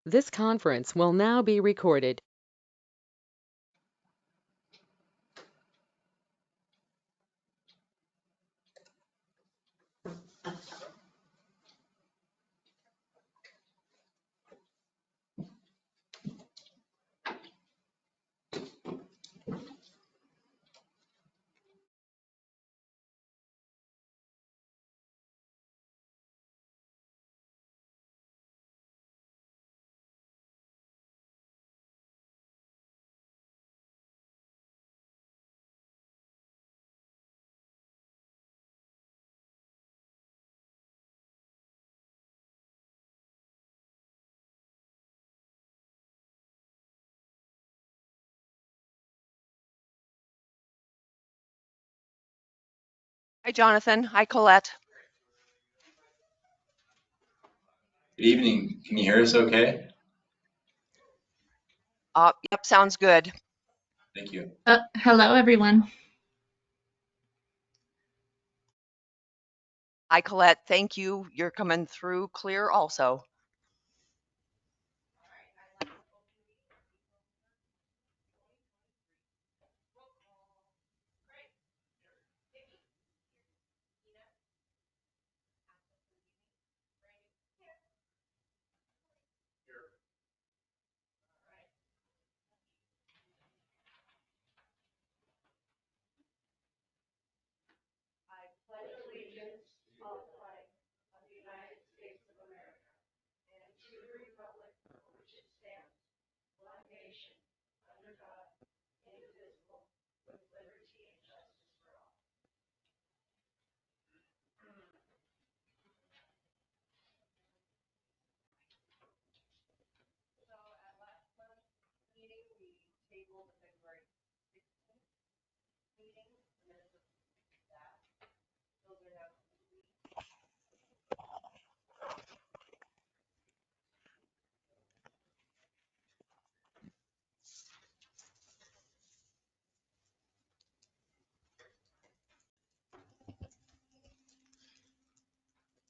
This conference will now be recorded. Hi, Jonathan. Hi, Colette. Good evening. Can you hear us okay? Yep, sounds good. Thank you. Hello, everyone. Hi, Colette. Thank you. You're coming through clear also.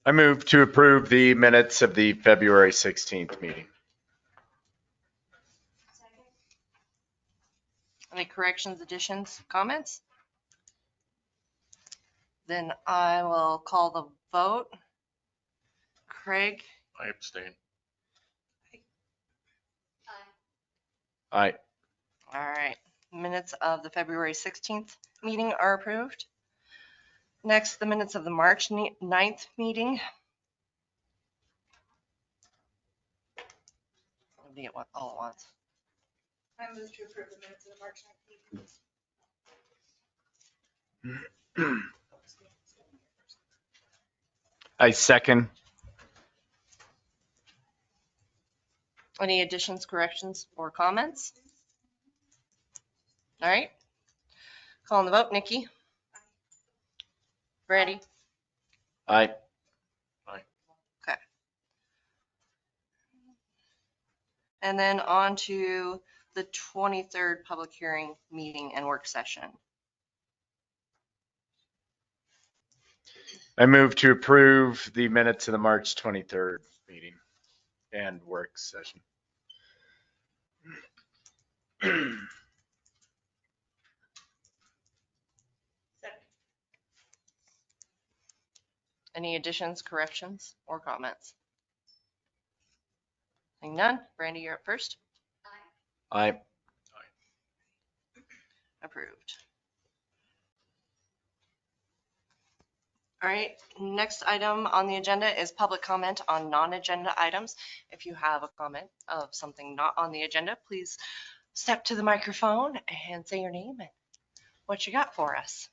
I move to approve the minutes of the February 16th meeting. Any corrections, additions, comments? Then I will call the vote. Craig? I abstain. Aye. All right. Minutes of the February 16th meeting are approved. Next, the minutes of the March 9th meeting. Let me get one all at once. I move to approve the minutes of the March 9th meeting. I second. Any additions, corrections, or comments? All right. Calling the vote. Nikki? Brandy? Aye. Okay. And then on to the 23rd public hearing meeting and work session. I move to approve the minutes of the March 23rd meeting and work session. Any additions, corrections, or comments? Seeing none. Brandy, you're up first. Aye. Approved. All right, next item on the agenda is public comment on non-agenda items. If you have a comment of something not on the agenda, please step to the microphone and say your name and what you got for us.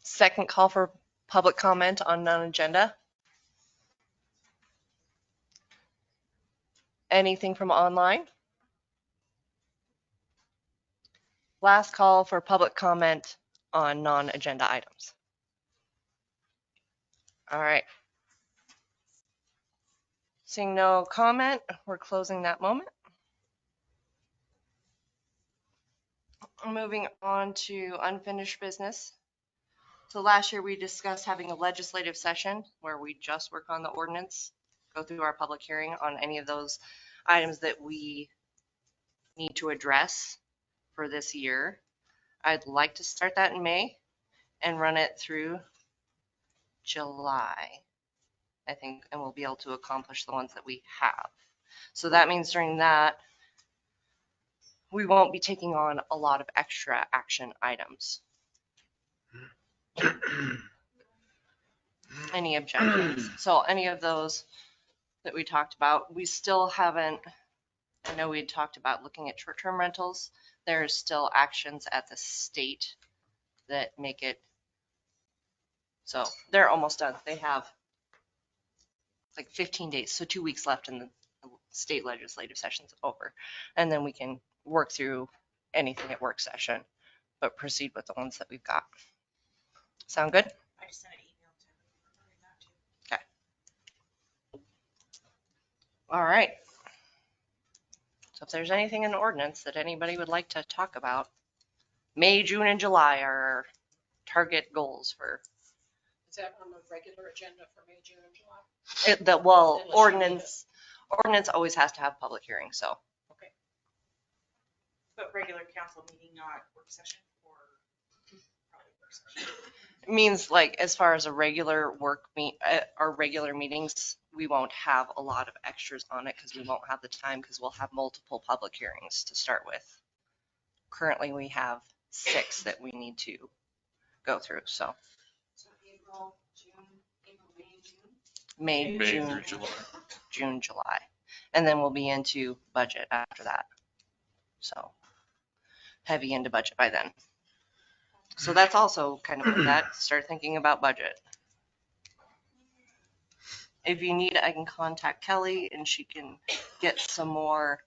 Second call for public comment on non-agenda. Anything from online? Last call for public comment on non-agenda items. All right. Seeing no comment, we're closing that moment. Moving on to unfinished business. So last year we discussed having a legislative session where we just work on the ordinance, go through our public hearing on any of those items that we need to address for this year. I'd like to start that in May and run it through July, I think, and we'll be able to accomplish the ones that we have. So that means during that, we won't be taking on a lot of extra action items. Any objections? So any of those that we talked about, we still haven't, I know we talked about looking at short-term rentals. There's still actions at the state that make it, so they're almost done. They have like 15 days, so 2 weeks left in the state legislative session's over. And then we can work through anything at work session, but proceed with the ones that we've got. Sound good? I just sent an email to everyone regarding that too. All right. So if there's anything in the ordinance that anybody would like to talk about, May, June, and July are our target goals for Is that on the regular agenda for May, June, and July? well, Unless you need ordinance always has to have public hearing, so. But regular council meeting, not work session, or probably work session. It means like as far as a regular our regular meetings, we won't have a lot of extras on it because we won't have the time because we'll have multiple public hearings to start with. Currently, we have 6 that we need to go through, so. So April, May, and June. May, June, June, July. And then we'll be into budget after that. So heavy into budget by then. So that's also kind of like that. Start thinking about budget. If you need, I can contact Kelly and she can get some more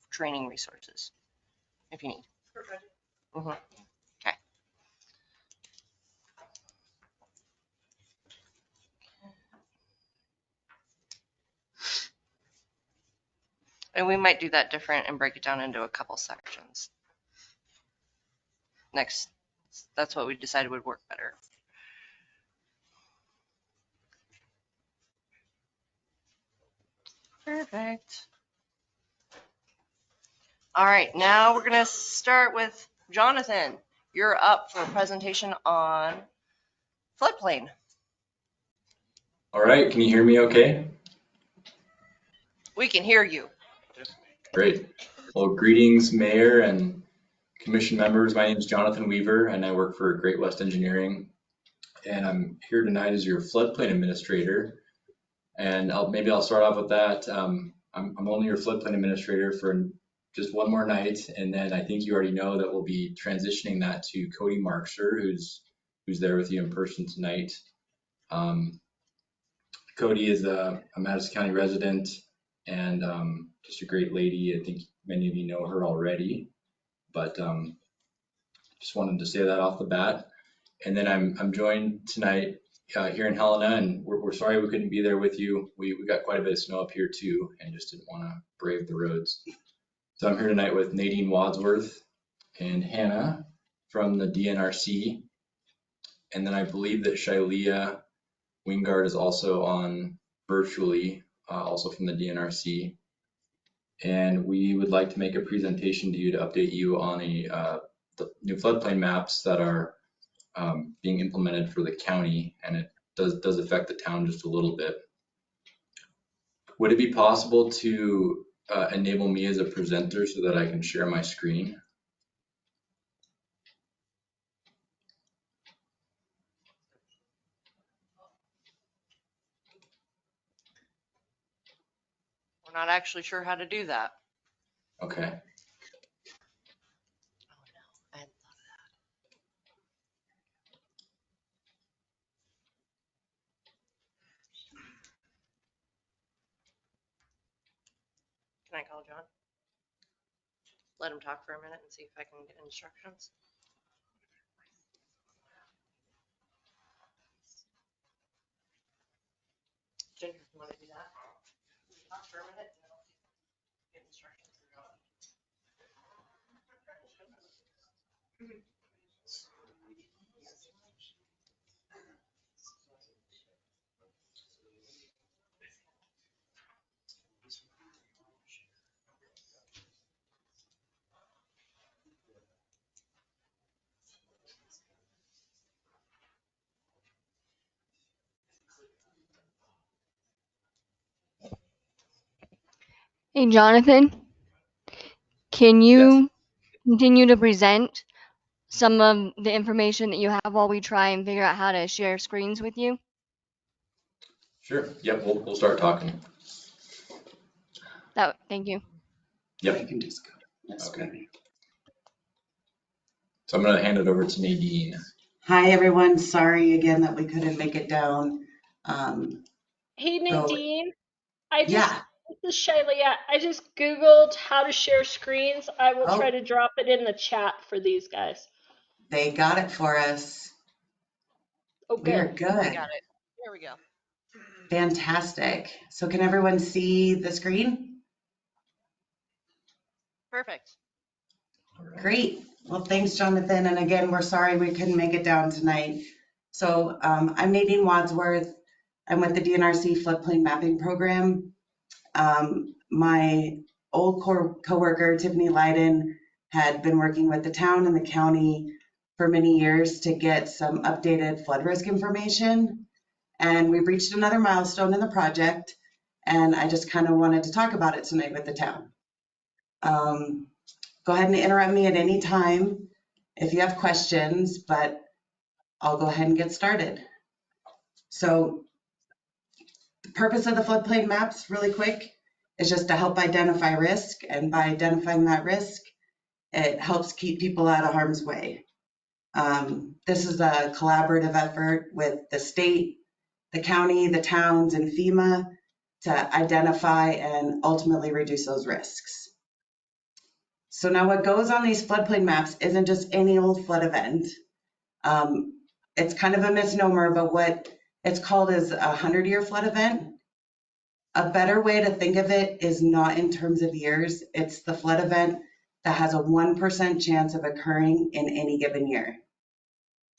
training resources if you need. For budget. Mhm. Okay. And we might do that different and break it down into a couple sections. Next, that's what we decided would work better. Perfect. All right, now we're gonna start with Jonathan. You're up for a presentation on floodplain. All right, can you hear me okay? We can hear you. Great. Well, greetings, Mayor and Commission members. My name is Jonathan Weaver, and I work for Great West Engineering. And I'm here tonight as your floodplain administrator. And maybe I'll start off with that. I'm only your floodplain administrator for just one more night, and then I think you already know that we'll be transitioning that to Cody Markser, who's there with you in person tonight. Cody is a Madison County resident and just a great lady. I think many of you know her already, but just wanted to say that off the bat. And then I'm joined tonight here in Helena, and we're sorry we couldn't be there with you. We got quite a bit of snow up here too, and just didn't want to brave the roads. So I'm here tonight with Nadine Wadsworth and Hannah from the DNRC. And then I believe that Shailia Wingard is also on virtually, also from the DNRC. And we would like to make a presentation to you to update you on the new floodplain maps that are being implemented for the county, and it does affect the town just a little bit. Would it be possible to enable me as a presenter so that I can share my screen? We're not actually sure how to do that. Okay. Oh no, I hadn't thought of that. Can I call John? Let him talk for a minute and see if I can get instructions. Ginger, you want to do that? Can you talk for a minute and I'll get instructions for John? Hey, Jonathan, can you continue to present some of the information that you have while we try and figure out how to share screens with you? Sure. Yep, we'll start talking. Thank you. Yep. I can just go. Yes, Okay. great. So I'm gonna hand it over to Nadine. Hi, everyone. Sorry again that we couldn't make it down. Hey So, Nadine, yeah. this is Shaylee. I just Googled how to share screens. I will try Oh, to drop it in the chat for these guys. they got it for us. Oh, We are good. We good. got it. There we go. Fantastic. So can everyone see the screen? Perfect. All right. Great. Well, thanks, Jonathan. And again, we're sorry we couldn't make it down tonight. So I'm Nadine Wadsworth. I'm with the DNRC Floodplain Mapping Program. My old coworker, Tiffany Leiden, had been working with the town and the county for many years to get some updated flood risk information. And we've reached another milestone in the project, and I just kind of wanted to talk about it tonight with the town. Go ahead and interrupt me at any time if you have questions, but I'll go ahead and get started. So the purpose of the floodplain maps, really quick, is just to help identify risk. And by identifying that risk, it helps keep people out of harm's way. This is a collaborative effort with the state, the county, the towns, and FEMA to identify and ultimately reduce those risks. So now what goes on these floodplain maps isn't just any old flood event. It's kind of a misnomer, but what it's called is a 100-year flood event. A better way to think of it is not in terms of years. It's the flood event that has a 1% chance of occurring in any given year.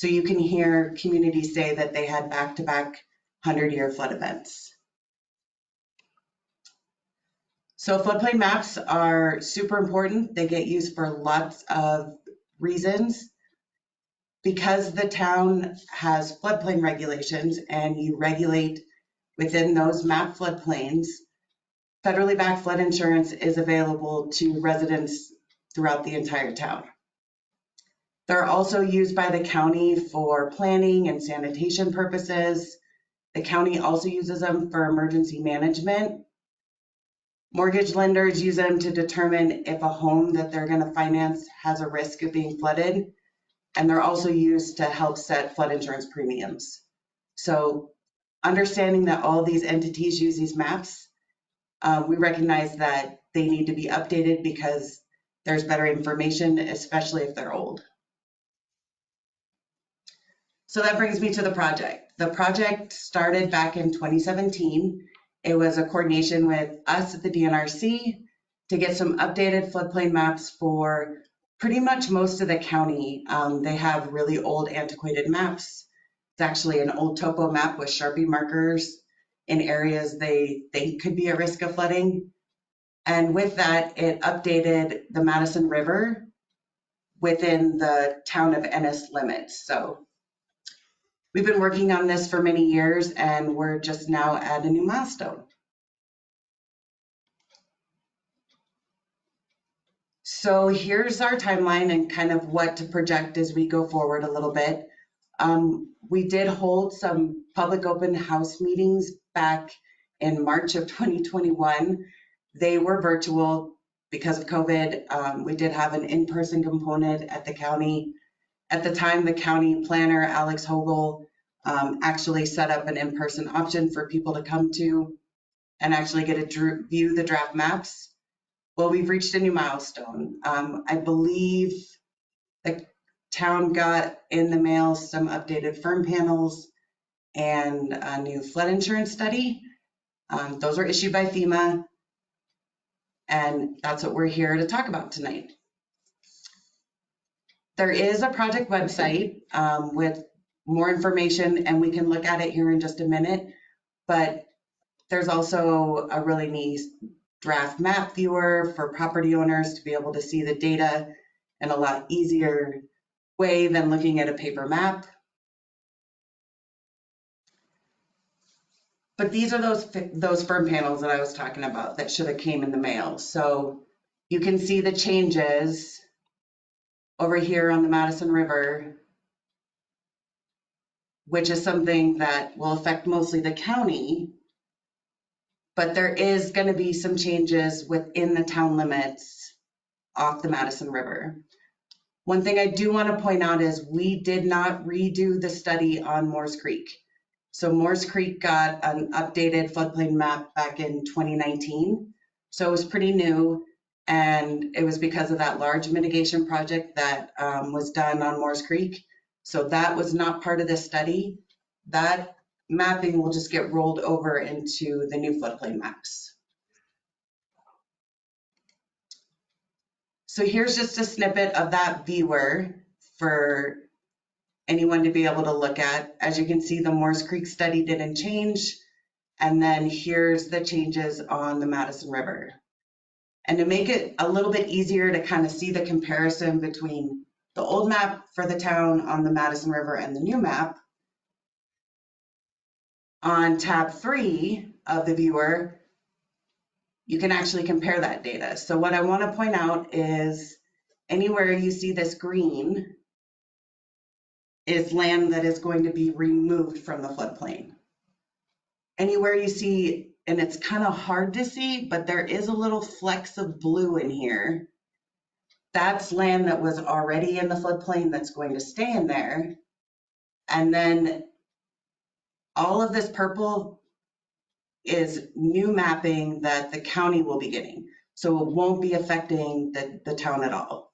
So you can hear communities say that they had back-to-back 100-year flood events. So floodplain maps are super important. They get used for lots of reasons. Because the town has floodplain regulations and you regulate within those map floodplains, federally backed flood insurance is available to residents throughout the entire town. They're also used by the county for planning and sanitation purposes. The county also uses them for emergency management. Mortgage lenders use them to determine if a home that they're going to finance has a risk of being flooded. And they're also used to help set flood insurance premiums. So understanding that all these entities use these maps, we recognize that they need to be updated because there's better information, especially if they're old. So that brings me to the project. The project started back in 2017. It was a coordination with us at the DNRC to get some updated floodplain maps for pretty much most of the county. They have really old antiquated maps. It's actually an old topo map with Sharpie markers in areas they think could be at risk of flooding. And with that, it updated the Madison River within the town of Ennis limits. So we've been working on this for many years and we're just now at a new milestone. So here's our timeline and kind of what to project as we go forward a little bit. We did hold some public open house meetings back in March of 2021. They were virtual because of COVID. We did have an in-person component at the county. At the time, the county planner, Alex Hogel, actually set up an in-person option for people to come to and actually get to view the draft maps. Well, we've reached a new milestone. I believe the town got in the mail some updated firm panels and a new flood insurance study. Those were issued by FEMA, and that's what we're here to talk about tonight. There is a project website with more information, and we can look at it here in just a minute, but there's also a really neat draft map viewer for property owners to be able to see the data in a lot easier way than looking at a paper map. But these are those firm panels that I was talking about that should have came in the mail. So you can see the changes over here on the Madison River, which is something that will affect mostly the county. But there is going to be some changes within the town limits off the Madison River. One thing I do want to point out is we did not redo the study on Moores Creek. So Moores Creek got an updated floodplain map back in 2019. So it was pretty new. And it was because of that large mitigation project that was done on Moores Creek. So that was not part of the study. That mapping will just get rolled over into the new floodplain maps. So here's just a snippet of that viewer for anyone to be able to look at. As you can see, the Moores Creek study didn't change. And then here's the changes on the Madison River. And to make it a little bit easier to kind of see the comparison between the old map for the town on the Madison River and the new map, on tab 3 of the viewer, you can actually compare that data. So what I want to point out is anywhere you see this green is land that is going to be removed from the floodplain. Anywhere you see, and it's kind of hard to see, but there is a little flecks of blue in here. That's land that was already in the floodplain that's going to stay in there. And then all of this purple is new mapping that the county will be getting. So it won't be affecting the town at all.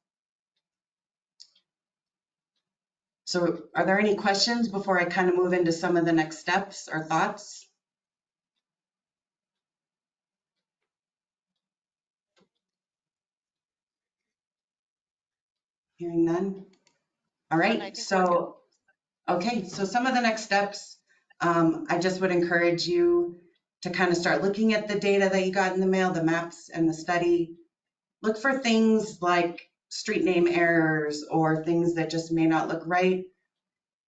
So are there any questions before I kind of move into some of the next steps or thoughts? Hearing none? All right, so, okay, so some of the next steps, I just would encourage you to kind of start looking at the data that you got in the mail, the maps and the study. Look for things like street name errors or things that just may not look right.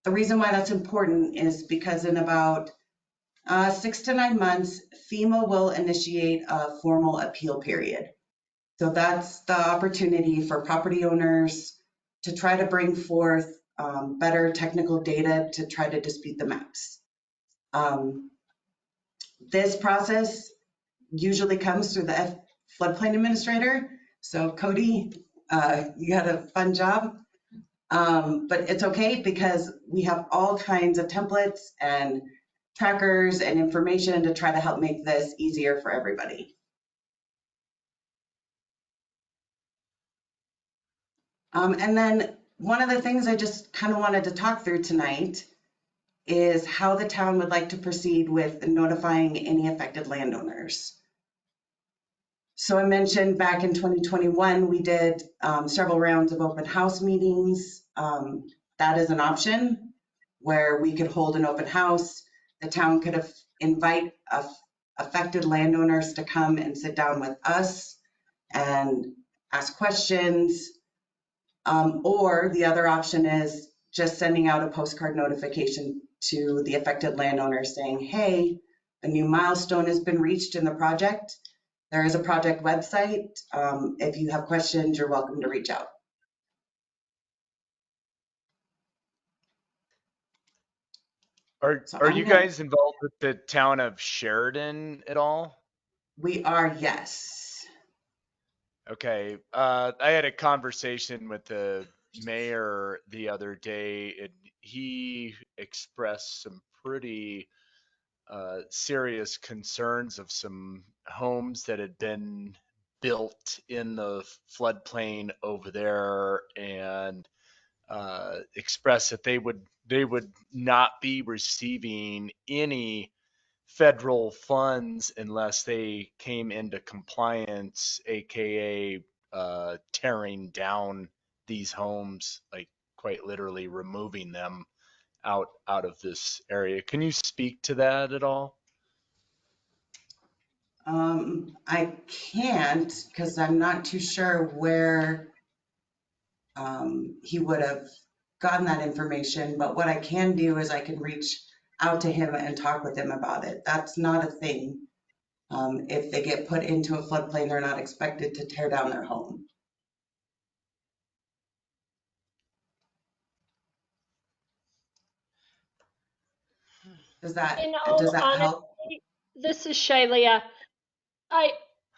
The reason why that's important is because in about 6 to 9 months, FEMA will initiate a formal appeal period. So that's the opportunity for property owners to try to bring forth better technical data to try to dispute the maps. This process usually comes through the floodplain administrator. So Cody, you had a fun job, but it's okay because we have all kinds of templates and trackers and information to try to help make this easier for everybody. And then one of the things I just kind of wanted to talk through tonight is how the town would like to proceed with notifying any affected landowners. So I mentioned back in 2021, we did several rounds of open house meetings. That is an option where we could hold an open house. The town could invite affected landowners to come and sit down with us and ask questions. Or the other option is just sending out a postcard notification to the affected landowners saying, hey, a new milestone has been reached in the project. There is a project website. If you have questions, you're welcome to reach out. Are you guys involved with the town of Sheridan at all? We are, yes. Okay. I had a conversation with the mayor the other day, and he expressed some pretty serious concerns of some homes that had been built in the floodplain over there, and expressed that they would not be receiving any federal funds unless they came into compliance, aka tearing down these homes, like quite literally removing them out of this area. Can you speak to that at all? I can't because I'm not too sure where he would have gotten that information, but what I can do is I can reach out to him and talk with him about it. That's not a thing. If they get put into a floodplain, they're not expected to tear down their home. Does that, In all help? honesty, this is Shailia. I,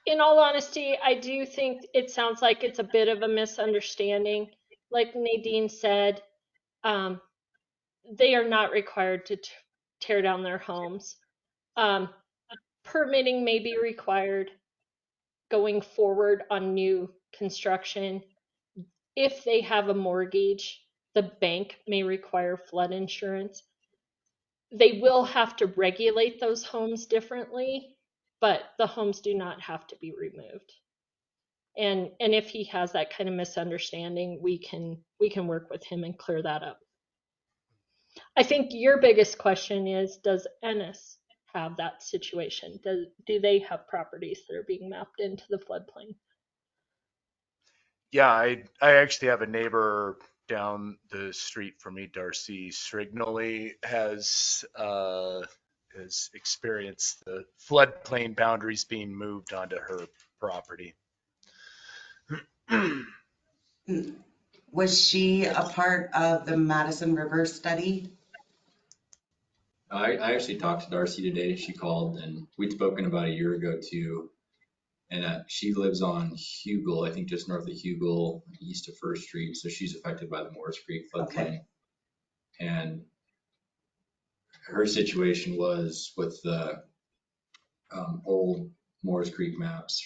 in all honesty, I do think it sounds like it's a bit of a misunderstanding. Like Nadine said, they are not required to tear down their homes. Permitting may be required going forward on new construction. If they have a mortgage, the bank may require flood insurance. They will have to regulate those homes differently, but the homes do not have to be removed. And if he has that kind of misunderstanding, we can work with him and clear that up. I think your biggest question is, does Ennis have that situation? Do they have properties that are being mapped into the floodplain? Yeah, I actually have a neighbor down the street from me, Darcy Strignoli, has experienced the floodplain boundaries being moved onto her property. Was she a part of the Madison River study? I actually talked to Darcy today. She called and we'd spoken about a year ago too. And she lives on Hugel, I think just north of Hugel, east of First Street. So she's affected by the Morris Creek floodplain. Okay. And her situation was with the old Morris Creek maps.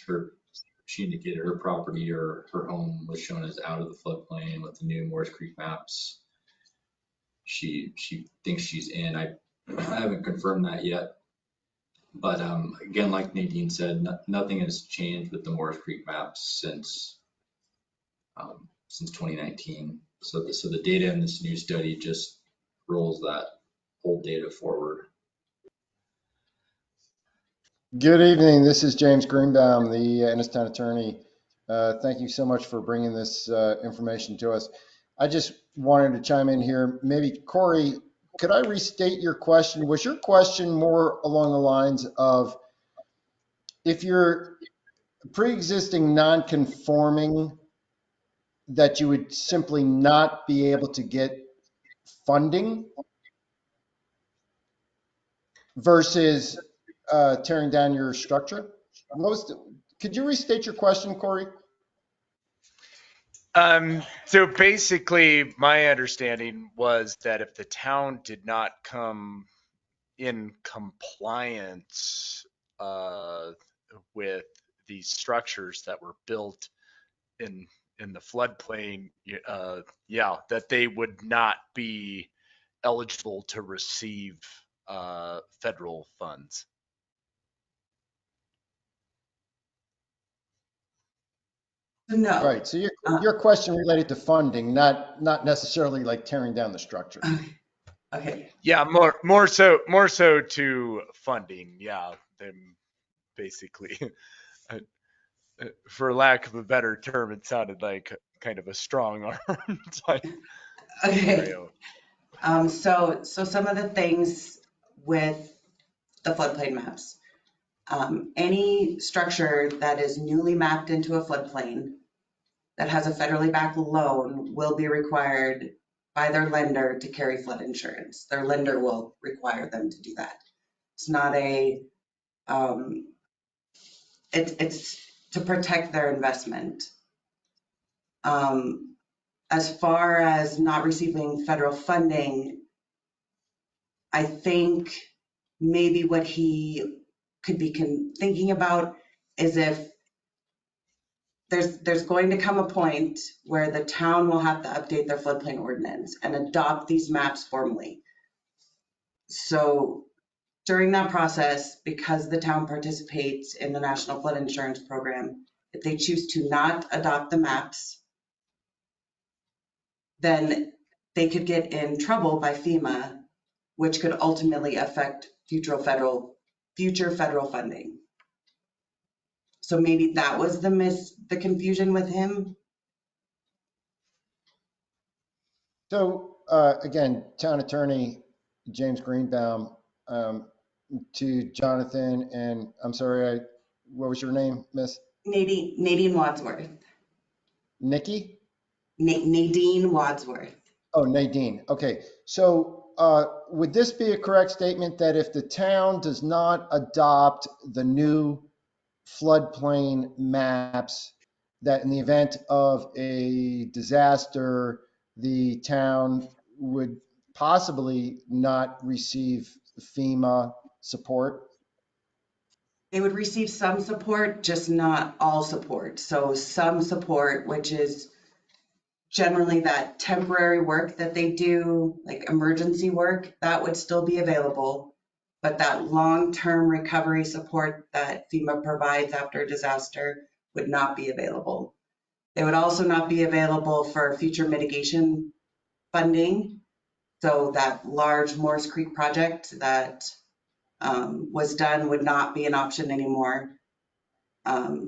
She indicated her property or her home was shown as out of the floodplain. With the new Morris Creek maps, she thinks she's in. I haven't confirmed that yet. But again, like Nadine said, nothing has changed with the Morris Creek maps since 2019. So the data in this new study just rolls that old data forward. Good evening. This is James Greenbaum, the Ennis Town Attorney. Thank you so much for bringing this information to us. I just wanted to chime in here. Maybe Corey, could I restate your question? Was your question more along the lines of if you're pre-existing non-conforming, that you would simply not be able to get funding versus tearing down your structure? Could you restate your question, Corey? So basically, my understanding was that if the town did not come in compliance with these structures that were built in the floodplain, that they would not be eligible to receive federal funds. No. Right. So your question related to funding, not necessarily like tearing down the structure. Okay. Yeah, more so to funding. Yeah, than basically, for lack of a better term, it sounded like kind of a strong arm type scenario. So some of the things with the floodplain maps. Any structure that is newly mapped into a floodplain that has a federally backed loan will be required by their lender to carry flood insurance. Their lender will require them to do that. It's not it's to protect their investment. As far as not receiving federal funding, I think maybe what he could be thinking about is if there's going to come a point where the town will have to update their floodplain ordinance and adopt these maps formally. So during that process, because the town participates in the National Flood Insurance Program, if they choose to not adopt the maps, then they could get in trouble by FEMA, which could ultimately affect future federal funding. So maybe that was the confusion with him. So again, town attorney, James Greenbaum, to Jonathan, and I'm sorry, what was your name, Miss? Nadine Wadsworth. Nikki? Nadine Wadsworth. Oh, Nadine. Okay. So would this be a correct statement that if the town does not adopt the new floodplain maps, that in the event of a disaster, the town would possibly not receive FEMA support? They would receive some support, just not all support. So some support, which is generally that temporary work that they do, like emergency work, that would still be available. But that long-term recovery support that FEMA provides after a disaster would not be available. They would also not be available for future mitigation funding. So that large Morris Creek project that was done would not be an option anymore.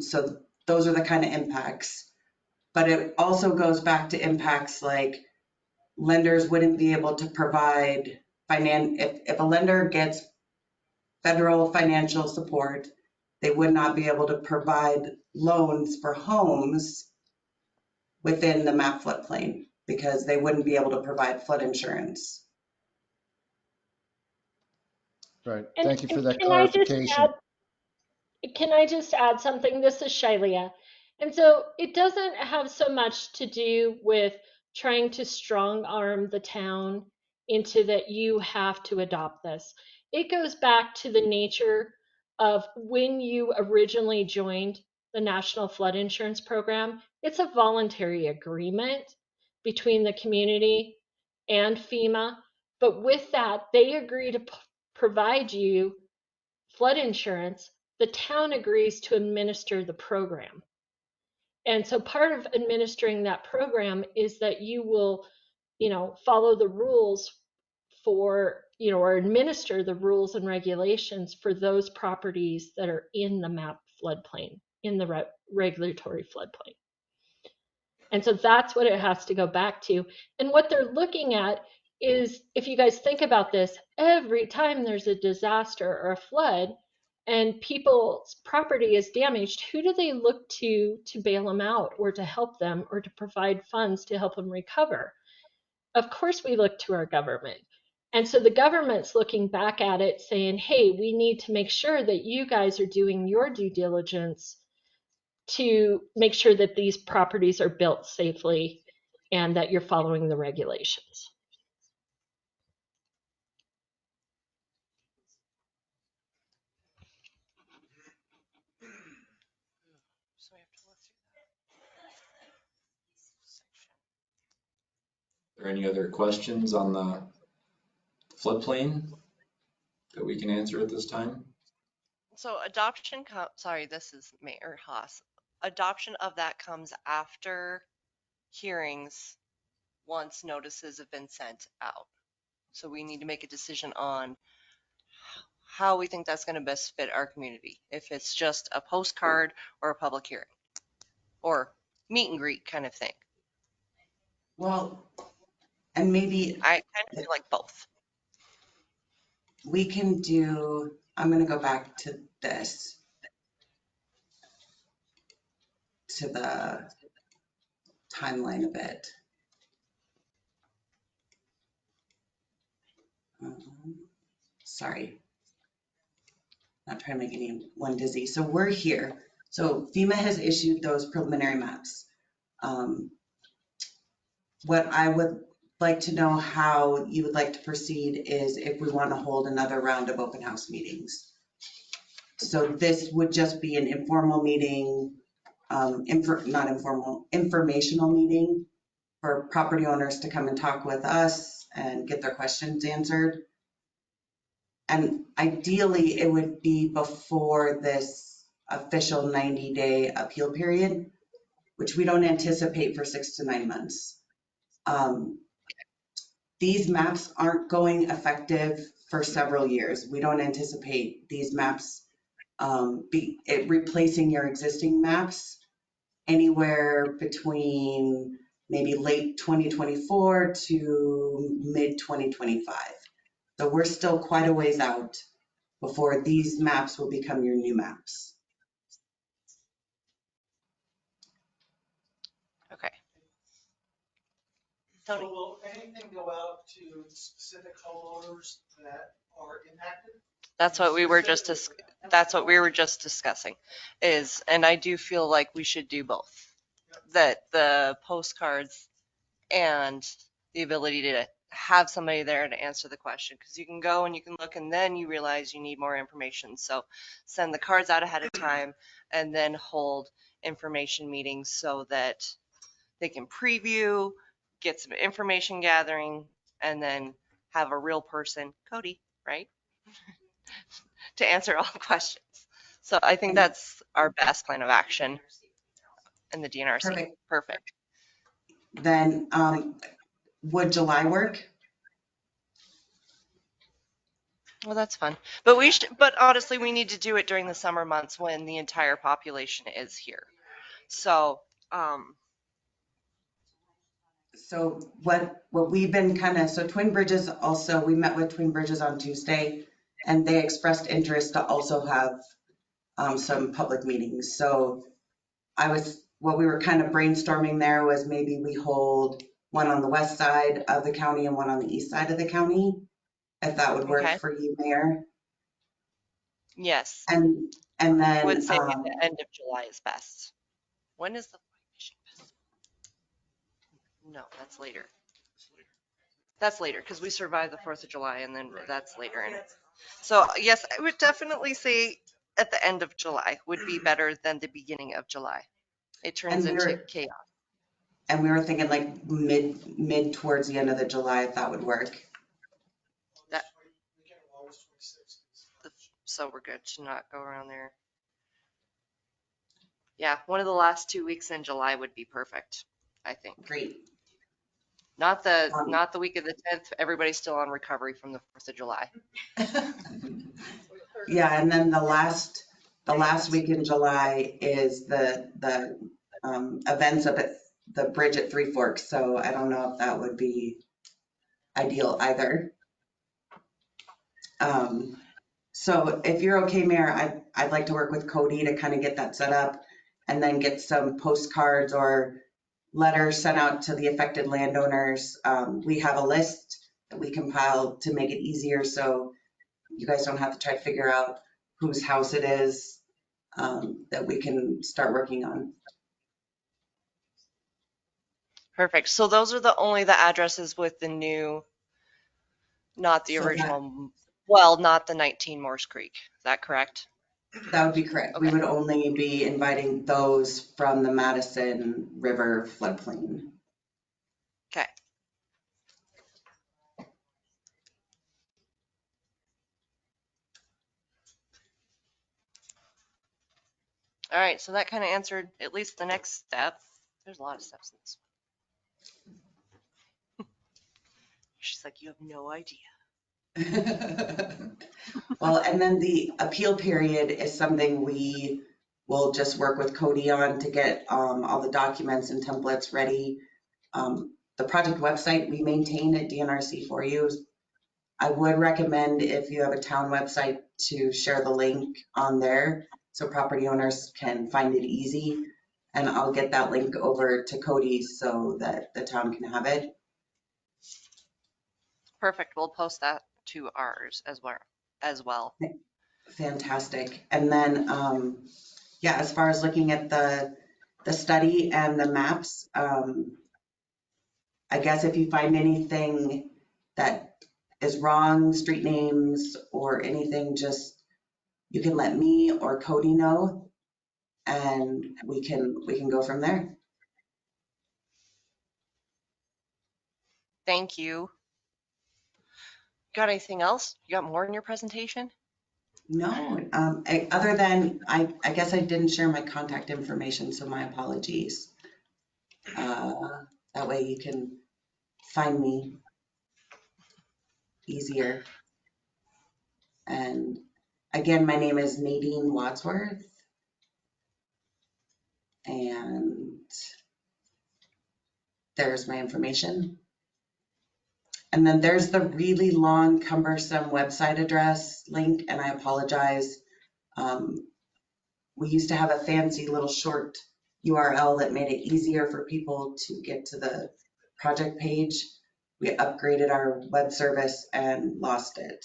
So those are the kind of impacts. But it also goes back to impacts like lenders wouldn't be able to provide if a lender gets federal financial support, they would not be able to provide loans for homes within the MAP floodplain because they wouldn't be able to provide flood insurance. Right. And, Thank you for and that can I just clarification. add something? This is Shailia. And so it doesn't have so much to do with trying to strong arm the town into that you have to adopt this. It goes back to the nature of when you originally joined the National Flood Insurance Program. It's a voluntary agreement between the community and FEMA. But with that, they agree to provide you flood insurance. The town agrees to administer the program. And so part of administering that program is that you will, follow the rules for, or administer the rules and regulations for those properties that are in the MAP floodplain, in the regulatory floodplain. And so that's what it has to go back to. And what they're looking at is, if you guys think about this, every time there's a disaster or a flood and people's property is damaged, who do they look to bail them out or to help them or to provide funds to help them recover? Of course, we look to our government. And so the government's looking back at it saying, hey, we need to make sure that you guys are doing your due diligence to make sure that these properties are built safely and that you're following the regulations. So we have to work through that section. Are there any other questions on the floodplain that we can answer at this time? So adoption, sorry, this is Mayor Haas. Adoption of that comes after hearings once notices have been sent out. So we need to make a decision on how we think that's going to best fit our community. If it's just a postcard or a public hearing or meet and greet kind of thing. Well, and maybe I kind of feel like both. we can do, I'm going to go back to this, to the timeline a bit. Sorry, not trying to make anyone dizzy. So we're here. So FEMA has issued those preliminary maps. What I would like to know how you would like to proceed is if we want to hold another round of open house meetings. So this would just be an informal meeting, not informal, informational meeting for property owners to come and talk with us and get their questions answered. And ideally, it would be before this official 90-day appeal period, which we don't anticipate for 6 to 9 months. These maps aren't going effective for several years. We don't anticipate these maps replacing your existing maps anywhere between maybe late 2024 to mid 2025. So we're still quite a ways out before these maps will become your new maps. Okay. So Tony? will anything go out to specific homeowners that are impacted? That's what we were just discussing is, and I do feel like we should do both. That the postcards and the ability to have somebody there to answer the question, because you can go and you can look and then you realize you need more information. So send the cards out ahead of time and then hold information meetings so that they can preview, get some information gathering, and then have a real person, Cody, right? To answer all the questions. So I think that's our best plan of action in the DNRC. Perfect. Perfect. Then would July work? Well, that's fun. But honestly, we need to do it during the summer months when the entire population is here. So, So what we've been so Twin Bridges also, we met with Twin Bridges on Tuesday and they expressed interest to also have some public meetings. So what we were kind of brainstorming there was maybe we hold one on the west side of the county and one on the east side of the county, if that would work okay. for you, Mayor. Yes. And I then would say the end of July is best. When is the Mission Festival? No, that's later. That's later because we survived the 4th of July and then that's later. So yes, I would definitely say at the end of July would be better than the beginning of July. It turns into chaos. And we were thinking like mid towards the end of the July, if that would work. So we're good to not go around there. Yeah, one of the last 2 weeks in July would be perfect, I think. Great. Not the week of the 10th. Everybody's still on recovery from the 4th of July. Yeah, and then the last week in July is the events up at the bridge at Three Forks. So I don't know if that would be ideal either. So if you're okay, Mayor, I'd like to work with Cody to kind of get that set up and then get some postcards or letters sent out to the affected landowners. We have a list that we compile to make it easier so you guys don't have to try to figure out whose house it is, that we can start working on. Perfect. So those are the addresses with the new, not the So original, not the 19 Morse Creek. Is that correct? That would be correct. Okay. We would only be inviting those from the Madison River floodplain. Okay. All right, so that kind of answered at least the next step. There's a lot of steps in this one. She's like, you have no idea. Well, and then the appeal period is something we will just work with Cody on to get all the documents and templates ready. The project website we maintain at DNRC for you. I would recommend if you have a town website to share the link on there so property owners can find it easy. And I'll get that link over to Cody so that the town can have it. Perfect. We'll post that to ours as well. Fantastic. And then, yeah, as far as looking at the study and the maps, I guess if you find anything that is wrong, street names or anything, just you can let me or Cody know and we can go from there. Thank you. Got anything else? You got more in your presentation? No, other than I guess I didn't share my contact information, so my apologies. That way you can find me easier. And again, my name is Nadine Wadsworth. And there's my information. And then there's the really long, cumbersome website address link, and I apologize. We used to have a fancy little short URL that made it easier for people to get to the project page. We upgraded our web service and lost it.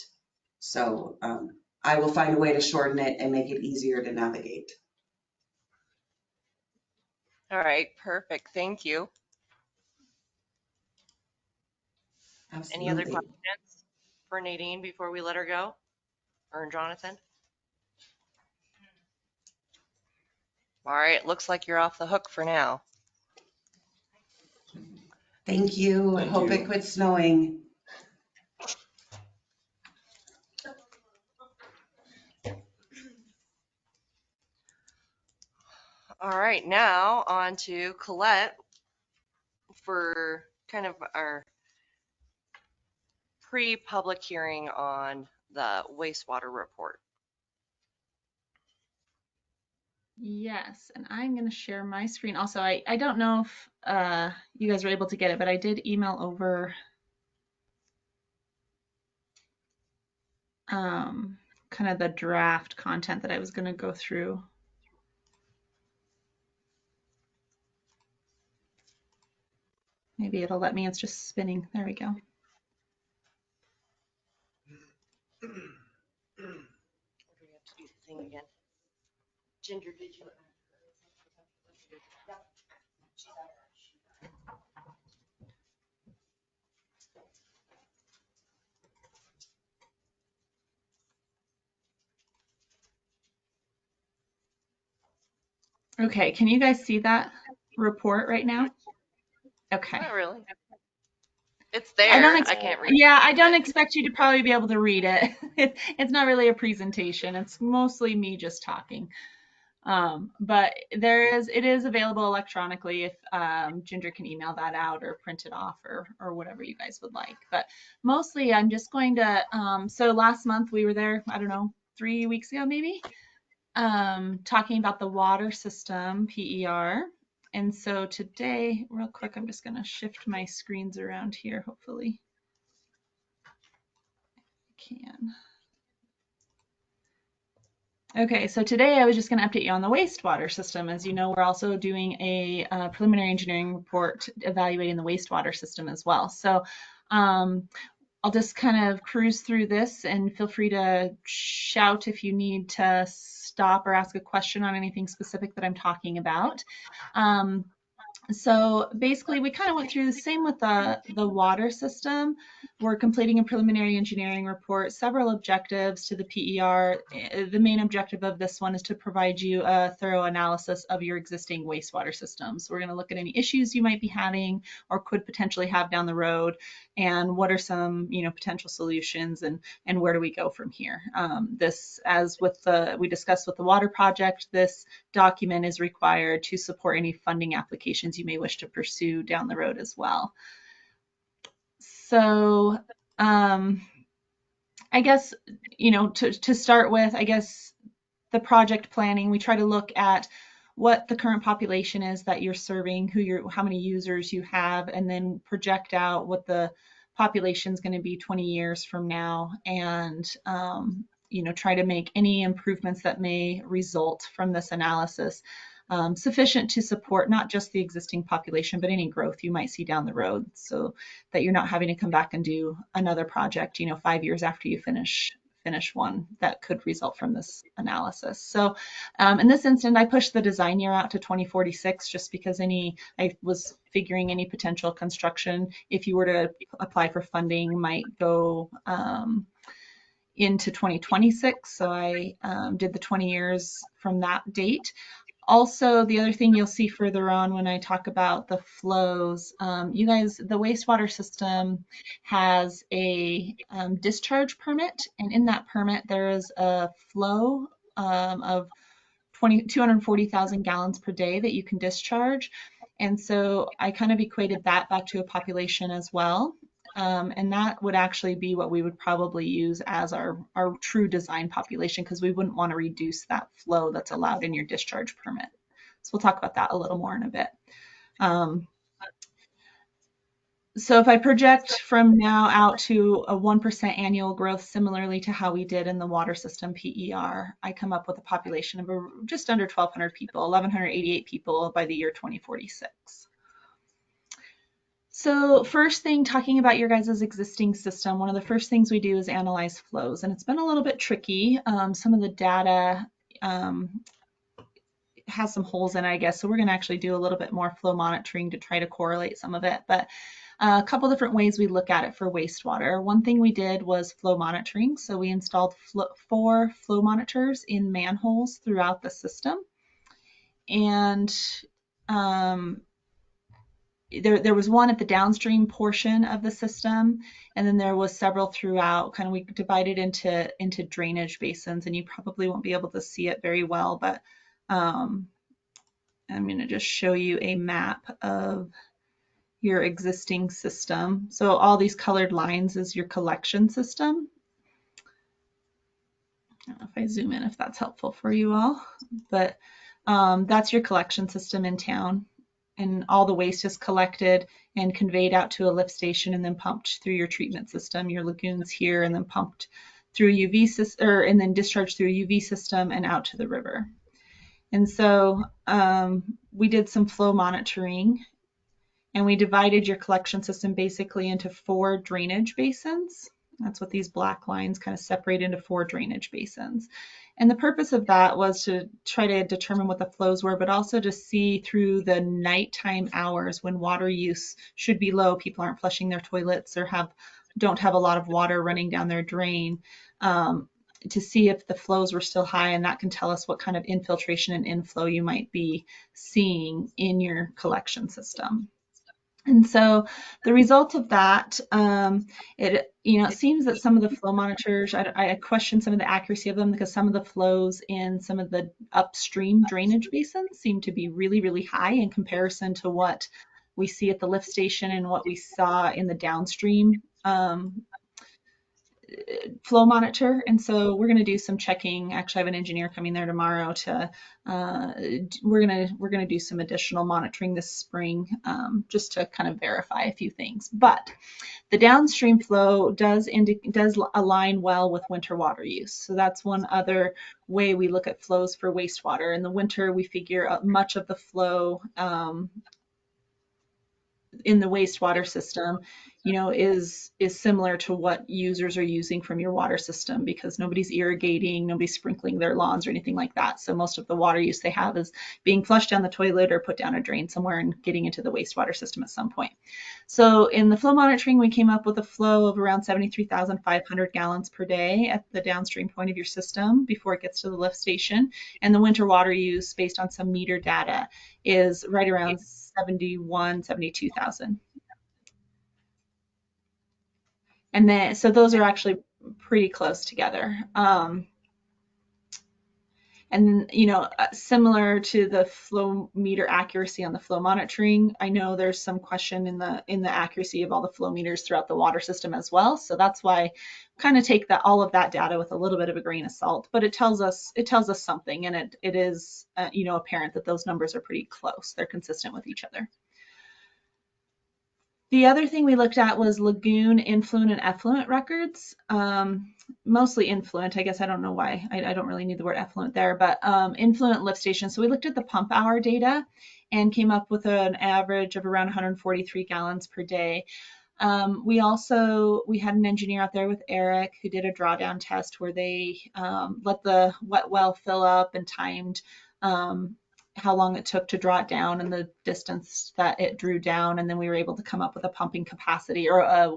So I will find a way to shorten it and make it easier to navigate. All right, perfect. Thank you. Any other Absolutely. questions for Nadine before we let her go? Or Jonathan? All right, looks like you're off the hook for now. Thank you. Thank Hope you. it quits snowing. All right, now on to Colette for kind of our pre-public hearing on the wastewater report. Yes, and I'm going to share my screen. Also, I don't know if you guys were able to get it, but I did email over kind of the draft content that I was going to go through. Maybe it'll let me. It's just spinning. There we go. We have to do the thing again. Ginger, did you? Okay, can you guys see that report right now? Okay. Not really. It's I don't there. I can't read. yeah, I don't expect you to probably be able to read it. It's not really a presentation. It's mostly me just talking. But it is available electronically if Ginger can email that out or print it off or whatever you guys would like. But mostly I'm just going to, so last month we were there, I don't know, 3 weeks ago maybe, talking about the water system, PER. And so today, real quick, I'm just going to shift my screens around here, hopefully. I can. Okay, so today I was just going to update you on the wastewater system. As you know, we're also doing a preliminary engineering report evaluating the wastewater system as well. So I'll just kind of cruise through this and feel free to shout if you need to stop or ask a question on anything specific that I'm talking about. So basically, we kind of went through the same with the water system. We're completing a preliminary engineering report, several objectives to the PER. The main objective of this one is to provide you a thorough analysis of your existing wastewater systems. We're going to look at any issues you might be having or could potentially have down the road, and what are some potential solutions, and where do we go from here. This, as with we discussed with the water project, this document is required to support any funding applications you may wish to pursue down the road as well. So I guess, to start with, I guess the project planning, we try to look at what the current population is that you're serving, how many users you have, and then project out what the population is going to be 20 years from now, and try to make any improvements that may result from this analysis sufficient to support not just the existing population, but any growth you might see down the road, so that you're not having to come back and do another project 5 years after you finish one that could result from this analysis. So in this instance, I pushed the design year out to 2046 just because I was figuring any potential construction, if you were to apply for funding, might go into 2026. So I did the 20 years from that date. Also, the other thing you'll see further on when I talk about the flows, you guys, the wastewater system has a discharge permit, and in that permit there is a flow of 240,000 gallons per day that you can discharge. And so I kind of equated that back to a population as well. And that would actually be what we would probably use as our true design population, because we wouldn't want to reduce that flow that's allowed in your discharge permit. So we'll talk about that a little more in a bit. So if I project from now out to a 1% annual growth, similarly to how we did in the water system PER, I come up with a population of just under 1,200 people, 1,188 people by the year 2046. So first thing, talking about your guys' existing system, one of the first things we do is analyze flows, and it's been a little bit tricky. Some of the data has some holes in it, I guess, so we're going to actually do a little bit more flow monitoring to try to correlate some of it. But a couple different ways we look at it for wastewater. One thing we did was flow monitoring. So we installed 4 flow monitors in manholes throughout the system. And there was one at the downstream portion of the system, and then there was several throughout. Kind of we divided into drainage basins, and you probably won't be able to see it very well, but I'm going to just show you a map of your existing system. So all these colored lines is your collection system. I don't know if I zoom in, if that's helpful for you all, but that's your collection system in town. And all the waste is collected and conveyed out to a lift station and then pumped through your treatment system, your lagoons here, and then pumped through a UV system, and then discharged through a UV system and out to the river. And so we did some flow monitoring, and we divided your collection system basically into 4 drainage basins. That's what these black lines kind of separate into 4 drainage basins. And the purpose of that was to try to determine what the flows were, but also to see through the nighttime hours when water use should be low, people aren't flushing their toilets or don't have a lot of water running down their drain, to see if the flows were still high, and that can tell us what kind of infiltration and inflow you might be seeing in your collection system. And so the result of that, it seems that some of the flow monitors, I question some of the accuracy of them, because some of the flows in some of the upstream drainage basins seem to be really, really high in comparison to what we see at the lift station and what we saw in the downstream flow monitor. And so we're going to do some checking. Actually, I have an engineer coming there tomorrow to we're going to do some additional monitoring this spring, just to kind of verify a few things. But the downstream flow does align well with winter water use. So that's one other way we look at flows for wastewater. In the winter, we figure much of the flow in the wastewater system, is similar to what users are using from your water system, because nobody's irrigating, nobody's sprinkling their lawns or anything like that. So most of the water use they have is being flushed down the toilet or put down a drain somewhere and getting into the wastewater system at some point. So in the flow monitoring, we came up with a flow of around 73,500 gallons per day at the downstream point of your system before it gets to the lift station. And the winter water use, based on some meter data, is right around 72,000. And then, so those are actually pretty close together. And similar to the flow meter accuracy on the flow monitoring, I know there's some question in the accuracy of all the flow meters throughout the water system as well. So that's why kind of take all of that data with a little bit of a grain of salt, but it tells us something, and it is apparent that those numbers are pretty close. They're consistent with each other. The other thing we looked at was lagoon influent and effluent records, mostly influent. I guess I don't know why. I don't really need the word effluent there, but influent lift stations. So we looked at the pump hour data and came up with an average of around 143 gallons per day. We had an engineer out there with Eric who did a drawdown test where they let the wet well fill up and timed how long it took to draw it down and the distance that it drew down. And then we were able to come up with a pumping capacity, or a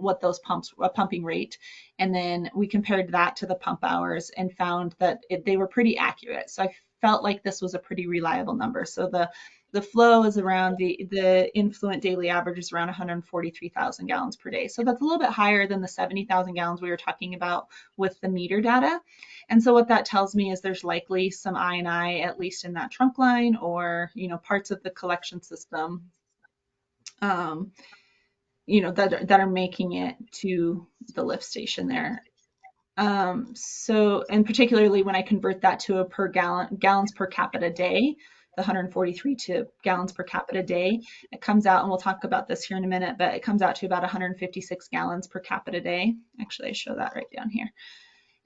pumping rate. And then we compared that to the pump hours and found that they were pretty accurate. So I felt like this was a pretty reliable number. So the flow is around the influent daily average is around 143,000 gallons per day. So that's a little bit higher than the 70,000 gallons we were talking about with the meter data. And so what that tells me is there's likely some I&I, at least in that trunk line, or parts of the collection system, that are making it to the lift station there. So, and particularly when I convert that to a gallons per capita day the 143 gallons per capita day. It comes out, and we'll talk about this here in a minute, but it comes out to about 156 gallons per capita day. Actually, I show that right down here.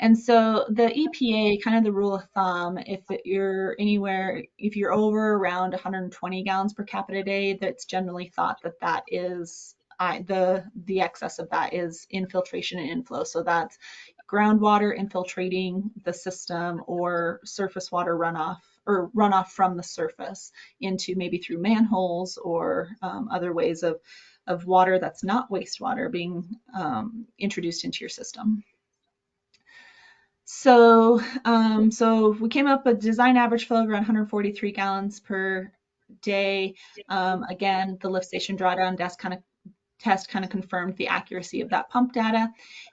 And so the EPA, kind of the rule of thumb, if you're anywhere, if you're over around 120 gallons per capita day, that's generally thought that that is the excess of that is infiltration and inflow. So that's groundwater infiltrating the system or surface water runoff or runoff from the surface into maybe through manholes or other ways of water that's not wastewater being introduced into your system. So, so we came up with design average flow of around 143 gallons per day. Again, the lift station drawdown test kind of confirmed the accuracy of that pump data.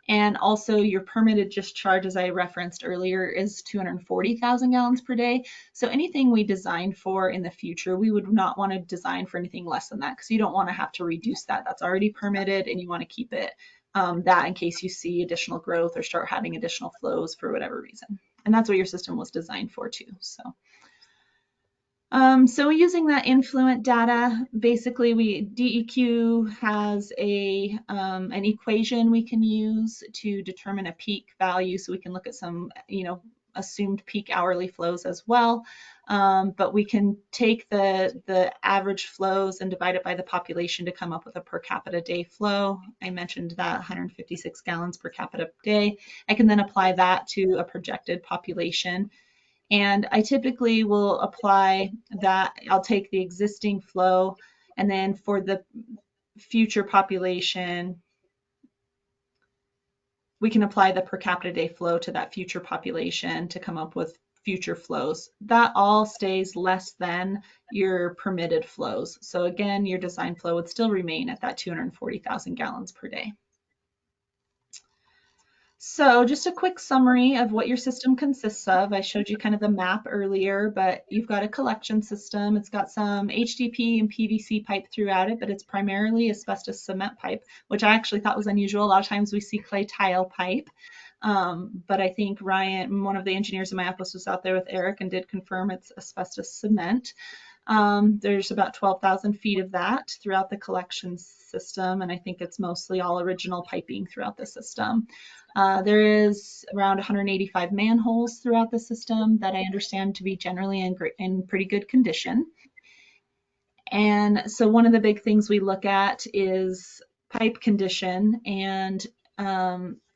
And also your permitted discharge, as I referenced earlier, is 240,000 gallons per day. So anything we design for in the future, we would not want to design for anything less than that, because you don't want to have to reduce that. That's already permitted, and you want to keep it that in case you see additional growth or start having additional flows for whatever reason. And that's what your system was designed for too. So using that influent data, basically DEQ has an equation we can use to determine a peak value. So we can look at some, assumed peak hourly flows as well. But we can take the average flows and divide it by the population to come up with a per capita day flow. I mentioned that 156 gallons per capita day. I can then apply that to a projected population. And I typically will apply that. I'll take the existing flow, and then for the future population, we can apply the per capita day flow to that future population to come up with future flows. That all stays less than your permitted flows. So again, your design flow would still remain at that 240,000 gallons per day. So just a quick summary of what your system consists of. I showed you kind of the map earlier, but you've got a collection system. It's got some HDP and PVC pipe throughout it, but it's primarily asbestos cement pipe, which I actually thought was unusual. A lot of times we see clay tile pipe. But I think Ryan, one of the engineers in my office, was out there with Eric and did confirm it's asbestos cement. There's about 12,000 feet of that throughout the collection system, and I think it's mostly all original piping throughout the system. There is around 185 manholes throughout the system that I understand to be generally in pretty good condition. And so one of the big things we look at is pipe condition and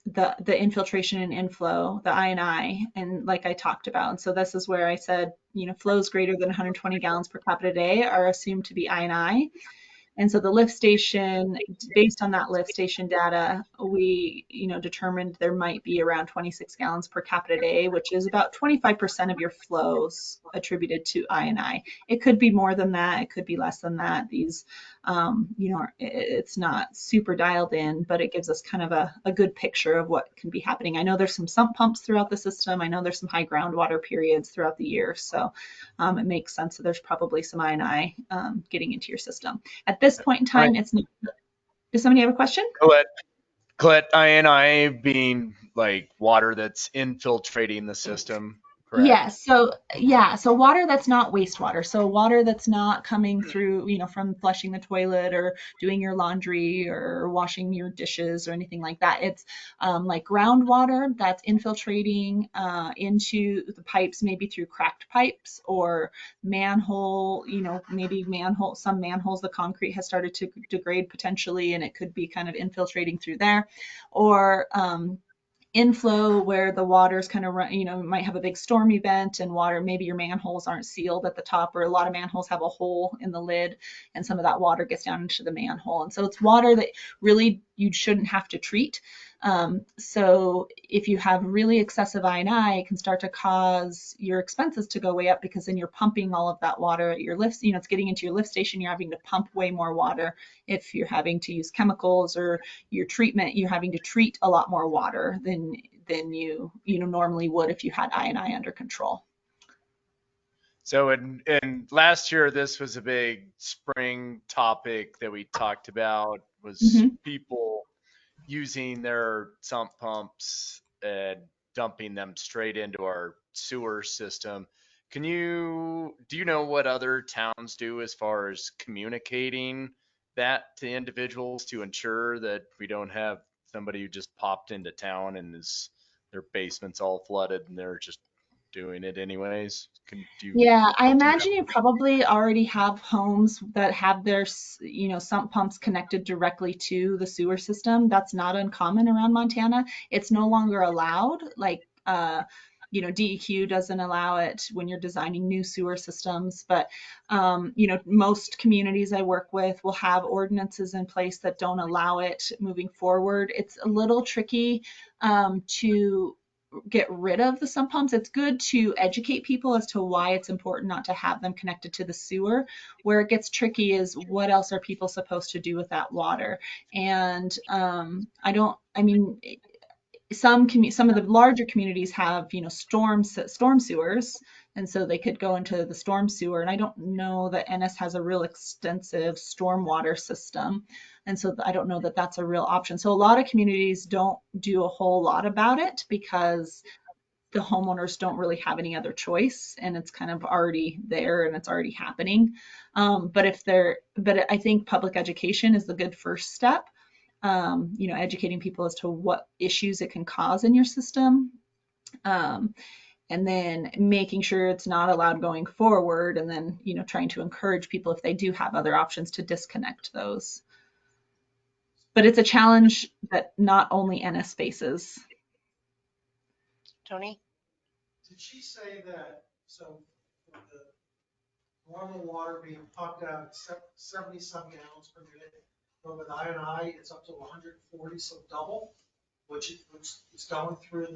the infiltration and inflow, the I&I, and like I talked about. And so this is where I said, flows greater than 120 gallons per capita day are assumed to be I&I. And so the lift station, based on that lift station data, we, determined there might be around 26 gallons per capita day, which is about 25% of your flows attributed to I&I. It could be more than that. It could be less than that. These, it's not super dialed in, but it gives us kind of a good picture of what can be happening. I know there's some sump pumps throughout the system. I know there's some high groundwater periods throughout the year. So it makes sense that there's probably some I&I getting into your system. At this point in time, it's not. Does somebody have a question? Colette, I&I being like water that's infiltrating the system, correct? Yes. So water that's not wastewater. So water that's not coming through, from flushing the toilet or doing your laundry or washing your dishes or anything like that. It's like groundwater that's infiltrating into the pipes, maybe through cracked pipes or manhole, maybe some manholes, the concrete has started to degrade potentially, and it could be kind of infiltrating through there. Or inflow where the water's kind of run, might have a big storm event and water, maybe your manholes aren't sealed at the top, or a lot of manholes have a hole in the lid and some of that water gets down into the manhole. And so it's water that really you shouldn't have to treat. So if you have really excessive I&I, it can start to cause your expenses to go way up, because then you're pumping all of that water at your lifts. It's getting into your lift station. You're having to pump way more water. If you're having to use chemicals or your treatment, you're having to treat a lot more water than you normally would if you had I&I under control. So in last year, this was a big spring topic that we talked about, was people using their sump pumps and dumping them straight into our sewer system. do you know what other towns do as far as communicating that to individuals to ensure that we don't have somebody who just popped into town and their basement's all flooded and they're just doing it anyways? Yeah, I Do you imagine you probably already have homes that have their, sump pumps connected directly to the sewer system. That's not uncommon around Montana. It's no longer allowed. Like, DEQ doesn't allow it when you're designing new sewer systems. But, most communities I work with will have ordinances in place that don't allow it moving forward. It's a little tricky to get rid of the sump pumps. It's good to educate people as to why it's important not to have them connected to the sewer. Where it gets tricky is what else are people supposed to do with that water? And I mean, some of the larger communities have, storm sewers, and so they could go into the storm sewer. And I don't know that Ennis has a real extensive stormwater system, and so I don't know that that's a real option. So a lot of communities don't do a whole lot about it because the homeowners don't really have any other choice, and it's kind of already there and it's already happening. But I think public education is the good first step. Educating people as to what issues it can cause in your system, and then making sure it's not allowed going forward, and then trying to encourage people, if they do have other options, to disconnect those. But it's a challenge that not only Ennis faces. Tony? Did she say that, so with the normal water being pumped out at 70 some gallons per minute, but with I&I, it's up to 140, so double, which is going through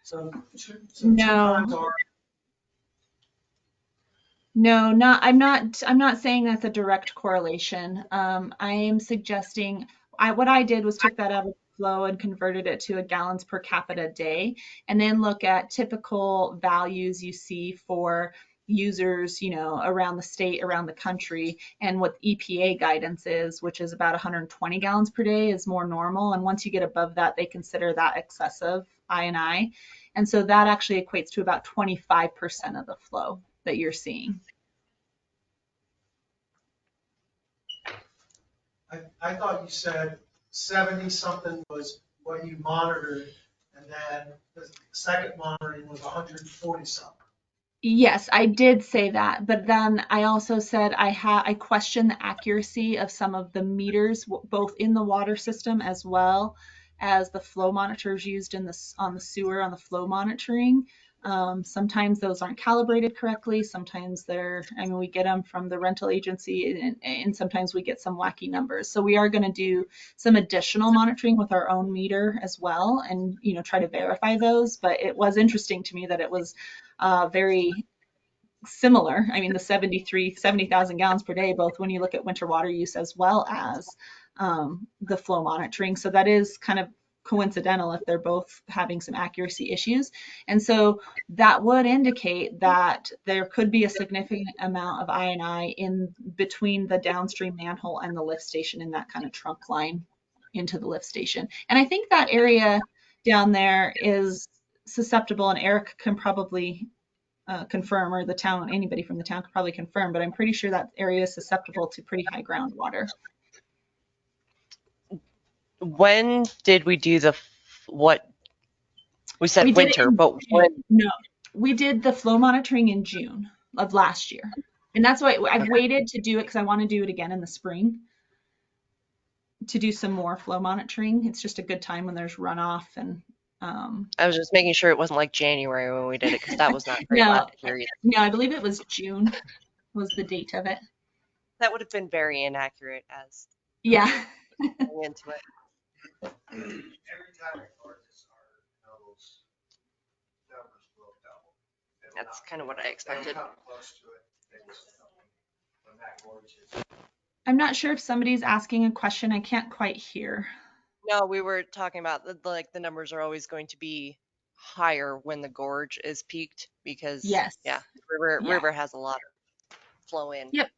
so two times No, our. no, I'm not saying that's a direct correlation. I am suggesting, what I did was took that ebb and flow and converted it to a gallons per capita day, and then look at typical values you see for users, around the state, around the country, and what EPA guidance is, which is about 120 gallons per day is more normal. And once you get above that, they consider that excessive I&I. And so that actually equates to about 25% of the flow that you're seeing. I thought you said 70 something was what you monitored, and then the second monitoring was 140 something. Yes, I did say that, but then I also said I question the accuracy of some of the meters, both in the water system as well as the flow monitors used on the sewer, on the flow monitoring. Sometimes those aren't calibrated correctly. Sometimes we get them from the rental agency, and sometimes we get some wacky numbers. So we are going to do some additional monitoring with our own meter as well, and try to verify those. But it was interesting to me that it was very similar. I mean, the 70,000 gallons per day, both when you look at winter water use as well as the flow monitoring. So that is kind of coincidental if they're both having some accuracy issues. And so that would indicate that there could be a significant amount of I&I in between the downstream manhole and the lift station, in that kind of trunk line into the lift station. And I think that area down there is susceptible, and Eric can probably confirm, or the town, anybody from the town could probably confirm, but I'm pretty sure that area is susceptible to pretty high groundwater. When did we do what we said We did it winter, in but June. when? No, we did the flow monitoring in June of last year. And that's why I've waited to do it, because I want to do it again in the spring to do some more flow monitoring. It's just a good time when there's runoff. And I was just making sure it wasn't like January when we did it, because that was not great no, last year either. no, I believe it was June was the date of it. That would have been very inaccurate as Yeah. going into it. Every time it gorges, those numbers will double. That's kind of what I expected. They'll come close to it when that gorges. I'm not sure if somebody's asking a question. I can't quite hear. No, we were talking about the numbers are always going to be higher when the gorge is peaked, because Yes. yeah, Yeah. river has a lot of flow in. Yep.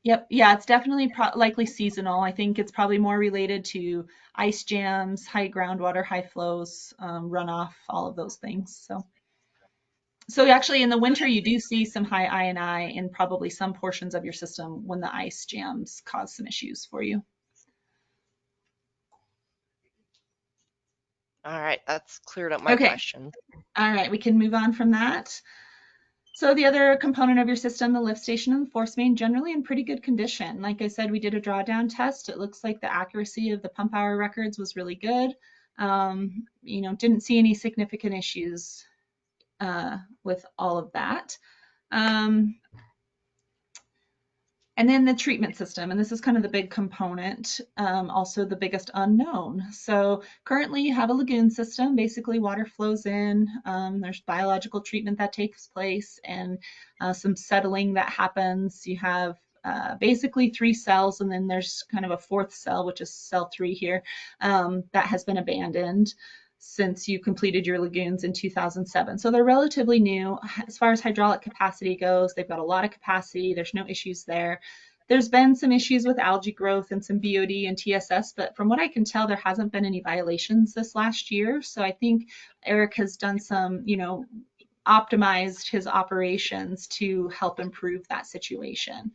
Yep. Yeah, it's definitely likely seasonal. I think it's probably more related to ice jams, high groundwater, high flows, runoff, all of those things. So So actually in the winter, you do see some high I&I in probably some portions of your system when the ice jams cause some issues for you. All right, that's cleared up my Okay. question. All right, we can move on from that. So the other component of your system, the lift station and the force main, generally in pretty good condition. Like I said, we did a drawdown test. It looks like the accuracy of the pump hour records was really good. You know, didn't see any significant issues with all of that. And then the treatment system, and this is kind of the big component, also the biggest unknown. So currently you have a lagoon system, basically water flows in, there's biological treatment that takes place and some settling that happens. You have basically 3 cells, and then there's kind of a 4th cell, which is cell 3 here, that has been abandoned since you completed your lagoons in 2007. So they're relatively new. As far as hydraulic capacity goes, they've got a lot of capacity. There's no issues there. There's been some issues with algae growth and some BOD and TSS, but from what I can tell, there hasn't been any violations this last year. So I think Eric has done some, you know, optimized his operations to help improve that situation.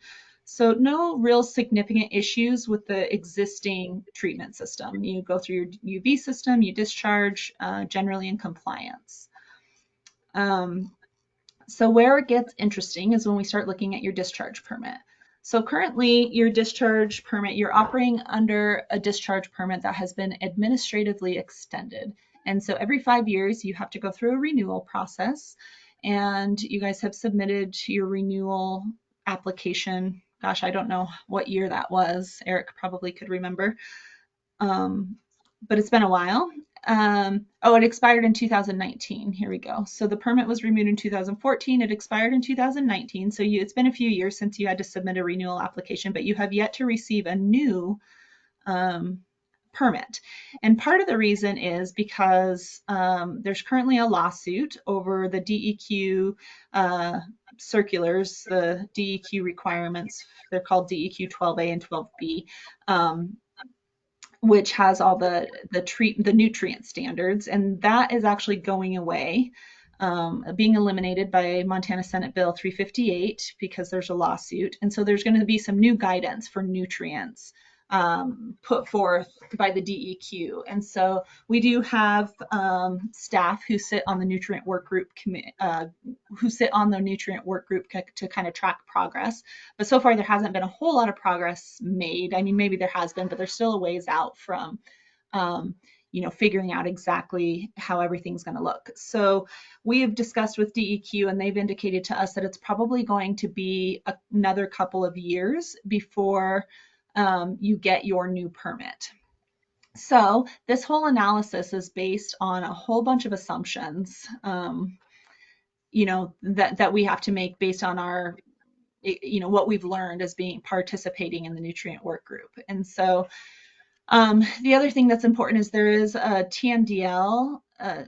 So no real significant issues with the existing treatment system. You go through your UV system, you discharge, generally in compliance. So where it gets interesting is when we start looking at your discharge permit. So currently your discharge permit, you're operating under a discharge permit that has been administratively extended. And so every 5 years you have to go through a renewal process, and you guys have submitted your renewal application. Gosh, I don't know what year that was. Eric probably could remember. But it's been a while. Oh, it expired in 2019. Here we go. So the permit was renewed in 2014. It expired in 2019. So it's been a few years since you had to submit a renewal application, but you have yet to receive a new permit. And part of the reason is because there's currently a lawsuit over the DEQ circulars, the DEQ requirements. They're called DEQ 12A and 12B. Which has all the nutrient standards, and that is actually going away, being eliminated by Montana Senate Bill 358 because there's a lawsuit. And so there's going to be some new guidance for nutrients put forth by the DEQ. And so we do have staff who sit on the nutrient work group to kind of track progress. But so far there hasn't been a whole lot of progress made. I mean, maybe there has been, but there's still a ways out from you know, figuring out exactly how everything's going to look. So we have discussed with DEQ, and they've indicated to us that it's probably going to be another couple of years before you get your new permit. So this whole analysis is based on a whole bunch of assumptions, you know, that we have to make based on our, you know, what we've learned as being participating in the nutrient work group. And so the other thing that's important is there is a TMDL,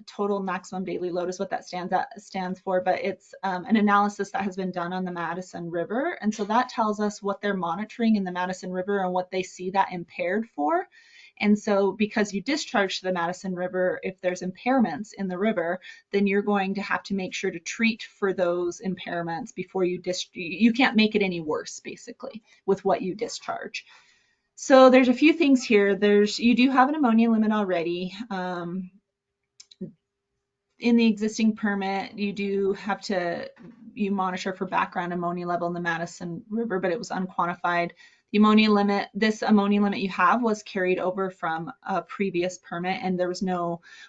total maximum daily load is what that stands for, but it's an analysis that has been done on the Madison River. And so that tells us what they're monitoring in the Madison River and what they see that impaired for. And so because you discharge to the Madison River, if there's impairments in the river, then you're going to have to make sure to treat for those impairments before you can't make it any worse, basically, with what you discharge. So there's a few things here. You do have an ammonia limit already. In the existing permit, you monitor for background ammonia level in the Madison River, but it was unquantified. This ammonia limit you have was carried over from a previous permit, and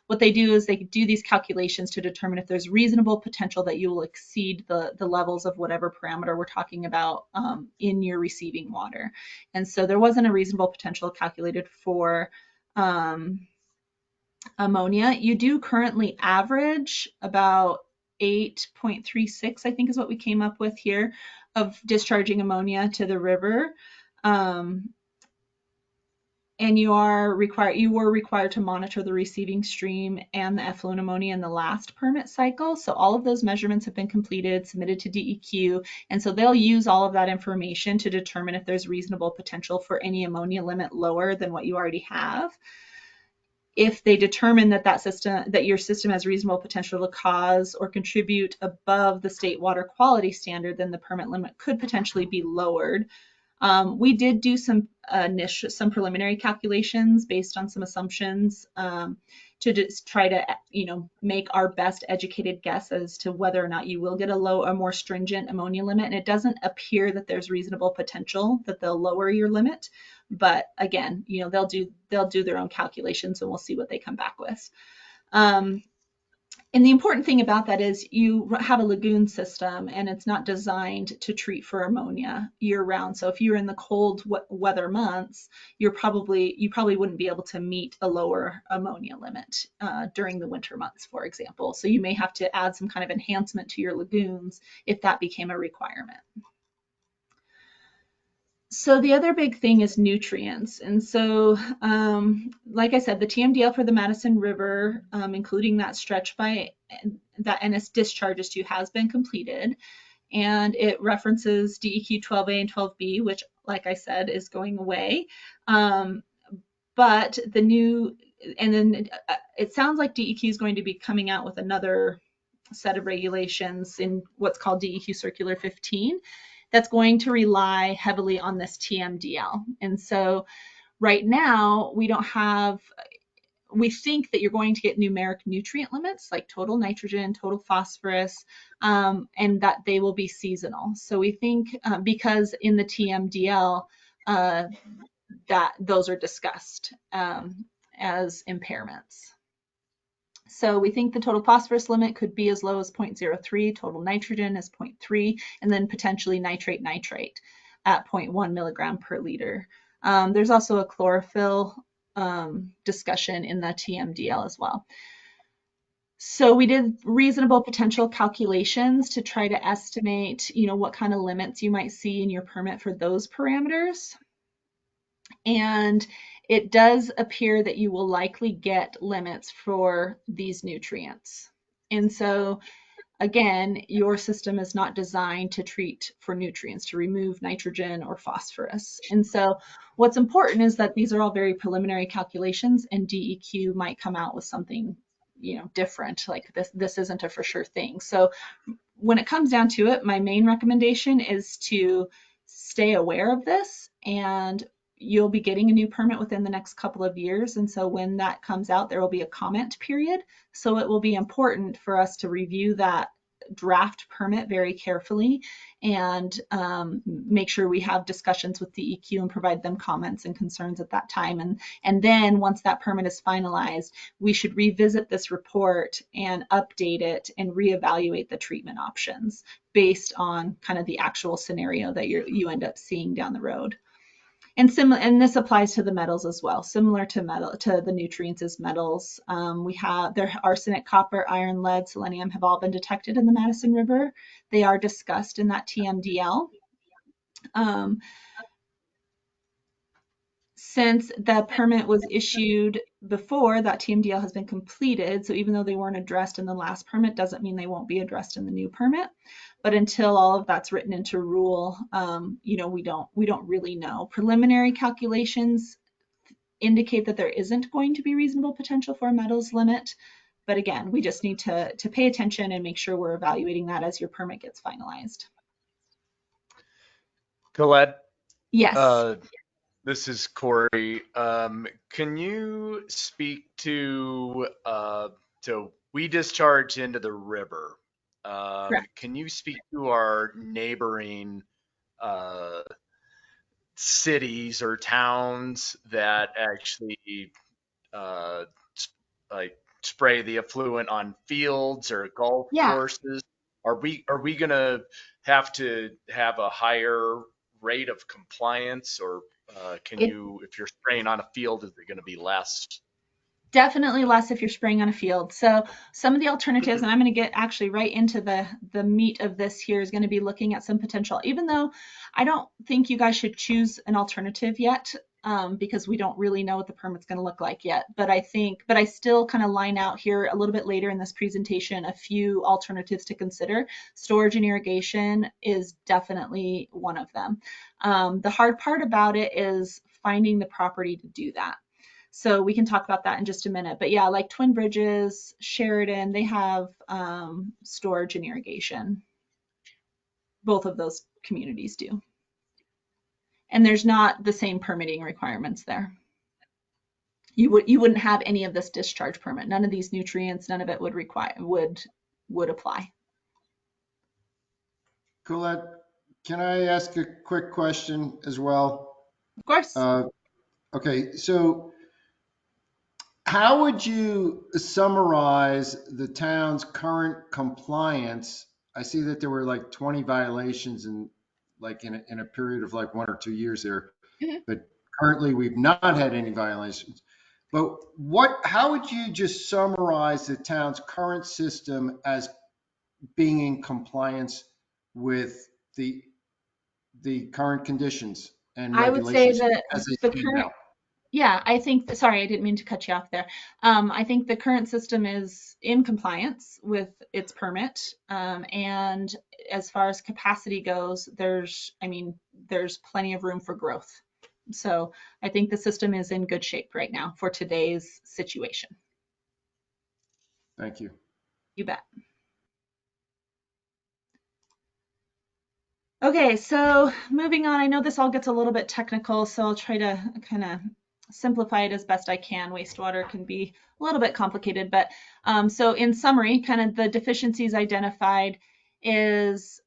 what they do is they do these calculations to determine if there's reasonable potential that you will exceed the levels of whatever parameter we're talking about in your receiving water. And so there wasn't a reasonable potential calculated for ammonia. You do currently average about 8.36, I think is what we came up with here, of discharging ammonia to the river. And you were required to monitor the receiving stream and the effluent ammonia in the last permit cycle. So all of those measurements have been completed, submitted to DEQ, and so they'll use all of that information to determine if there's reasonable potential for any ammonia limit lower than what you already have. If they determine that your system has reasonable potential to cause or contribute above the state water quality standard, then the permit limit could potentially be lowered. We did do some preliminary calculations based on some assumptions to just try to, make our best educated guess as to whether or not you will get a more stringent ammonia limit. And it doesn't appear that there's reasonable potential that they'll lower your limit. But again, they'll do their own calculations, and we'll see what they come back with. And the important thing about that is you have a lagoon system, and it's not designed to treat for ammonia year round. So if you're in the cold weather months, you probably wouldn't be able to meet a lower ammonia limit during the winter months, for example. So you may have to add some kind of enhancement to your lagoons if that became a requirement. So the other big thing is nutrients. And so, like I said, the TMDL for the Madison River, including that stretch that Ennis discharges to, has been completed. And it references DEQ 12A and 12B, which, like I said, is going away. But it sounds like DEQ is going to be coming out with another set of regulations in what's called DEQ Circular 15. That's going to rely heavily on this TMDL. And so right now we think that you're going to get numeric nutrient limits like total nitrogen, total phosphorus, and that they will be seasonal. So we think because in the TMDL that those are discussed as impairments. So we think the total phosphorus limit could be as low as 0.03, total nitrogen is 0.3, and then potentially nitrate at 0.1 milligram per liter. There's also a chlorophyll discussion in the TMDL as well. So we did reasonable potential calculations to try to estimate, what kind of limits you might see in your permit for those parameters. And it does appear that you will likely get limits for these nutrients. And so again, your system is not designed to treat for nutrients, to remove nitrogen or phosphorus. And so what's important is that these are all very preliminary calculations, and DEQ might come out with something, different, like this isn't a for sure thing. So when it comes down to it, my main recommendation is to stay aware of this, and you'll be getting a new permit within the next couple of years. And so when that comes out, there will be a comment period. So it will be important for us to review that draft permit very carefully and make sure we have discussions with DEQ and provide them comments and concerns at that time. And then once that permit is finalized, we should revisit this report and update it and reevaluate the treatment options based on kind of the actual scenario that you end up seeing down the road. And this applies to the metals as well. Similar to the nutrients as metals, their arsenic, copper, iron, lead, selenium have all been detected in the Madison River. They are discussed in that TMDL. Since the permit was issued before that TMDL has been completed, so even though they weren't addressed in the last permit, doesn't mean they won't be addressed in the new permit. But until all of that's written into rule, we don't really know. Preliminary calculations indicate that there isn't going to be reasonable potential for a metals limit. But again, we just need to pay attention and make sure we're evaluating that as your permit gets finalized. Colette? Yes. This is Corey. Can you speak to we discharge into the river? Correct. Can you speak to our neighboring cities or towns that actually like spray the effluent on fields or golf Yeah. courses? Are we gonna have to have a higher rate of compliance, or if you're spraying on a field, is it going to be less? Definitely less if you're spraying on a field. So some of the alternatives, and I'm going to get actually right into the meat of this here, is going to be looking at some potential, even though I don't think you guys should choose an alternative yet, because we don't really know what the permit's going to look like yet. But I still kind of line out here a little bit later in this presentation a few alternatives to consider. Storage and irrigation is definitely one of them. The hard part about it is finding the property to do that. So we can talk about that in just a minute. But yeah, like Twin Bridges, Sheridan, they have storage and irrigation. Both of those communities do. And there's not the same permitting requirements there. You wouldn't have any of this discharge permit. None of these nutrients, none of it would apply. Colette, can I ask a quick question as well? Of course. Okay, so how would you summarize the town's current compliance? I see that there were like 20 violations in a period of like 1 or 2 years there, Mhm. but currently we've not had any violations. But how would you just summarize the town's current system as being in compliance with the current conditions and I would say regulations that as they the stand current, now? yeah, I think, sorry, I didn't mean to cut you off there. I think the current system is in compliance with its permit. And as far as capacity goes, there's plenty of room for growth. So I think the system is in good shape right now for today's situation. Thank you. You bet. Okay, so moving on, I know this all gets a little bit technical, so I'll try to kind of simplify it as best I can. Wastewater can be a little bit complicated, but so in summary, kind of the deficiencies identified is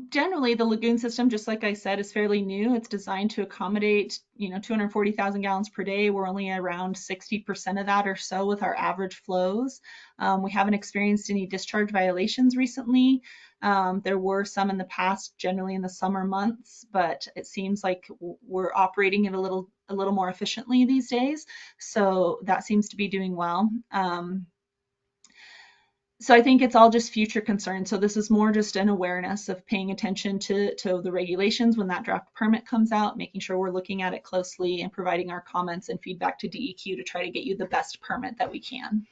generally the lagoon system, just like I said, is fairly new. It's designed to accommodate, 240,000 gallons per day. We're only around 60% of that or so with our average flows. We haven't experienced any discharge violations recently. There were some in the past, generally in the summer months, but it seems like we're operating it a little more efficiently these days. So that seems to be doing well. So I think it's all just future concern. So this is more just an awareness of paying attention to the regulations when that draft permit comes out, making sure we're looking at it closely and providing our comments and feedback to DEQ to try to get you the best permit that we can.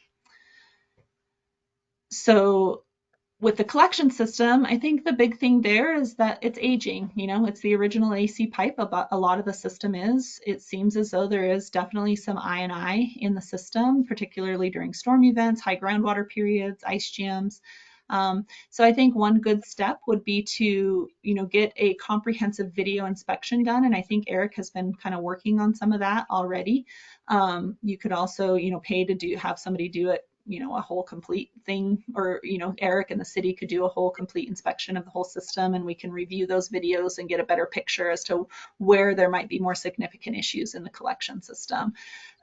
So with the collection system, I think the big thing there is that it's aging. It's the original AC pipe. A lot of the system is. It seems as though there is definitely some I&I in the system, particularly during storm events, high groundwater periods, ice jams. So I think one good step would be to, get a comprehensive video inspection done. And I think Eric has been kind of working on some of that already. You could also, pay to have somebody do it, a whole complete thing, or, Eric and the city could do a whole complete inspection of the whole system, and we can review those videos and get a better picture as to where there might be more significant issues in the collection system.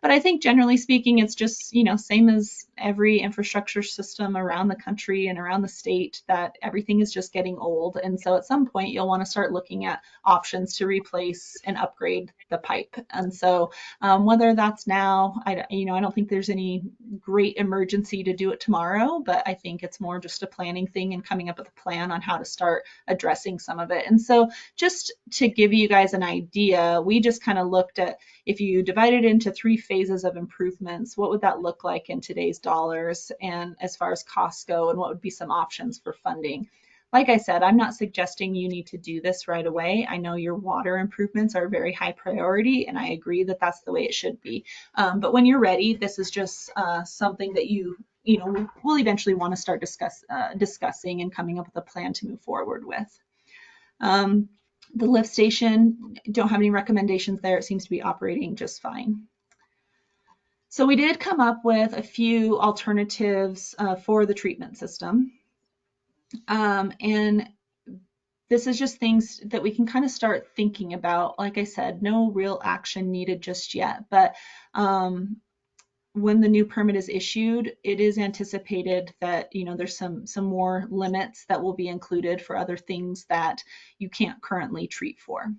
But I think generally speaking, it's just, same as every infrastructure system around the country and around the state, that everything is just getting old. And so at some point you'll want to start looking at options to replace and upgrade the pipe. And so whether that's now, I don't think there's any great emergency to do it tomorrow, but I think it's more just a planning thing and coming up with a plan on how to start addressing some of it. And so just to give you guys an idea, we just kind of looked at, if you divide it into 3 phases of improvements, what would that look like in today's dollars and as far as costs go, and what would be some options for funding? Like I said, I'm not suggesting you need to do this right away. I know your water improvements are very high priority, and I agree that that's the way it should be. But when you're ready, this is just something that you will eventually want to start discussing and coming up with a plan to move forward with. The lift station, don't have any recommendations there. It seems to be operating just fine. So we did come up with a few alternatives for the treatment system. And this is just things that we can kind of start thinking about. Like I said, no real action needed just yet, but when the new permit is issued, it is anticipated that there's some more limits that will be included for other things that you can't currently treat for.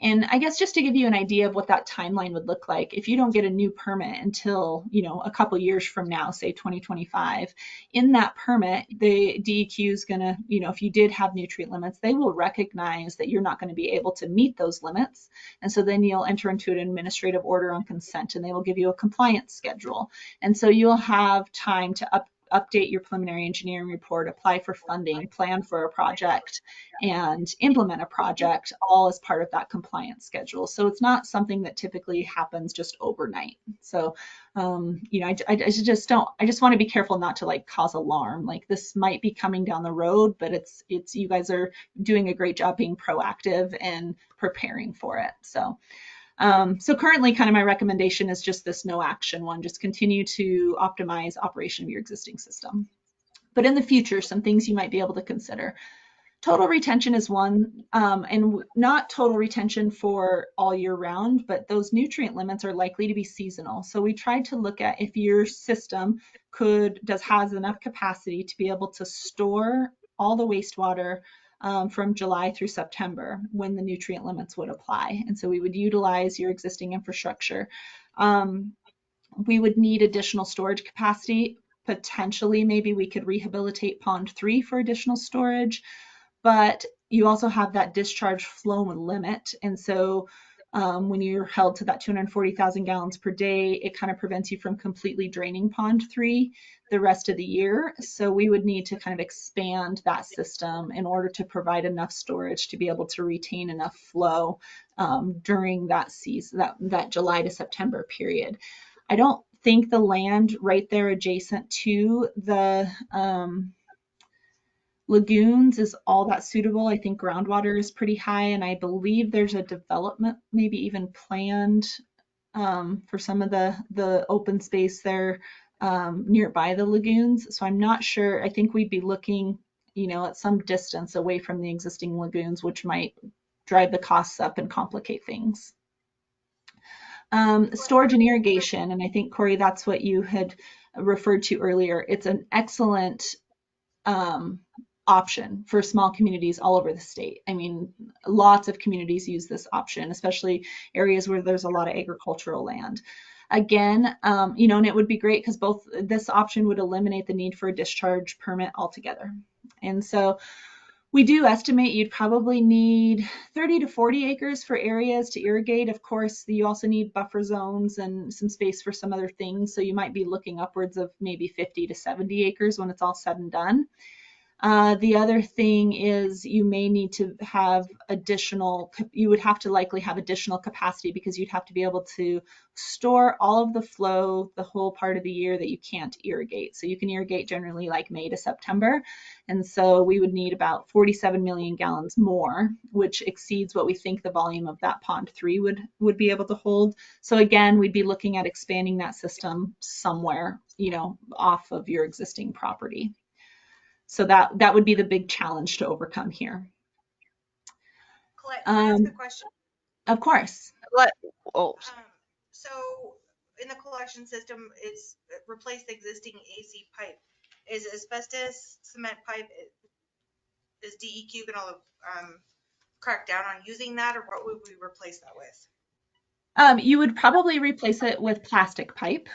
And I guess just to give you an idea of what that timeline would look like, if you don't get a new permit until, a couple years from now, say 2025, in that permit, the DEQ is going to, if you did have nutrient limits, they will recognize that you're not going to be able to meet those limits. And so then you'll enter into an administrative order on consent, and they will give you a compliance schedule. And so you'll have time to update your preliminary engineering report, apply for funding, plan for a project, and implement a project all as part of that compliance schedule. So it's not something that typically happens just overnight. So, I just want to be careful not to like cause alarm. Like this might be coming down the road, but it's you guys are doing a great job being proactive and preparing for it. So currently kind of my recommendation is just this no action one, just continue to optimize operation of your existing system. But in the future, some things you might be able to consider. Total retention is one, and not total retention for all year round, but those nutrient limits are likely to be seasonal. So we tried to look at if your system has enough capacity to be able to store all the wastewater from July through September when the nutrient limits would apply. And so we would utilize your existing infrastructure. We would need additional storage capacity. Potentially, maybe we could rehabilitate Pond 3 for additional storage. But you also have that discharge flow limit. And so when you're held to that 240,000 gallons per day, it kind of prevents you from completely draining Pond 3 the rest of the year. So we would need to kind of expand that system in order to provide enough storage to be able to retain enough flow during that season, that July to September period. I don't think the land right there adjacent to the lagoons is all that suitable. I think groundwater is pretty high, and I believe there's a development maybe even planned for some of the open space there nearby the lagoons. So I'm not sure. I think we'd be looking, at some distance away from the existing lagoons, which might drive the costs up and complicate things. Storage and irrigation, and I think, Corey, that's what you had referred to earlier. It's an excellent option for small communities all over the state. I mean, lots of communities use this option, especially areas where there's a lot of agricultural land. Again, and it would be great because both this option would eliminate the need for a discharge permit altogether. And so we do estimate you'd probably need 30 to 40 acres for areas to irrigate. Of course, you also need buffer zones and some space for some other things. So you might be looking upwards of maybe 50 to 70 acres when it's all said and done. The other thing is you may need to have you would have to likely have additional capacity because you'd have to be able to store all of the flow the whole part of the year that you can't irrigate. So you can irrigate generally like May to September. And so we would need about 47 million gallons more, which exceeds what we think the volume of that Pond 3 would be able to hold. So again, we'd be looking at expanding that system somewhere, off of your existing property. So that would be the big challenge to overcome here. Colette, can I ask a question? Of course. So in the collection system, it's replace the existing AC pipe. Is asbestos cement pipe, is DEQ going to crack down on using that, or what would we replace that with? You would probably replace it with plastic pipe.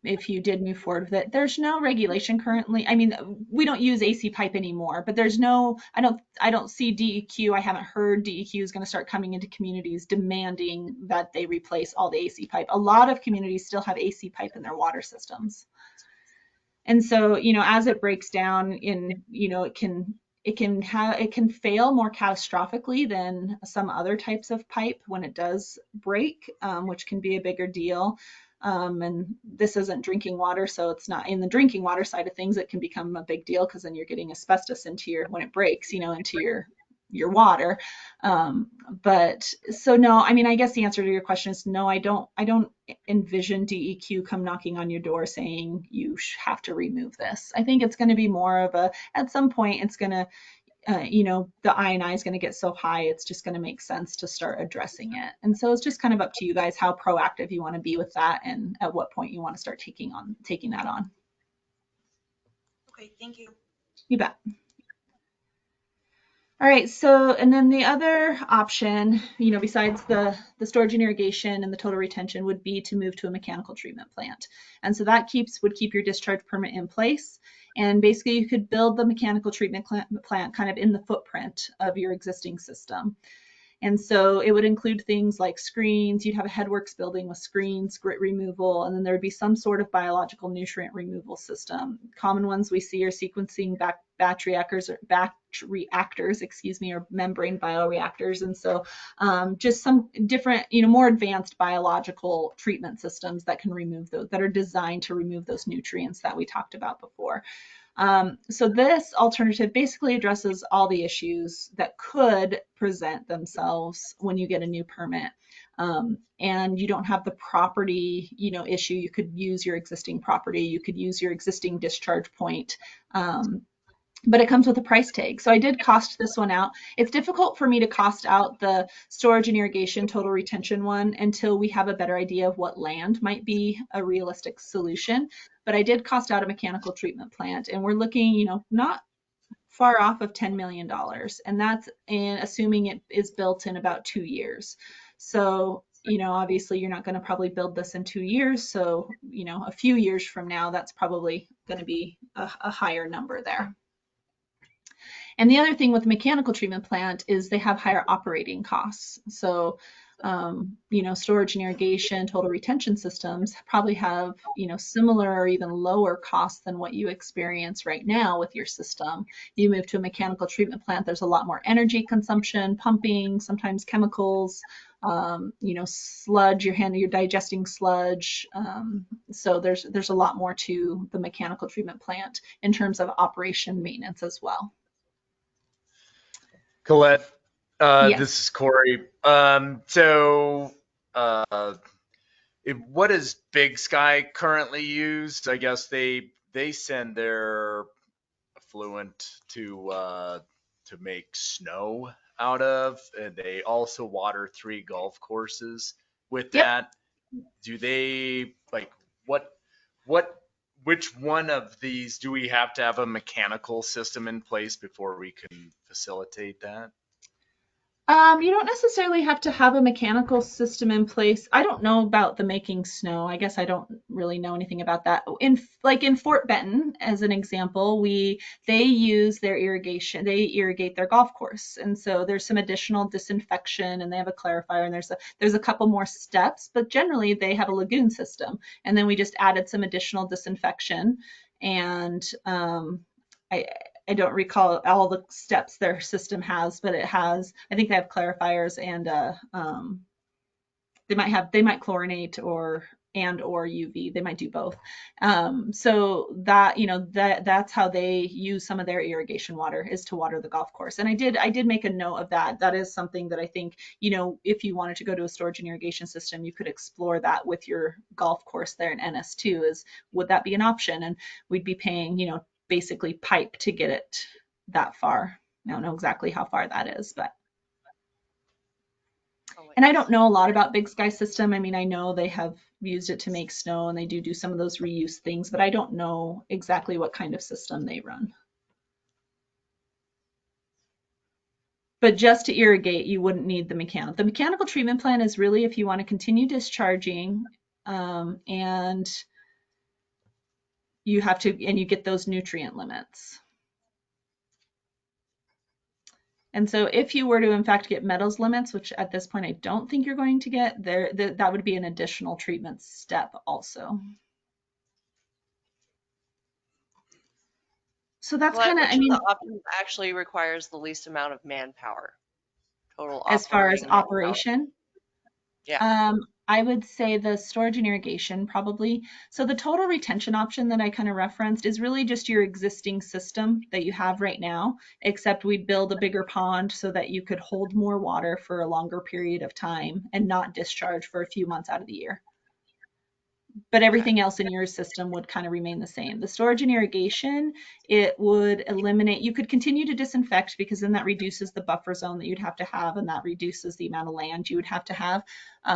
If you did move forward with it. There's no regulation currently. I mean, we don't use AC pipe anymore, but I don't see DEQ. I haven't heard DEQ is going to start coming into communities demanding that they replace all the AC pipe. A lot of communities still have AC pipe in their water systems. And so, as it breaks down it can fail more catastrophically than some other types of pipe when it does break, which can be a bigger deal. And this isn't drinking water, so it's not in the drinking water side of things. It can become a big deal because then you're getting asbestos when it breaks, into your water. But so no, I mean, I guess the answer to your question is no. I don't envision DEQ come knocking on your door saying you have to remove this. I think it's going to be more of at some point it's going to the I&I is going to get so high, it's just going to make sense to start addressing it. And so it's just kind of up to you guys how proactive you want to be with that and at what point you want to start taking that on. Okay, thank you. You bet. All right, so, and then the other option, besides the storage and irrigation and the total retention would be to move to a mechanical treatment plant. And so that would keep your discharge permit in place. And basically you could build the mechanical treatment plant kind of in the footprint of your existing system. And so it would include things like screens. You'd have a headworks building with screens, grit removal, and then there would be some sort of biological nutrient removal system. Common ones we see are sequencing batch reactors, or membrane bioreactors. And so just some different, more advanced biological treatment systems that can remove those, that are designed to remove those nutrients that we talked about before. So this alternative basically addresses all the issues that could present themselves when you get a new permit. And you don't have the property, issue. You could use your existing property. You could use your existing discharge point. But it comes with a price tag. So I did cost this one out. It's difficult for me to cost out the storage and irrigation total retention one until we have a better idea of what land might be a realistic solution. But I did cost out a mechanical treatment plant, and we're looking, not far off of $10 million. And that's assuming it is built in about 2 years. So, obviously you're not going to probably build this in 2 years. So, a few years from now, that's probably going to be a higher number there. And the other thing with the mechanical treatment plant is they have higher operating costs. So, storage and irrigation, total retention systems probably have, similar or even lower costs than what you experience right now with your system. You move to a mechanical treatment plant, there's a lot more energy consumption, pumping, sometimes chemicals, sludge, you're digesting sludge. So there's a lot more to the mechanical treatment plant in terms of operation maintenance as well. Colette, Yes. this is Corey. What does Big Sky currently use? I guess they send their effluent to make snow out of, and they also water 3 golf courses with Yep. that. Do they which one of these do we have to have a mechanical system in place before we can facilitate that? You don't necessarily have to have a mechanical system in place. I don't know about the making snow. I guess I don't really know anything about that. In Fort Benton, as an example, they use their irrigation. They irrigate their golf course, and so there's some additional disinfection, and they have a clarifier, and there's a couple more steps. But generally, they have a lagoon system, and then we just added some additional disinfection, and I don't recall all the steps their system has, but I think they have clarifiers, and they might chlorinate or UV. They might do both. So that's how they use some of their irrigation water, is to water the golf course. And I did make a note of that. That is something that I think, if you wanted to go to a storage and irrigation system, you could explore that with your golf course there in Ennis too. Would that be an option? And we'd be paying, basically pipe to get it that far. I don't know exactly how far that is, but. And I don't know a lot about Big Sky System. I mean, I know they have used it to make snow, and they do some of those reuse things, but I don't know exactly what kind of system they run. But just to irrigate, you wouldn't need the mechanical. The mechanical treatment plant is really if you want to continue discharging, and you get those nutrient limits. And so if you were to, in fact, get metals limits, which at this point I don't think you're going to get, that would be an additional treatment step also. So that's Which kind of, of the options actually requires the least amount of manpower? Total as far as operating manpower. operation. Yeah. I would say the storage and irrigation probably. So the total retention option that I kind of referenced is really just your existing system that you have right now, except we build a bigger pond so that you could hold more water for a longer period of time and not discharge for a few months out of the year. But everything else in your system would kind of remain the same. The storage and irrigation, it would eliminate, you could continue to disinfect, because then that reduces the buffer zone that you'd have to have, and that reduces the amount of land you would have to have.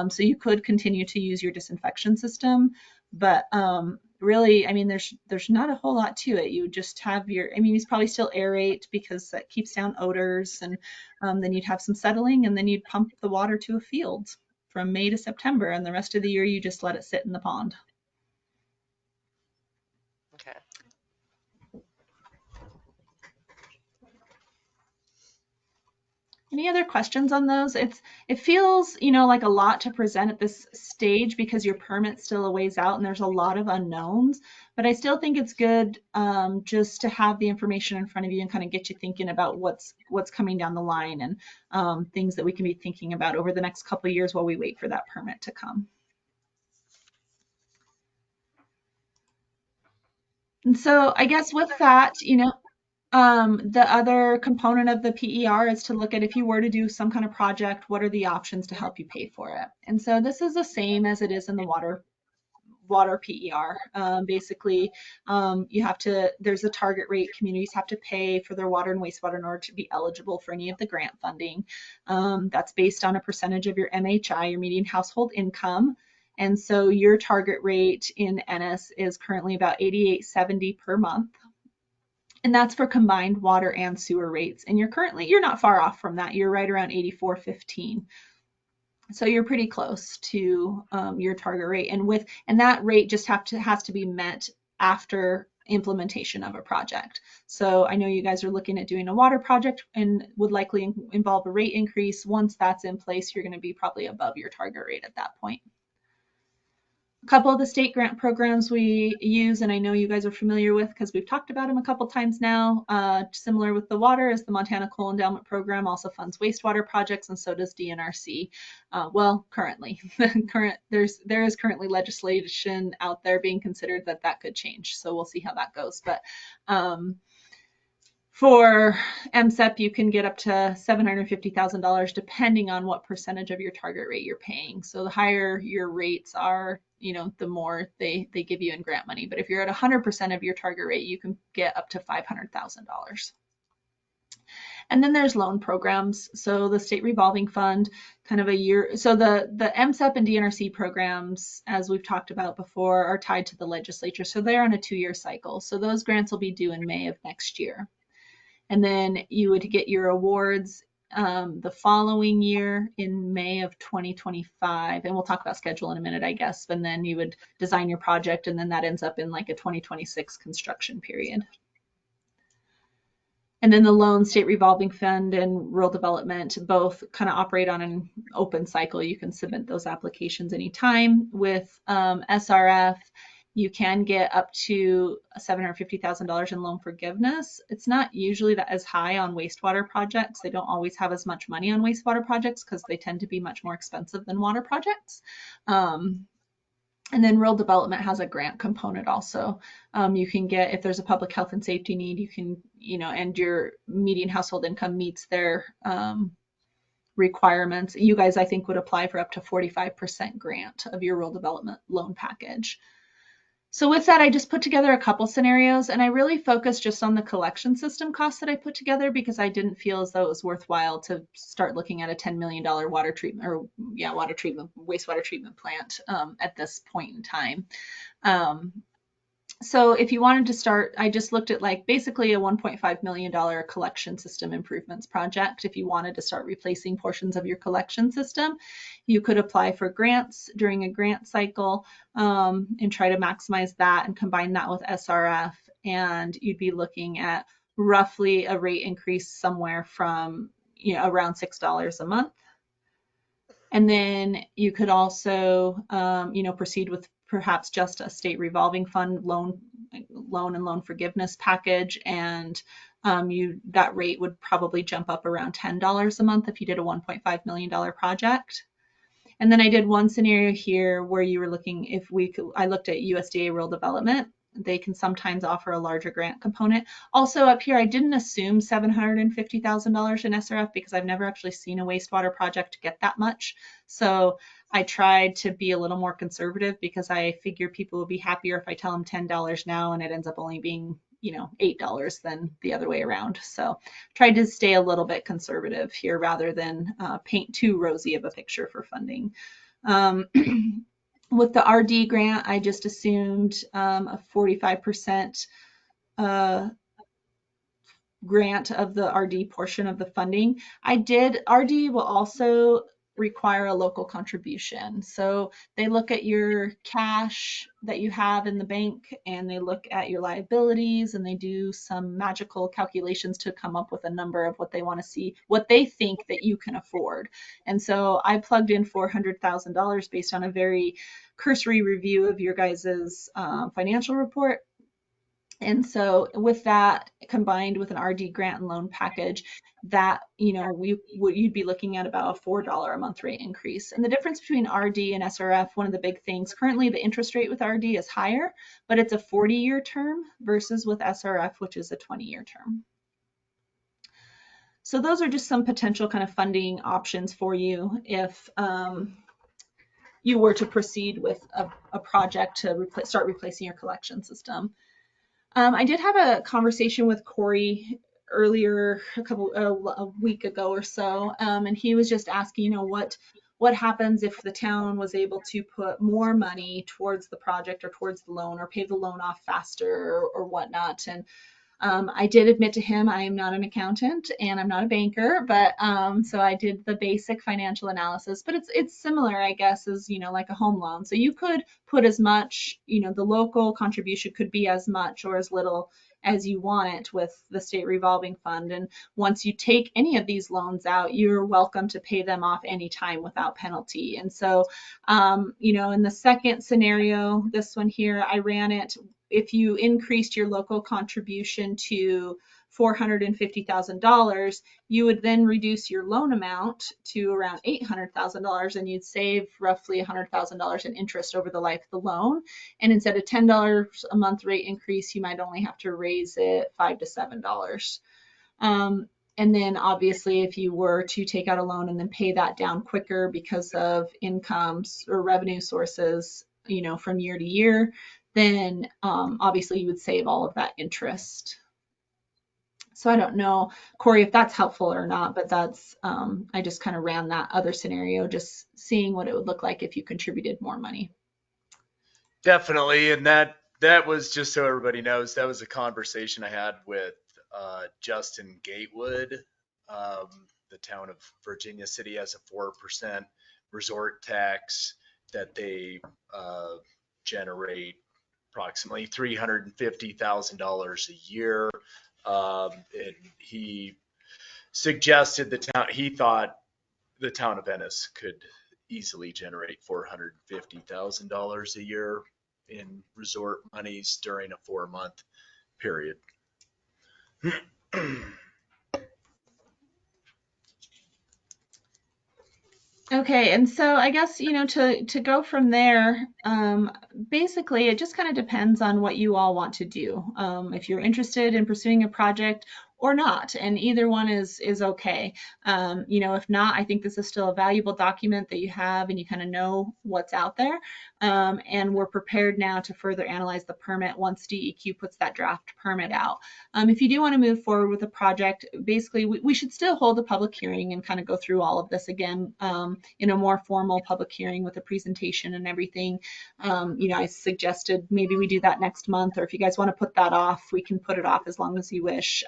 So you could continue to use your disinfection system, but really, I mean, there's not a whole lot to it. You just have you probably still aerate, because that keeps down odors, and then you'd have some settling, and then you'd pump the water to a field from May to September, and the rest of the year you just let it sit in the pond. Okay. Any Any other questions on those? It feels, like a lot to present at this stage because your permit's still a ways out and there's a lot of unknowns. But I still think it's good just to have the information in front of you and kind of get you thinking about what's coming down the line and things that we can be thinking about over the next couple of years while we wait for that permit to come. And so I guess with that, the other component of the PER is to look at if you were to do some kind of project, what are the options to help you pay for it? And so this is the same as it is in the water PER. Basically, there's a target rate communities have to pay for their water and wastewater in order to be eligible for any of the grant funding. That's based on a percentage of your MHI, your median household income. And so your target rate in Ennis is currently about $88.70 per month. And that's for combined water and sewer rates. And you're not far off from that. You're right around $84.15. So you're pretty close to your target rate. And that rate just has to be met after implementation of a project. So I know you guys are looking at doing a water project and would likely involve a rate increase. Once that's in place, you're going to be probably above your target rate at that point. A couple of the state grant programs we use, and I know you guys are familiar with because we've talked about them a couple times now, similar with the water, is the Montana Coal Endowment Program also funds wastewater projects, and so does DNRC. Well, currently, there is currently legislation out there being considered that could change, so we'll see how that goes. But for MSEP, you can get up to $750,000 depending on what percentage of your target rate you're paying. So the higher your rates are, the more they give you in grant money. But if you're at 100% of your target rate, you can get up to $500,000. And then there's loan programs. So the state revolving fund, kind of a year. So the MSEP and DNRC programs, as we've talked about before, are tied to the legislature. So they're on a 2-year cycle. So those grants will be due in May of next year. And then you would get your awards the following year in May of 2025. And we'll talk about schedule in a minute, I guess. And then you would design your project, and then that ends up in like a 2026 construction period. And then the loan, state revolving fund, and rural development both kind of operate on an open cycle. You can submit those applications anytime. With SRF, you can get up to $750,000 in loan forgiveness. It's not usually that as high on wastewater projects. They don't always have as much money on wastewater projects because they tend to be much more expensive than water projects. And then rural development has a grant component also. You can get, if there's a public health and safety need, you can, and your median household income meets their requirements. You guys, I think, would apply for up to 45% grant of your rural development loan package. So with that, I just put together a couple scenarios, and I really focused just on the collection system costs that I put together because I didn't feel as though it was worthwhile to start looking at a $10 million wastewater treatment plant at this point in time. So if you wanted to start, I just looked at like basically a $1.5 million collection system improvements project. If you wanted to start replacing portions of your collection system, you could apply for grants during a grant cycle and try to maximize that and combine that with SRF. And you'd be looking at roughly a rate increase somewhere from around $6 a month. And then you could also, proceed with perhaps just a state revolving fund loan and loan forgiveness package, and that rate would probably jump up around $10 a month if you did a $1.5 million project. And then I did one scenario here where you were looking I looked at USDA rural development. They can sometimes offer a larger grant component. Also up here, I didn't assume $750,000 in SRF because I've never actually seen a wastewater project get that much. So I tried to be a little more conservative because I figure people will be happier if I tell them $10 now and it ends up only being, $8 than the other way around. So tried to stay a little bit conservative here rather than paint too rosy of a picture for funding. With the RD grant, I just assumed a 45% grant of the RD portion of the funding. RD will also require a local contribution. So they look at your cash that you have in the bank, and they look at your liabilities, and they do some magical calculations to come up with a number of what they want to see, what they think that you can afford. And so I plugged in $400,000 based on a very cursory review of your guys's financial report. And so with that combined with an RD grant and loan package, that, you'd be looking at about a $4 a month rate increase. And the difference between RD and SRF, one of the big things, currently the interest rate with RD is higher, but it's a 40-year term versus with SRF, which is a 20-year term. So those are just some potential kind of funding options for you if you were to proceed with a project to start replacing your collection system. I did have a conversation with Corey earlier, a week ago or so, and he was just asking, what happens if the town was able to put more money towards the project or towards the loan or pay the loan off faster or whatnot. And I did admit to him I am not an accountant and I'm not a banker, but so I did the basic financial analysis. But it's similar, I guess, as like a home loan. So you could put as much, the local contribution could be as much or as little as you want it with the state revolving fund. And once you take any of these loans out, you're welcome to pay them off anytime without penalty. And so, in the second scenario, this one here, I ran it. If you increased your local contribution to $450,000, you would then reduce your loan amount to around $800,000, and you'd save roughly $100,000 in interest over the life of the loan. And instead of $10 a month rate increase, you might only have to raise it $5 to $7. And then obviously, if you were to take out a loan and then pay that down quicker because of incomes or revenue sources, from year to year, then obviously you would save all of that interest. So I don't know, Corey, if that's helpful or not, but that's, I just kind of ran that other scenario, just seeing what it would look like if you contributed more money. Definitely. And that was, just so everybody knows, that was a conversation I had with Justin Gatewood. The town of Virginia City has a 4% resort tax that they generate approximately $350,000 a year. And he suggested he thought the town of Ennis could easily generate $450,000 a year in resort monies during a 4-month period. Okay, and so I guess, to go from there, basically it just kind of depends on what you all want to do. If you're interested in pursuing a project or not, and either one is okay. If not, I think this is still a valuable document that you have and you kind of know what's out there. And we're prepared now to further analyze the permit once DEQ puts that draft permit out. If you do want to move forward with a project, basically we should still hold a public hearing and kind of go through all of this again in a more formal public hearing with a presentation and everything. I suggested maybe we do that next month, or if you guys want to put that off, we can put it off as long as you wish.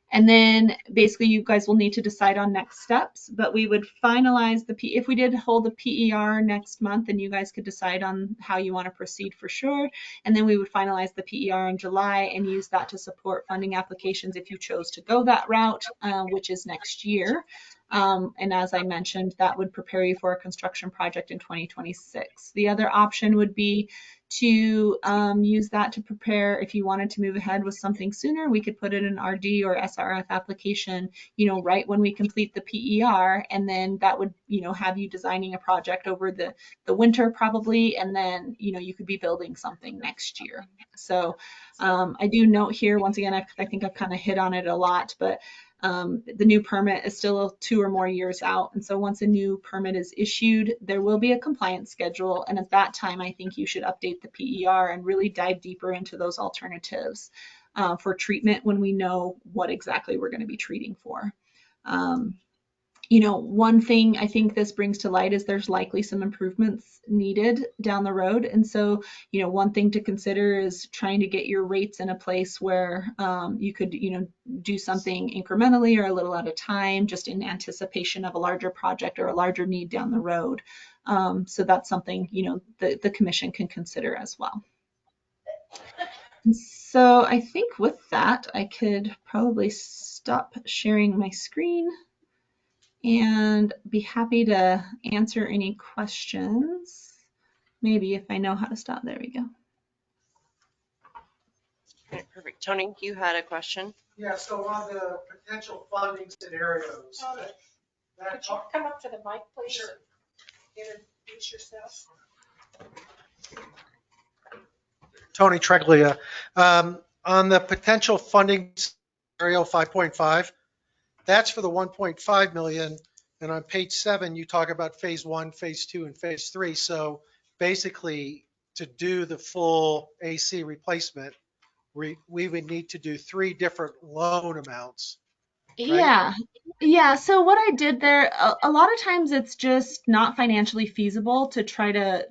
And then basically you guys will need to decide on next steps, but we would finalize if we did hold the PER next month, then you guys could decide on how you want to proceed for sure. And then we would finalize the PER in July and use that to support funding applications if you chose to go that route, which is next year. And as I mentioned, that would prepare you for a construction project in 2026. The other option would be to use that to prepare if you wanted to move ahead with something sooner. We could put it in RD or SRF application, right when we complete the PER, and then that would, have you designing a project over the winter probably, and then, you could be building something next year. So I do note here, once again, I think I've kind of hit on it a lot, but the new permit is still 2 or more years out. And so once a new permit is issued, there will be a compliance schedule. And at that time, I think you should update the PER and really dive deeper into those alternatives for treatment when we know what exactly we're going to be treating for. One thing I think this brings to light is there's likely some improvements needed down the road. And so, one thing to consider is trying to get your rates in a place where you could, do something incrementally or a little at a time, just in anticipation of a larger project or a larger need down the road. So that's something, the commission can consider as well. So I think with that, I could probably stop sharing my screen and be happy to answer any questions. Maybe if I know how to stop. There we go. Okay, perfect. Tony, you had a question? Yeah, so on the potential funding scenarios. Could you come up to the mic, please? Sure. Introduce yourself. Tony Treglia. On the potential funding scenario 5.5, that's for the 1.5 million. And on page 7, you talk about phase 1, phase 2, and phase 3. So basically, to do the full AC replacement, we would need to do 3 different loan amounts, right? Yeah. So what I did there, a lot of times it's just not financially feasible to try to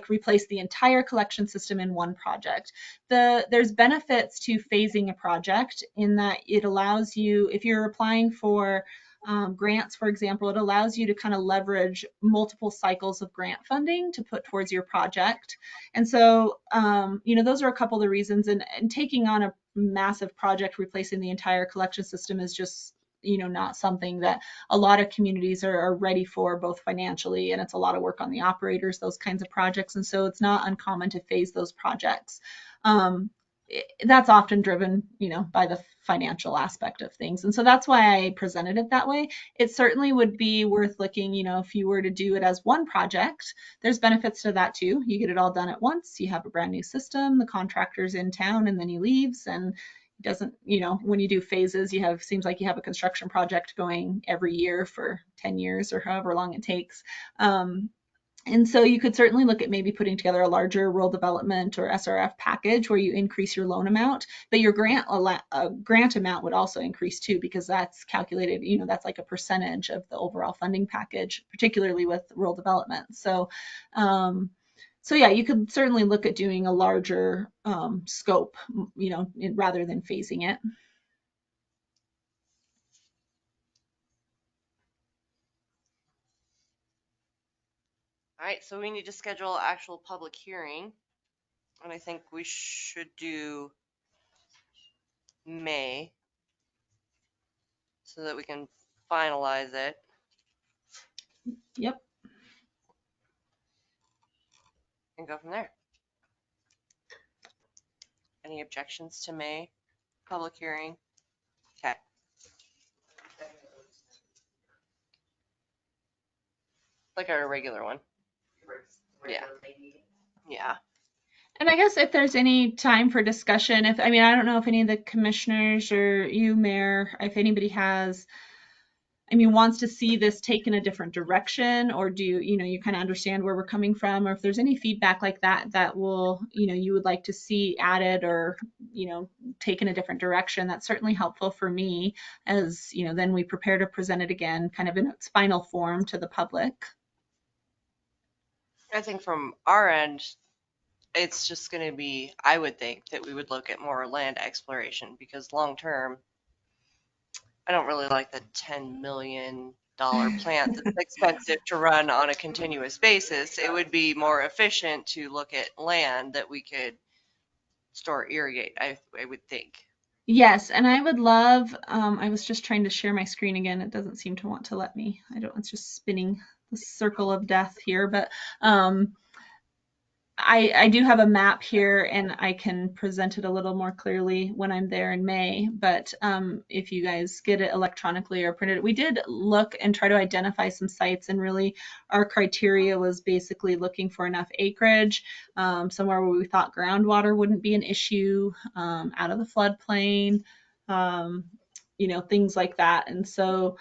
replace the entire collection system in one project. There's benefits to phasing a project in that it allows you, if you're applying for grants, for example, it allows you to kind of leverage multiple cycles of grant funding to put towards your project. And so, those are a couple of the reasons. And taking on a massive project replacing the entire collection system is just not something that a lot of communities are ready for, both financially, and it's a lot of work on the operators, those kinds of projects. And so it's not uncommon to phase those projects. That's often driven, by the financial aspect of things. And so that's why I presented it that way. It certainly would be worth looking, if you were to do it as one project, there's benefits to that too. You get it all done at once. You have a brand new system, the contractor's in town, and then he leaves, and doesn't, when you do phases, seems like you have a construction project going every year for 10 years or however long it takes. And so you could certainly look at maybe putting together a larger rural development or SRF package where you increase your loan amount, but your grant amount would also increase too, because that's calculated, that's like a percentage of the overall funding package, particularly with rural development. So yeah, you could certainly look at doing a larger scope, rather than phasing it. All right, so we need to schedule actual public hearing. And I think we should do May so that we can finalize it. Yep. And go from there. Any objections to May public hearing? Okay. Like our regular one. Yeah. Yeah. And I guess if there's any time for discussion, I don't know if any of the commissioners or you, Mayor, if anybody wants to see this taken a different direction, or do you kind of understand where we're coming from, or if there's any feedback like that will, you would like to see added or, taken a different direction, that's certainly helpful for me as, then we prepare to present it again kind of in its final form to the public. I think from our end, it's just going to be, I would think that we would look at more land exploration, because long term, I don't really like the $10 million plant that's expensive to run on a continuous basis. It would be more efficient to look at land that we could store, irrigate, I would think. Yes, and I would love, I was just trying to share my screen again. It doesn't seem to want to let me. It's just spinning the circle of death here, but I do have a map here, and I can present it a little more clearly when I'm there in May. But if you guys get it electronically or printed, we did look and try to identify some sites, and really our criteria was basically looking for enough acreage, somewhere where we thought groundwater wouldn't be an issue, out of the floodplain, things like that. And so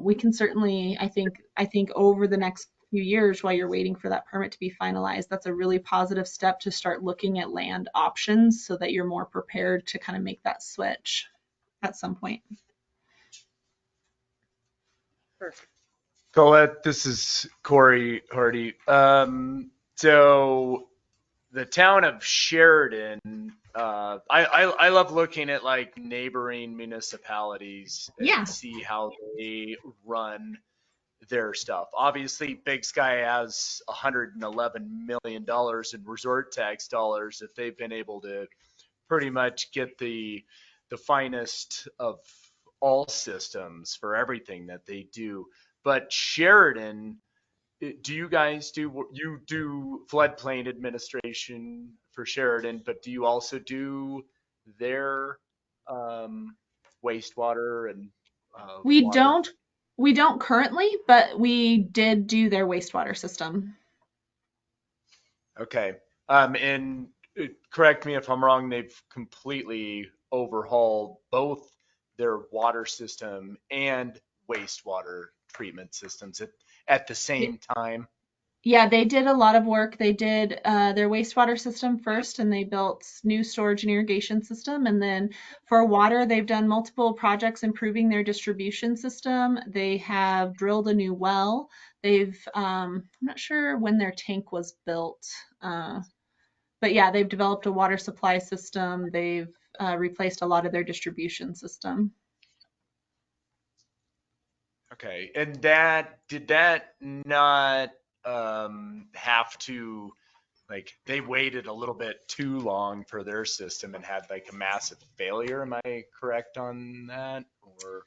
we can certainly, I think over the next few years, while you're waiting for that permit to be finalized, that's a really positive step to start looking at land options so that you're more prepared to kind of make that switch at some point. Perfect. Colette, this is Corey Hardy. So the town of Sheridan, I love looking at like neighboring municipalities Yeah. and see how they run their stuff. Obviously, Big Sky has $111 million in resort tax dollars if they've been able to pretty much get the finest of all systems for everything that they do. But Sheridan, do you guys do floodplain administration for Sheridan, but do you also do their um, wastewater and We water? don't we don't currently, but we did do their wastewater system. Okay. And correct me if I'm wrong, they've completely overhauled both their water system and wastewater treatment systems at the same time. Yeah, they did a lot of work. They did their wastewater system first, and they built new storage and irrigation system. And then for water, they've done multiple projects improving their distribution system. They have drilled a new well. I'm not sure when their tank was built, but yeah, they've developed a water supply system. They've replaced a lot of their distribution system. Okay. And that did that not have to like they waited a little bit too long for their system and had like a massive failure? Am I correct on that? Or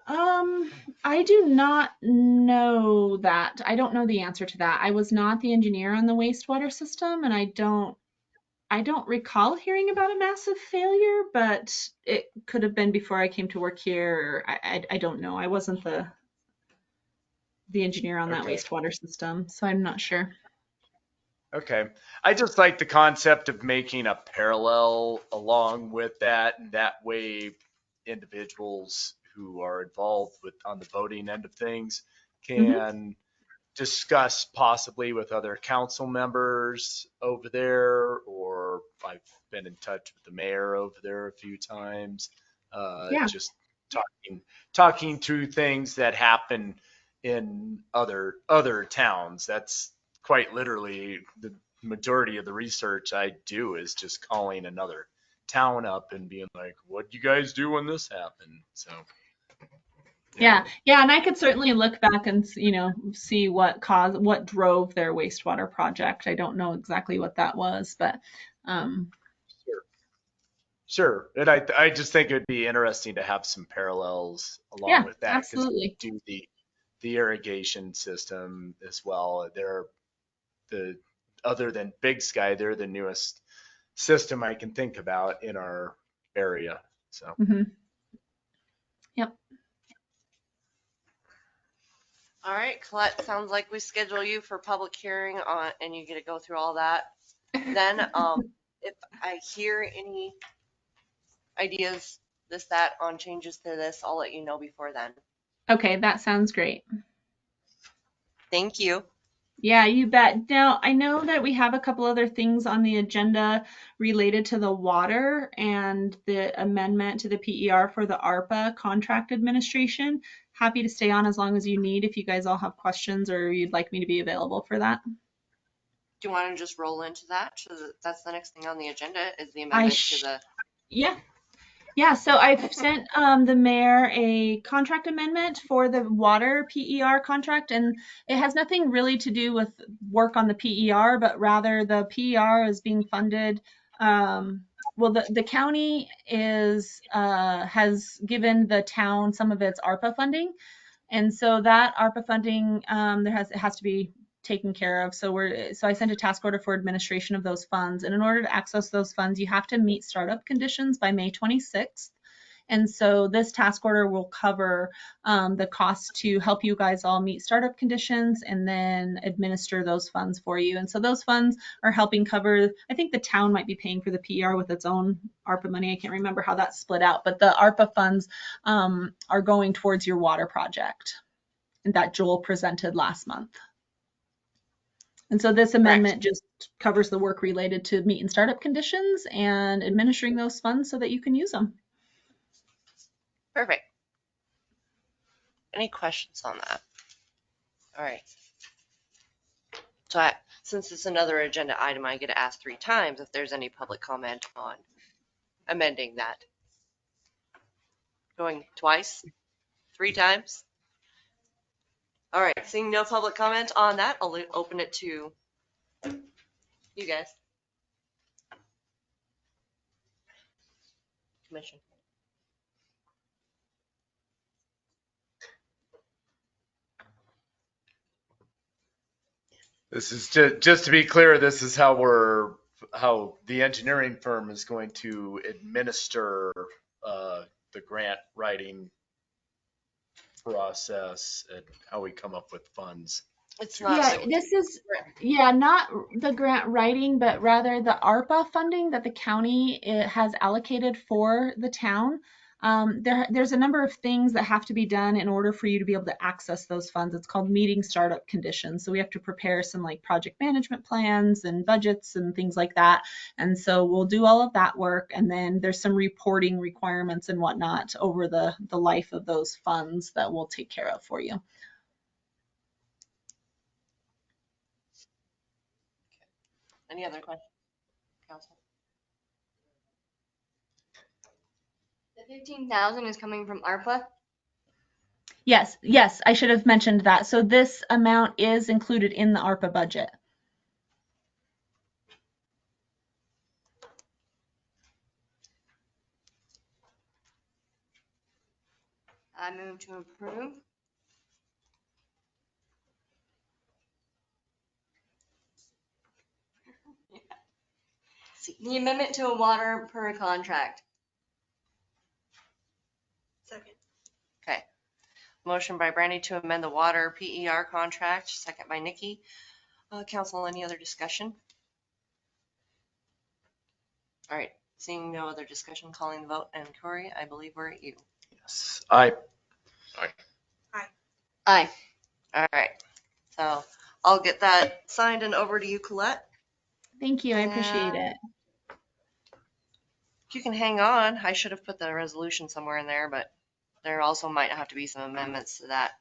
I do not know that. I don't know the answer to that. I was not the engineer on the wastewater system, and I don't recall hearing about a massive failure, but it could have been before I came to work here. I don't know. I wasn't the engineer on that okay. wastewater system, so I'm not sure. Okay. I just like the concept of making a parallel along with that, and that way individuals who are involved with on the voting end of things Hmm. can discuss possibly with other council members over there, or I've been in touch with the mayor over there a few times, Yeah. just talking through things that happen in other towns. That's quite literally the majority of the research I do is just calling another town up and being like, "What you guys do when this happened?" So yeah. Yeah, and I could certainly look back and see what drove their wastewater project. I don't know exactly what that was, but um, Sure. Sure. And I just think it would be interesting to have some parallels along yeah, with that because absolutely. do the irrigation system as well. They're the other than Big Sky, they're the newest system I can think about in our area. So Hmm. Yep. All right, Colette, sounds like we schedule you for public hearing on, and you get to go through all that. Then, if I hear any ideas, that on changes to this, I'll let you know before then. Okay, that sounds great. Thank you. Yeah, you bet. Now, I know that we have a couple other things on the agenda related to the water and the amendment to the PER for the ARPA contract administration. Happy to stay on as long as you need if you guys all have questions or you'd like me to be available for that. Do you want to just roll into that? So that's the next thing on the agenda is the I amendment to sh the. Yeah. Yeah, so I've sent the mayor a contract amendment for the water PER contract, and it has nothing really to do with work on the PER, but rather the PER is being funded. Well, the county has given the town some of its ARPA funding, and so that ARPA funding it has to be taken care of. So I sent a task order for administration of those funds. And in order to access those funds, you have to meet startup conditions by May 26th. And so this task order will cover the cost to help you guys all meet startup conditions and then administer those funds for you. And so those funds are helping cover, I think the town might be paying for the PER with its own ARPA money. I can't remember how that's split out, but the ARPA funds are going towards your water project that Joel presented last month. And so this amendment just covers the work related to meet and startup conditions and administering those funds so that you can use them. Perfect. Any questions on that? All right. So since it's another agenda item, I get to ask 3 times if there's any public comment on amending that. Going twice? 3 times? All right, seeing no public comment on that, I'll open it to you guys. Commission. This is just to be clear, this is how the engineering firm is going to administer the grant writing process and how we come up with funds. It's not Yeah, this is, not the grant writing, but rather the ARPA funding that the county has allocated for the town. There's a number of things that have to be done in order for you to be able to access those funds. It's called meeting startup conditions. So we have to prepare some like project management plans and budgets and things like that. And so we'll do all of that work. And then there's some reporting requirements and whatnot over the life of those funds that we'll take care of for you. Any other questions, Council? The 15,000 is coming from ARPA. Yes, I should have mentioned that. So this amount is included in the ARPA budget. I move to approve. The amendment to a water per contract. Second. Okay. Motion by Brandy to amend the water PER contract, second by Nikki. Council, any other discussion? All right, seeing no other discussion, calling the vote, and Corey, I believe we're at you. Yes. Aye. Aye. All right, so I'll get that signed and over to you, Colette. Thank you, I appreciate it. You can hang on. I should have put the resolution somewhere in there, but there also might have to be some amendments to that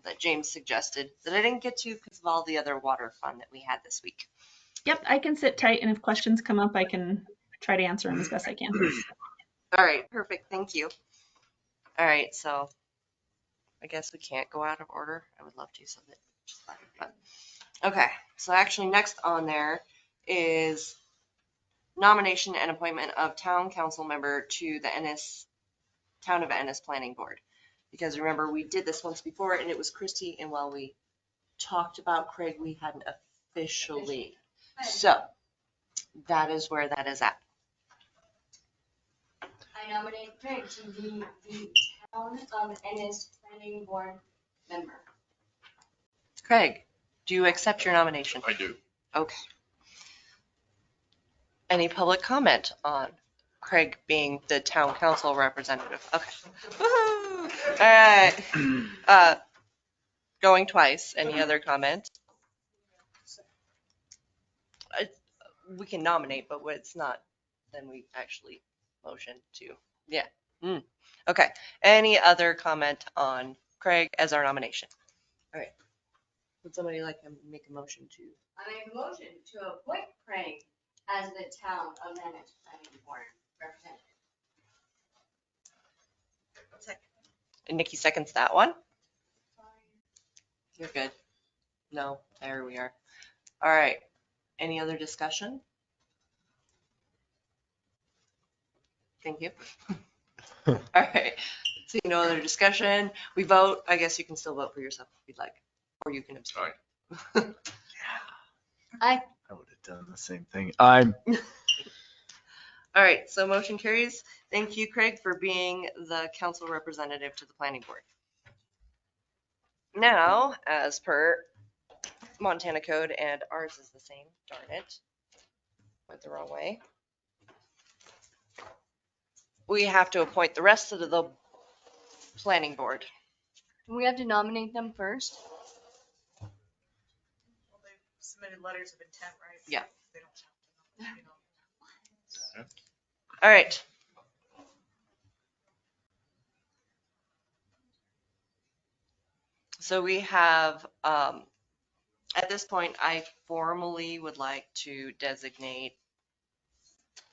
that James suggested that I didn't get to because of all the other water fun that we had this week. Yep, I can sit tight, and if questions come up, I can try to answer them as best I can. All right, perfect. Thank you. All right, so I guess we can't go out of order. I would love to, so that just but okay. So actually, next on there is nomination and appointment of town council member to the Ennis Town of Ennis Planning Board. Because remember, we did this once before, and it was Christy. And while we talked about Craig, we hadn't officially. So that is where that is at. I nominate Craig to be the Town of Ennis Planning Board member. Craig, do you accept your nomination? I do. Okay. Any public comment on Craig being the town council representative? Okay. Woo-hoo! All right. Going twice. Any other comment? We can nominate, but when it's not, then we actually motion to. Yeah. Okay. Any other comment on Craig as our nomination? All right. Would somebody like to make a motion to? I make a motion to appoint Craig as the Town of Ennis Planning Board representative. Second. And Nikki seconds that one. You're good. No, there we are. All right. Any other discussion? Thank you. All right. See, no other discussion. We vote. I guess you can still vote for yourself if you'd like, or you can abstain. Aye. I would have done the same thing. I'm. All right. So motion carries. Thank you, Craig, for being the council representative to the planning board. Now, as per Montana code, and ours is the same, darn it, went the wrong way. We have to appoint the rest of the planning board. We have to nominate them first. Well, they submitted letters of intent, right? Yeah. They don't have to, All right. So we have, at this point, I formally would like to designate,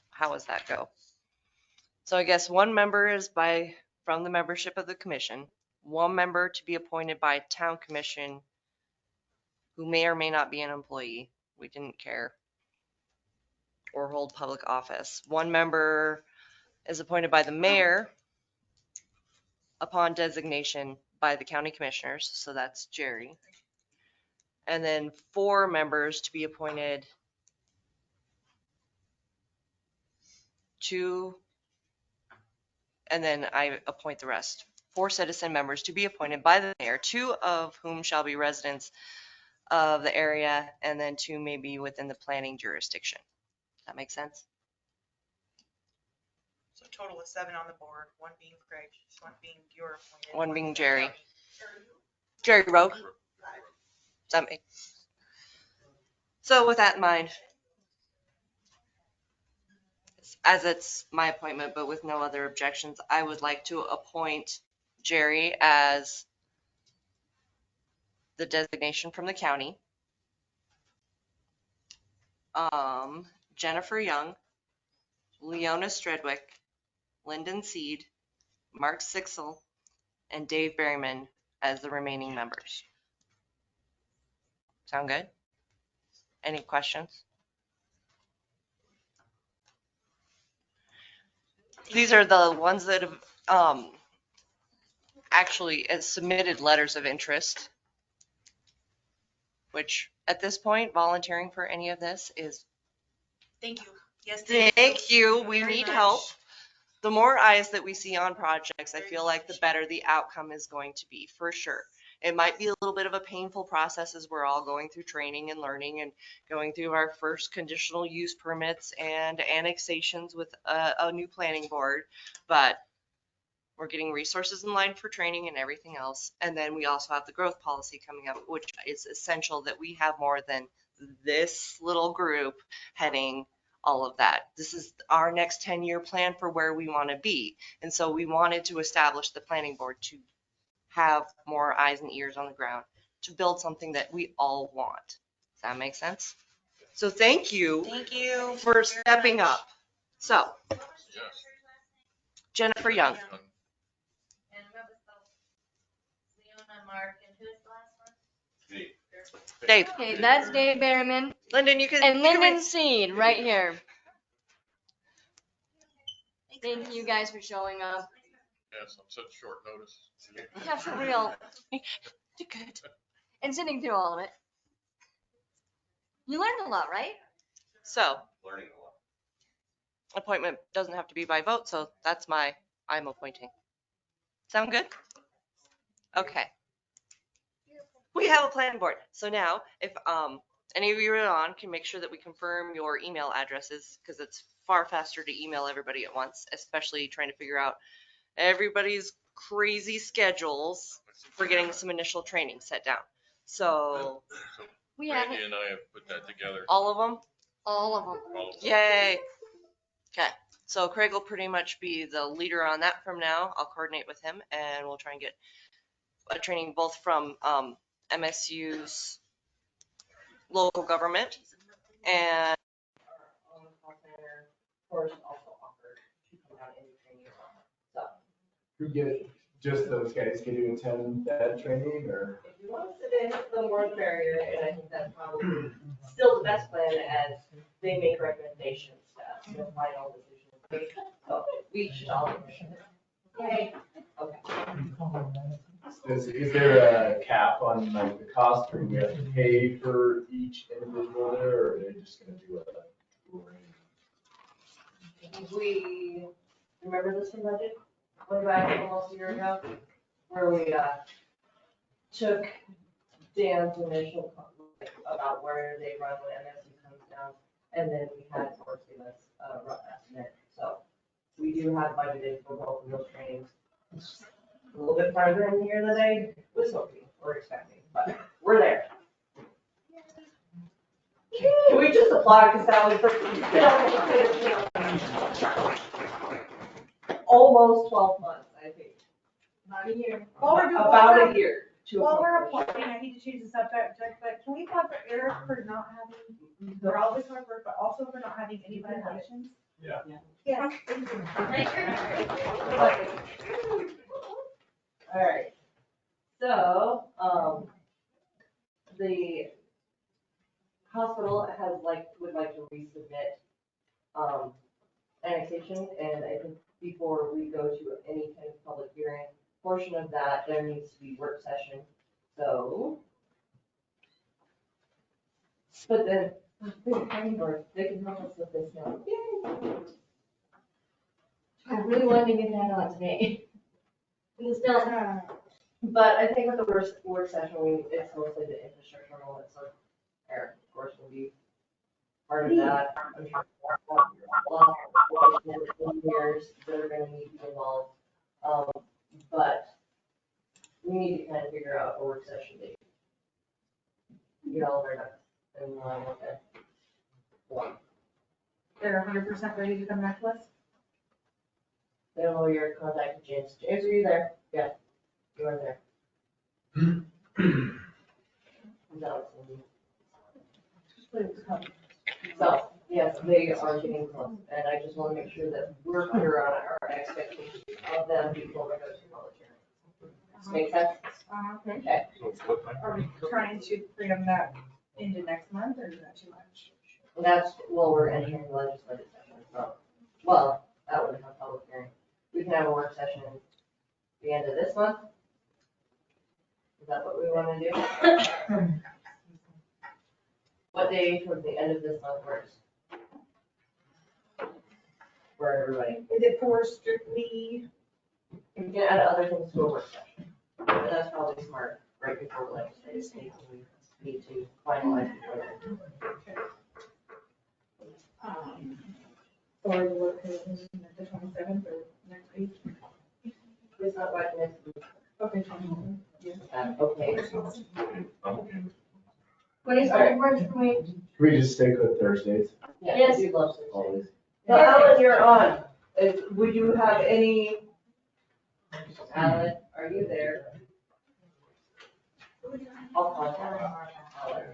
how does that go? So I guess one member is from the membership of the commission, one member to be appointed by town commission who may or may not be an employee. We didn't care. Or hold public office. One member is appointed by the mayor upon designation by the county commissioners. So that's Jerry. And then 4 members to be appointed to, and then I appoint the rest. 4 citizen members to be appointed by the mayor, 2 of whom shall be residents of the area, and then 2 may be within the planning jurisdiction. That makes sense? So total of 7 on the board, 1 being Craig, 1 being your appointed. 1 being Jerry. County. Jerry Rogue. So with that in mind, as it's my appointment, but with no other objections, I would like to appoint Jerry as the designation from the county. Jennifer Young, Leona Stredwick, Lyndon Seed, Mark Sixel, and Dave Berryman as the remaining members. Sound good? Any questions? These are the ones that have actually submitted letters of interest, which at this point, volunteering for any of this is. Thank you. Yes, Thank you. We very need much. help. The more eyes that we see on projects, I feel like the better the outcome is going to be, for sure. It might be a little bit of a painful process as we're all going through training and learning and going through our first conditional use permits and annexations with a new planning board, but we're getting resources in line for training and everything else. And then we also have the growth policy coming up, which is essential that we have more than this little group heading all of that. This is our next 10-year plan for where we want to be. And so we wanted to establish the planning board to have more eyes and ears on the ground to build something that we all want. Does that make sense? So thank you for stepping up. So, Jennifer Young. And remember, Leona, Mark, and who's the last one? Dave. Okay, that's Dave Berryman. Lyndon, you can. And Lyndon Seed right here. Thank you guys for showing up. Yes, on such short notice. Yeah, for real. You're good. And sitting through all of it. You learned a lot, right? So, Learning a lot. appointment doesn't have to be by vote, so that's I'm appointing. Sound good? Okay. We have a planning board. So now, if any of you are on, can make sure that we confirm your email addresses, because it's far faster to email everybody at once, especially trying to figure out everybody's crazy schedules for getting some initial training set down. So We have Randy and I have put that together. all of them? all of them. All of them. Yay. Okay. So Craig will pretty much be the leader on that from now. I'll coordinate with him and we'll try and get a training both from MSU's local government and course also offered to come down and training as well. So Who just those guys get to attend that training, or? if you want to sit in, the more the merrier, and I think that's probably still the best plan as they make recommendations to us, no final decisions. So we should all. Okay. Is there a cap on like the cost, or do we have to pay for each individual there, or are they just gonna do it like? We, remember this from budget, way back almost a year ago, where we took Dan's initial comment about where they run when MSU comes down, and then we had Force give us a rough estimate. So we do have budgeted for both of those trainings. It's a little bit farther in the year than I was hoping or expecting, but we're there. Can we just applaud because that was almost 12 months, I think. About a year. About a year. While we're applauding, I hate to change the subject, but can we applaud for Eric for not having, for all this hard work, but also for not having any violations? Yeah. Yes. Thank you. All right. So, the hospital would like to resubmit, annexation, and I think before we go to any kind of public hearing portion of that, there needs to be work session, so. But then, they can help us with this now. Yay! I really wanted to get that on today. It's not. But I think with the work session, it's mostly the infrastructure moment, so Eric, of course, will be part of that. I'm sure a lot of engineers that are gonna need to be involved. But we need to kind of figure out a work session date. Get all of our ducks in line with it. They're 100% ready to come back to us? They don't know your contact, James. James, are you there? Yeah, you are there. No. So, yes, they are getting close, and I just want to make sure that we're clear on our expectations of them before we go to public hearing. Make sense? Okay. Okay. Are we trying to bring them that into next month, or is that too much? We're entering the legislative session, so, well, that would have a public hearing. We can have a work session at the end of this month. Is that what we want to do? What day towards the end of this month works? For everybody. Is it for strictly? We can add other things to a work session. But that's probably smart, right before the legislative session, we need to finalize it. Or work the 27th or next week? It's not like next week. Okay. Okay. What works for me? Can we just stick with Thursdays? Yes, you'd love to. Always. So Alan, you're on. Would you have any? Alan, are you there? I'll contact Alan.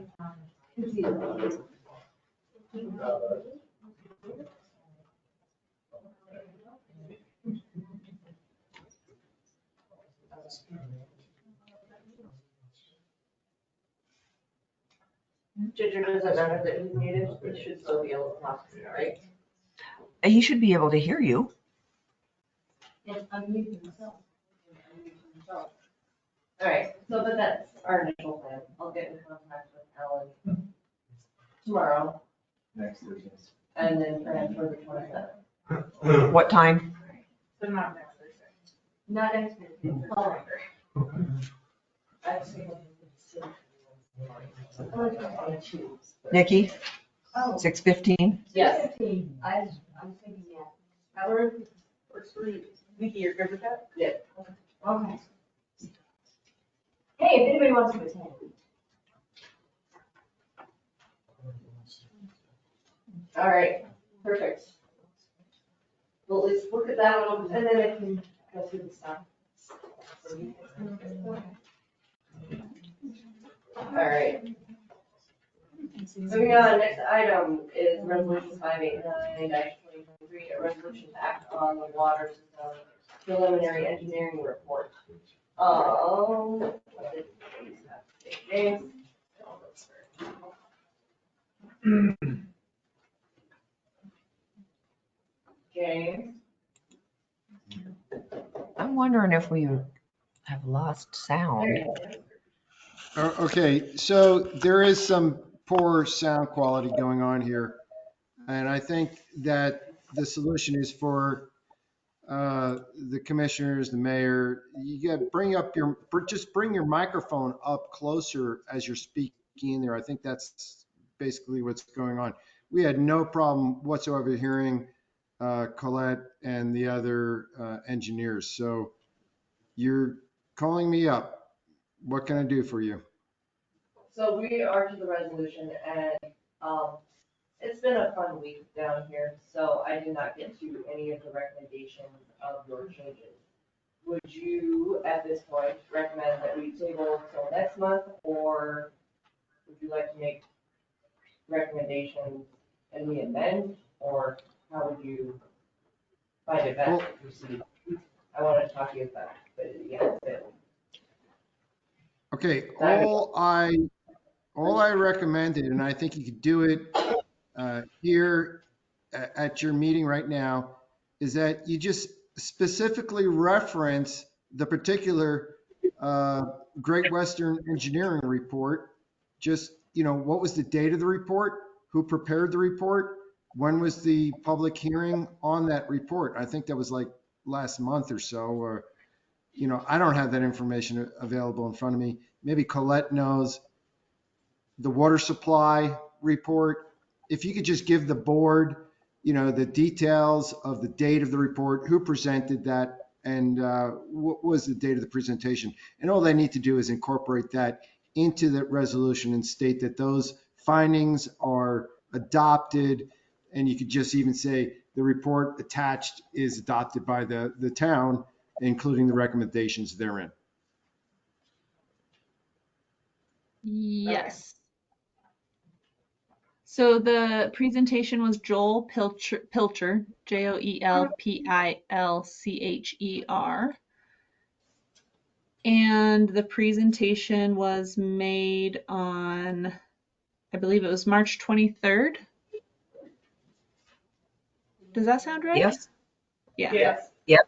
Ginger doesn't matter that he's muted, he should still be able to talk to you, right? He should be able to hear you. Yes, unmute himself. All right, so but that's our initial plan. I'll get in contact with Alan tomorrow Next Thursday. and then plan for the 27th. What time? So not next Thursday. Not next Thursday, following. Nikki? Oh. 6:15? Yes. I'm thinking, yeah. Howard, Nikki, you're good with that? Yeah. Okay. Hey, if anybody wants to attend. All right, perfect. Well, let's look at that one and then I can go through the stuff. All right. Moving on, next item is resolution 589-2023, a resolution to act on the water system preliminary engineering report. James. James. I'm wondering if we have lost sound. Okay, so there is some poor sound quality going on here. And I think that the solution is for the commissioners, the mayor, you got to just bring your microphone up closer as you're speaking in there. I think that's basically what's going on. We had no problem whatsoever hearing Colette and the other engineers. So you're calling me up. What can I do for you? So we are to the resolution and it's been a fun week down here, so I did not get to any of the recommendations of your changes. would you, at this point, recommend that we table till next month, or would you like to make recommendations and we amend, or how would you find it best to proceed? I want to talk to you about it, but yeah. Okay, all I recommended, and I think you could do it here at your meeting right now, is that you just specifically reference the particular Great Western Engineering report. Just, what was the date of the report? Who prepared the report? When was the public hearing on that report? I think that was like last month or so, or, I don't have that information available in front of me. Maybe Colette knows. The water supply report. If you could just give the board, the details of the date of the report, who presented that, and what was the date of the presentation. And all they need to do is incorporate that into the resolution and state that those findings are adopted. And you could just even say the report attached is adopted by the town, including the recommendations therein. Yes. So the presentation was Joel Pilcher, Joelpilcher. And the presentation was made on, I believe it was March 23rd. Does that sound right? Yes. Yeah. Yes. Yep.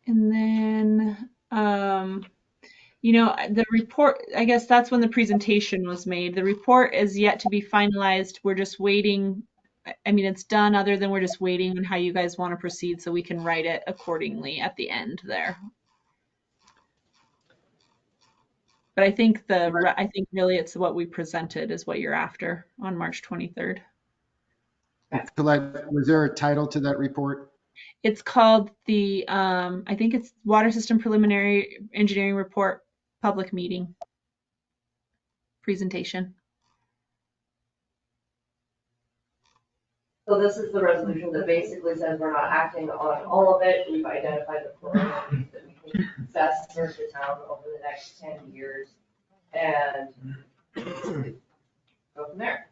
And then, the report, I guess that's when the presentation was made. The report is yet to be finalized. We're just waiting. I mean, it's done, other than we're just waiting on how you guys want to proceed so we can write it accordingly at the end there. But I think really it's what we presented is what you're after on March 23rd. Colette, was there a title to that report? It's called the, I think it's Water System Preliminary Engineering Report Public Meeting Presentation. So this is the resolution that basically says we're not acting on all of it. We've identified the priorities that we think best serve the town over the next 10 years and go from there.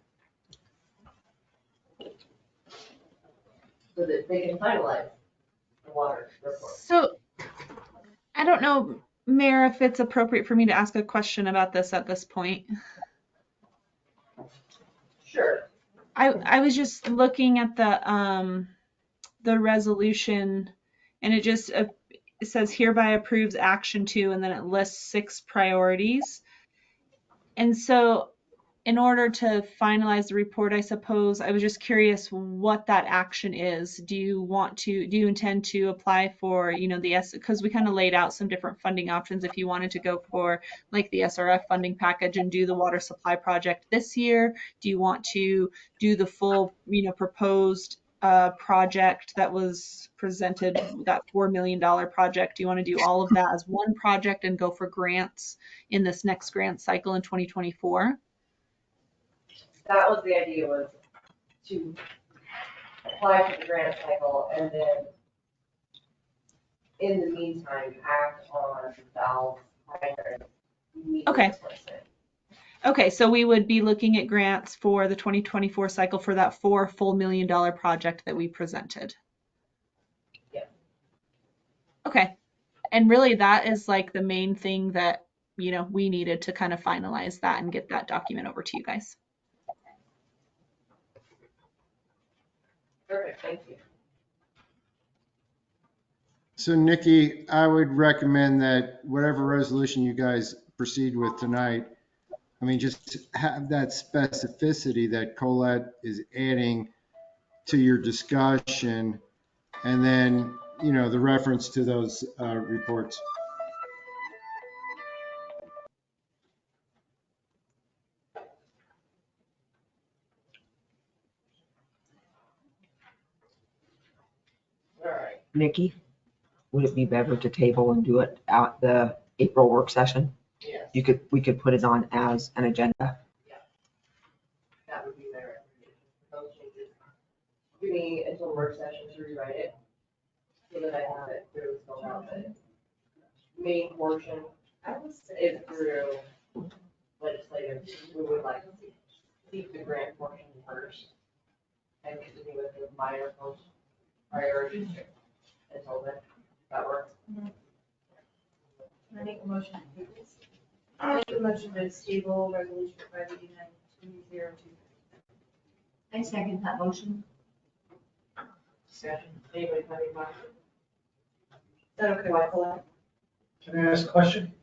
So that they can finalize the water report. So I don't know, Mayor, if it's appropriate for me to ask a question about this at this point. Sure. I was just looking at the resolution, and it just it says hereby approves action 2, and then it lists 6 priorities. And so in order to finalize the report, I suppose, I was just curious what that action is. Do you intend to apply for, because we kind of laid out some different funding options if you wanted to go for like the SRF funding package and do the water supply project this year? Do you want to do the full, proposed project that was presented, that $4 million project? Do you want to do all of that as one project and go for grants in this next grant cycle in 2024? That was the idea, was to apply for the grant cycle and then in the meantime act on valves, hydrants. Okay. Okay, so we would be looking at grants for the 2024 cycle for that $4 full $1 million project that we presented. Yeah. Okay. And really that is like the main thing that, we needed to kind of finalize that and get that document over to you guys. Perfect, thank you. So Nikki, I would recommend that whatever resolution you guys proceed with tonight, just have that specificity that Colette is adding to your discussion, and then, the reference to those reports. All right. Nikki, would it be better to table and do it at the April work session? Yes. We could put it on as an agenda. That would be my recommendation. Those changes. Give me until work session to rewrite it so that I have it clearly spelled out, but main portion is through legislative. We would like to see the grant portion first and continue with the minor post priorities until then. That works. Can I make a motion? I make a motion to table resolution 589-2022. I second that motion. Discussion, anybody have any questions? Is that okay, Michael? Can I ask a question?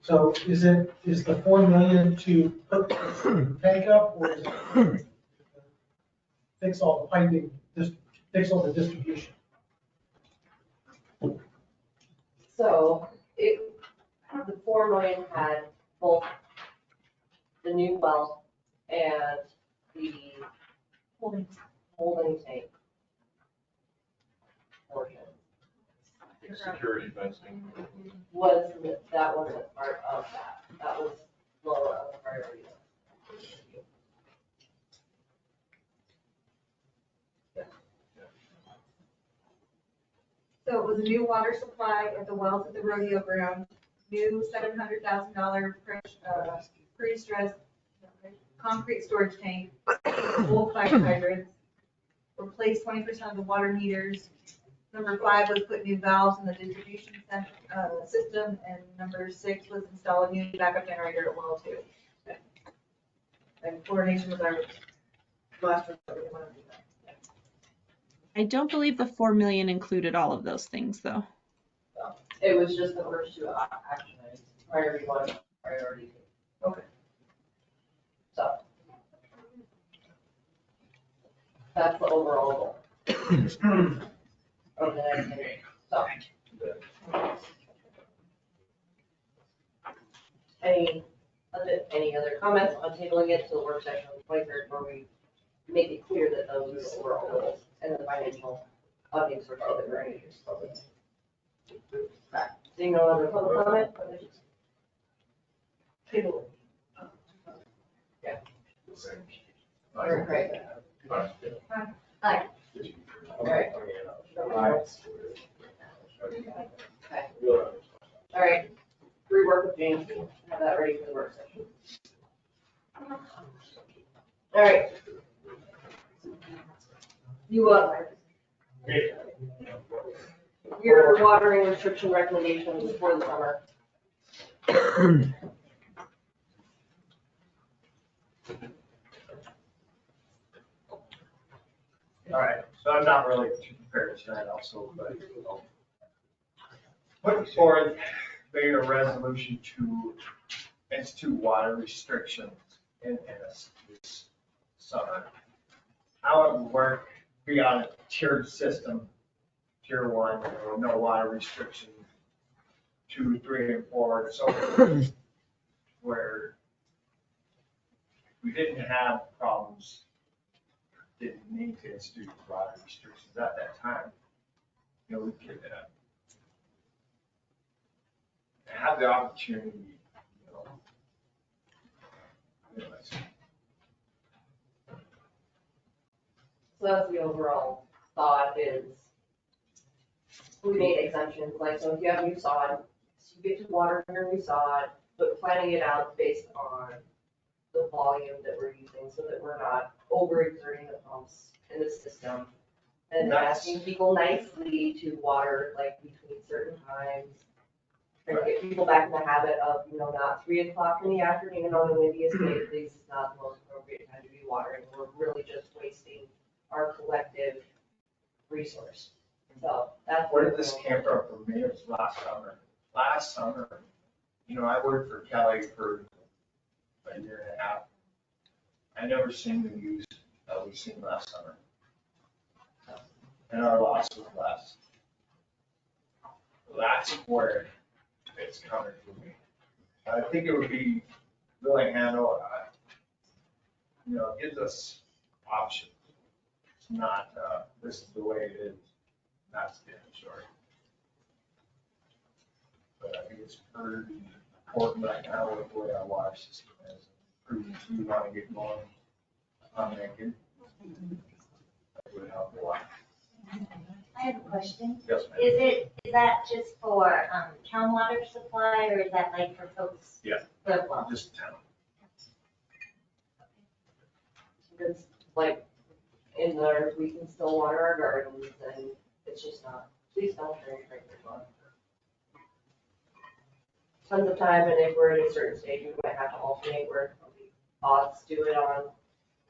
So is the 4 million to hook the tank up, or is it fix all the piping, just fix all the distribution? So the 4 million had both the new well and the holding tank portion. Security fencing. That wasn't part of that. That was lower on the priority list. So it was a new water supply at the wells at the rodeo ground, new $700,000 pre-stressed concrete storage tank, old fire hydrants, replaced 20% of the water meters. Number 5 was put new valves in the distribution system, and number 6 was install a new backup generator at well 2. And coordination with our last report. I don't believe the 4 million included all of those things, though. It was just the first 2 action items, priority 1, priority 2. Okay. So. That's the overall goal. Of the next meeting. So. Any other comments on tabling it to the work session on the 23rd, where we make it clear that those are the overall goals and the financial funding for other ranges. Seeing no other public comment? Table. Yeah. All right, great. Hi. All right. Okay. All right. Rework with James, have that ready for the work session. All right. You your watering restriction recommendations for the summer. All right, so I'm not really too prepared tonight also, but putting forth made a resolution to institute water restrictions in Ennis this summer. How it would work, be on a tiered system, tier 1, no water restriction, 2, 3, and 4, and so forth, where we didn't have problems, didn't need to institute water restrictions at that time. We could have the opportunity, So that's the overall thought is we made exemptions, like, so if you have new sod, you get to water your new sod, but planning it out based on the volume that we're using so that we're not overexerting the pumps in the system. And asking people nicely to water like between certain times. Trying to get people back in the habit of, not 3 o'clock in the afternoon on the windiest day, please, is not the most appropriate time to be watering. We're really just wasting our collective resource. So that's. Where did this came from for me? It was last summer, I worked for Kelly for a year and a half. I never seen the use that we seen last summer. And our loss was less. That's where it's coming from me. I think it would be really handled, it gives us options. It's not, this is the way it is, that's the end story. But I think it's pretty important right now with the way our water system is. We want to get going on that. That would help a lot. I have a question. Yes, ma'am. Is that just for, town water supply, or is that like for folks? Yeah. For well? Just town. It's like in there, we can still water our gardens and it's just not, please don't drink your water. Tons of time, and if we're at a certain stage, we might have to alternate where odds do it on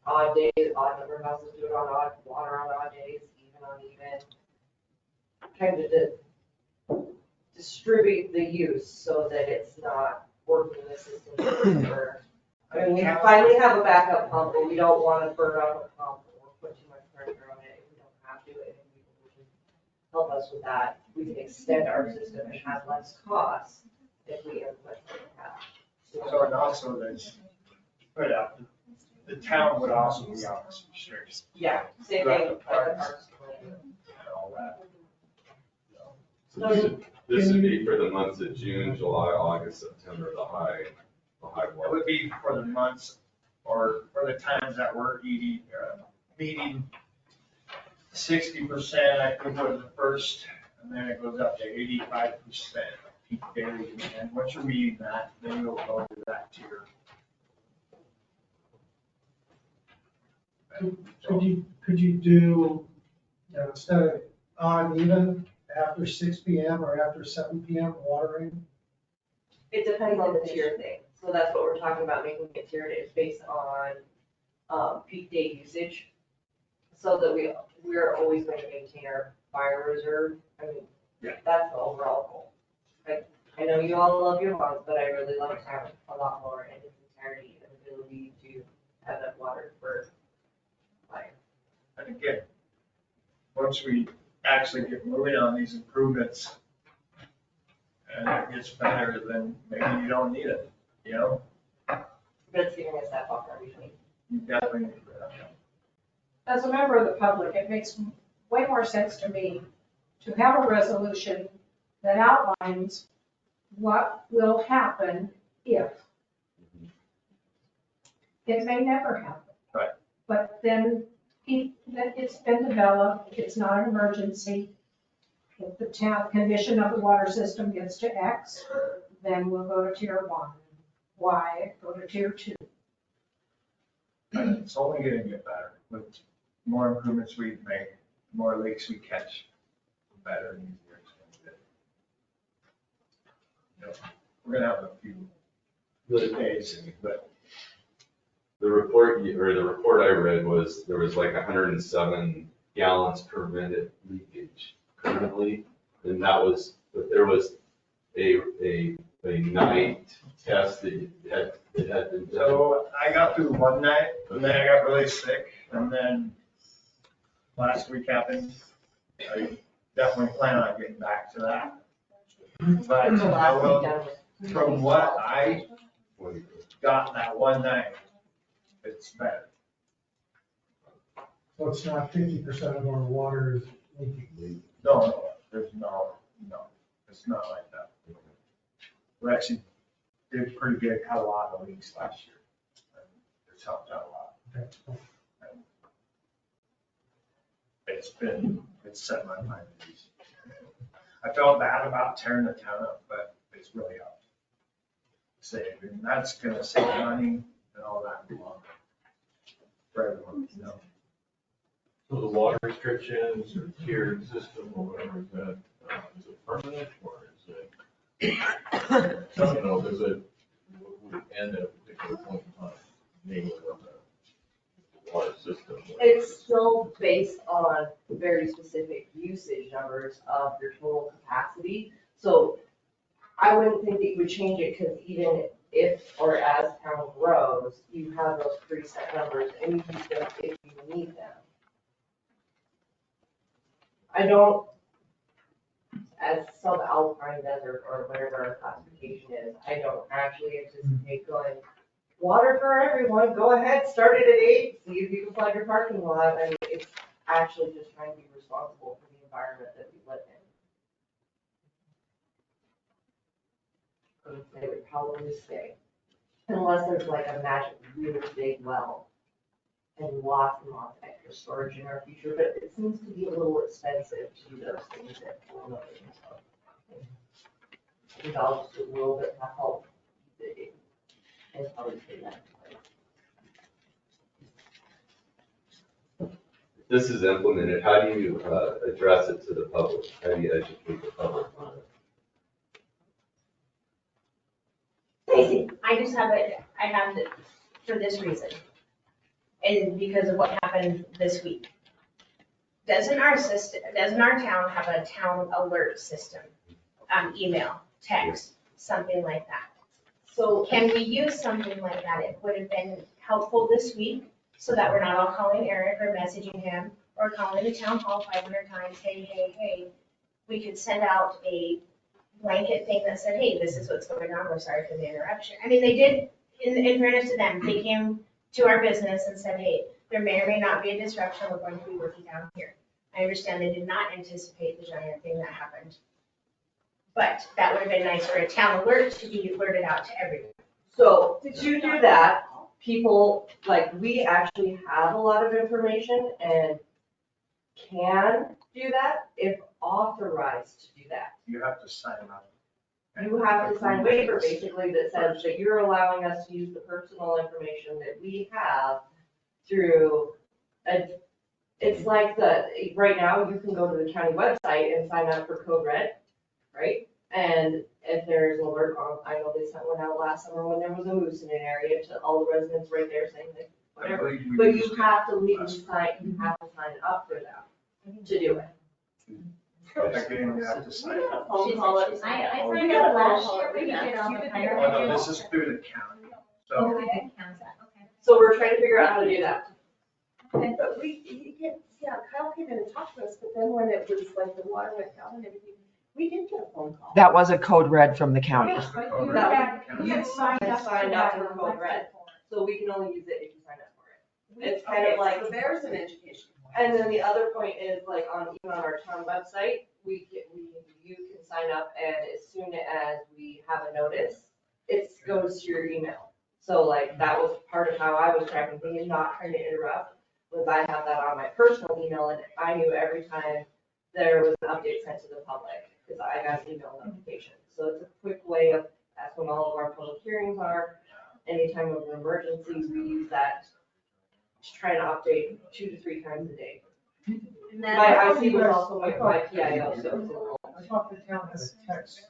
odd days, odd number of houses do it on odd, water on odd days, even on even. Trying to distribute the use so that it's not working the system for. I mean, we finally have a backup pump, but we don't want to burn out a pump or put too much pressure on it if we don't have to. And if people can help us with that, we can extend our system and have less costs if we input what we have. So, and also there's, but the town would also be on this restriction. Yeah, same Throughout thing. the parks and all that. So this would be for the months of June, July, August, September, the high It water. would be for the months or for the times that we're meeting 60%, I think was the first, and then it goes up to 85% peak days. And once you're meeting that, then you'll go to that tier. Could you do, instead of odd and even, after 6 PM or after 7 PM watering? It depends on the tier thing. So that's what we're talking about, making it tiered. It's based on peak day usage. So that we're always going to maintain our fire reserve. I mean, Yeah. that's the overall goal. I know you all love your month, but I really love town a lot more in its entirety and ability to have that water for fire. And again, once we actually get moving on these improvements and it gets better, then maybe you don't need it, you know? But it's giving us that buffer between. You definitely need that. As a member of the public, it makes way more sense to me to have a resolution that outlines what will happen if. It may never happen. Right. But then it's been developed, it's not an emergency. If the town condition of the water system gets to X, then we'll go to tier 1. Y, go to tier 2. It's only gonna get better with more improvements we make, more lakes we catch, better and easier it's gonna get. You know, we're gonna have a few good days, but The report I read was there was like 107 gallons per minute leakage currently. And that was, but there was a night test that had been done. so I got through one night and then I got really sick and then last week happened. I definitely plan on getting back to that. But I will, from what I got that one night, it's better. So it's not 50% of our water is leaking. No, there's no, it's not like that. We actually did pretty good, had a lot of leaks last year. It's helped out a lot. Okay. It's set my mind at ease. I felt bad about tearing the town up, but it's really helped. Save, and that's gonna save money and all that in the long run. For everyone, you know. So the water restrictions or tiered system or whatever, is it permanent or is it, I don't know, does it end at a particular point in time? Maybe with the water system. It's still based on very specific usage numbers of your total capacity. So I wouldn't think that you would change it because even if or as town grows, you have those preset numbers and you use them if you need them. I don't, as subalpine desert or whatever our classification is, I don't actually anticipate going, water for everyone, go ahead, start it at 8, see if you can flood your parking lot. I mean, it's actually just trying to be responsible for the environment that we live in. They would probably stay, unless there's like a magic really big well and lots and lots of extra storage in our future, but it seems to be a little expensive to do those things at home. I think I'll just do a little bit of help. And probably say that. This is implemented, how do you address it to the public? How do you educate the public on it? Stacy, I just have it, I have it for this reason. And because of what happened this week. Doesn't our town have a town alert system? Email, text, something like that. So can we use something like that? It would have been helpful this week so that we're not all calling Eric or messaging him or calling the town hall 500 times, hey. We could send out a blanket thing that said, hey, this is what's going on, we're sorry for the interruption. I mean, they did, in fairness to them, they came to our business and said, hey, there may or may not be a disruption, we're going to be working down here. I understand they did not anticipate the giant thing that happened. But that would have been nice for a town alert to be alerted out to everyone. So to do that, people, like, we actually have a lot of information and can do that if authorized to do that. You have to sign up. You have to sign a waiver basically that says that you're allowing us to use the personal information that we have through it's like right now you can go to the county website and sign up for Code Red, right? And if there's an alert on, I know they sent one out last summer when there was a moose in an area to all the residents right there saying that whatever. But you have to legally sign up for that to do it. Again, you have to sign up. Phone call it. I signed up last year, we did all the time. Oh, no, this is through the county, so. Okay. So we're trying to figure out how to do that. And, but Kyle came in and talked to us, but then when it was like the water went down and everything, we did get a phone call. That was a code red from the county. Yes, but you had signed up for Code Red, so we can only use it if you sign up for it. It's kind of like. So there's an education. And then the other point is like even on our town website, you can sign up and as soon as we have a notice, it goes to your email. So like that was part of how I was tracking things, not trying to interrupt, was I have that on my personal email and I knew every time there was an update sent to the public because I got email notifications. So it's a quick way of, that's when all of our public hearings are. Anytime of an emergency, we use that to try to update 2 to 3 times a day. My IC was also my PIO, so. I thought the town has text.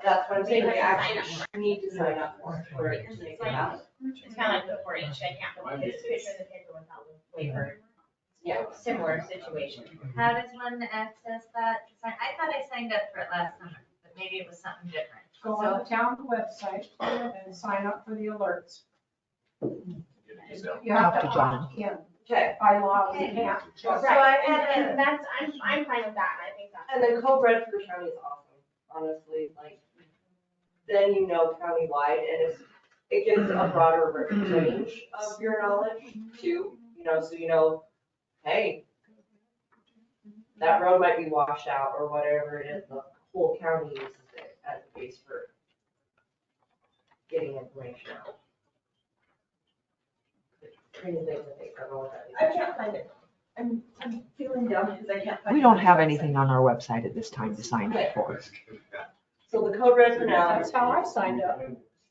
That's what I'm saying, we actually need to sign up for it to make it happen. It's kind of like the 4-H, I can't put this picture in the paper without the waiver. Yeah. Similar situation. How does one access that? I thought I signed up for it last summer, but maybe it was something different. Go on the town website and sign up for the alerts. You have to opt in. Okay. By law, we can't. Right, and that's, I'm fine with that, and I think that's. And then Code Red for county is awesome, honestly, like, then you know countywide, and it gives a broader range of your knowledge too, so you know, hey, that road might be washed out or whatever it is, the whole county uses it as a base for getting information out. Crazy things I think, I don't know what that is. I can't find it. I'm feeling dumb because I can't find it. We don't have anything on our website at this time to sign up for. So the Code Red for now. That's how I signed up.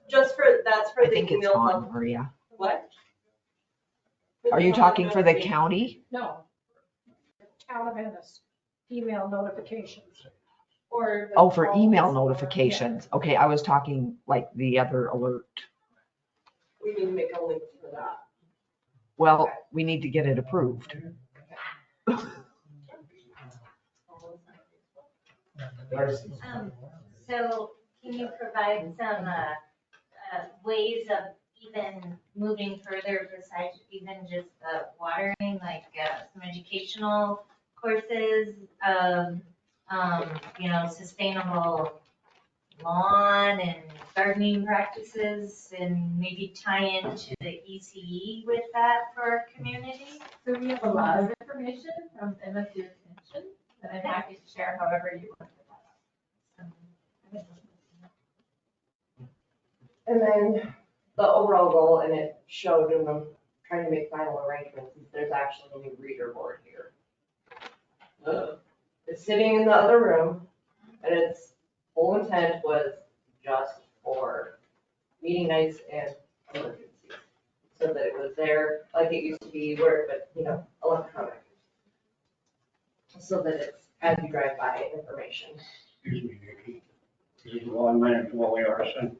That's for I the think it's email. on, Maria. What? Are you talking for the county? No. Town of Ennis, email notifications. Or. Oh, for email notifications. Okay, I was talking like the other alert. We need to make a link for that. Well, we need to get it approved. So can you provide some ways of even moving further besides even just watering, like some educational courses of, sustainable lawn and gardening practices and maybe tie into the ECE with that for our community? So we have a lot of information from MSU Extension that I'm happy to share however you want to put that And then the overall goal, and it showed in the trying to make final arrangements, is there's actually a new reader board here. It's sitting in the other room, and its whole intent was just for meeting nights and emergencies. So that it was there, like it used to be, where, but, you know, electronic. So that it's, as you drive by, information. Excuse me, Nikki. This is my name's Wally Arson.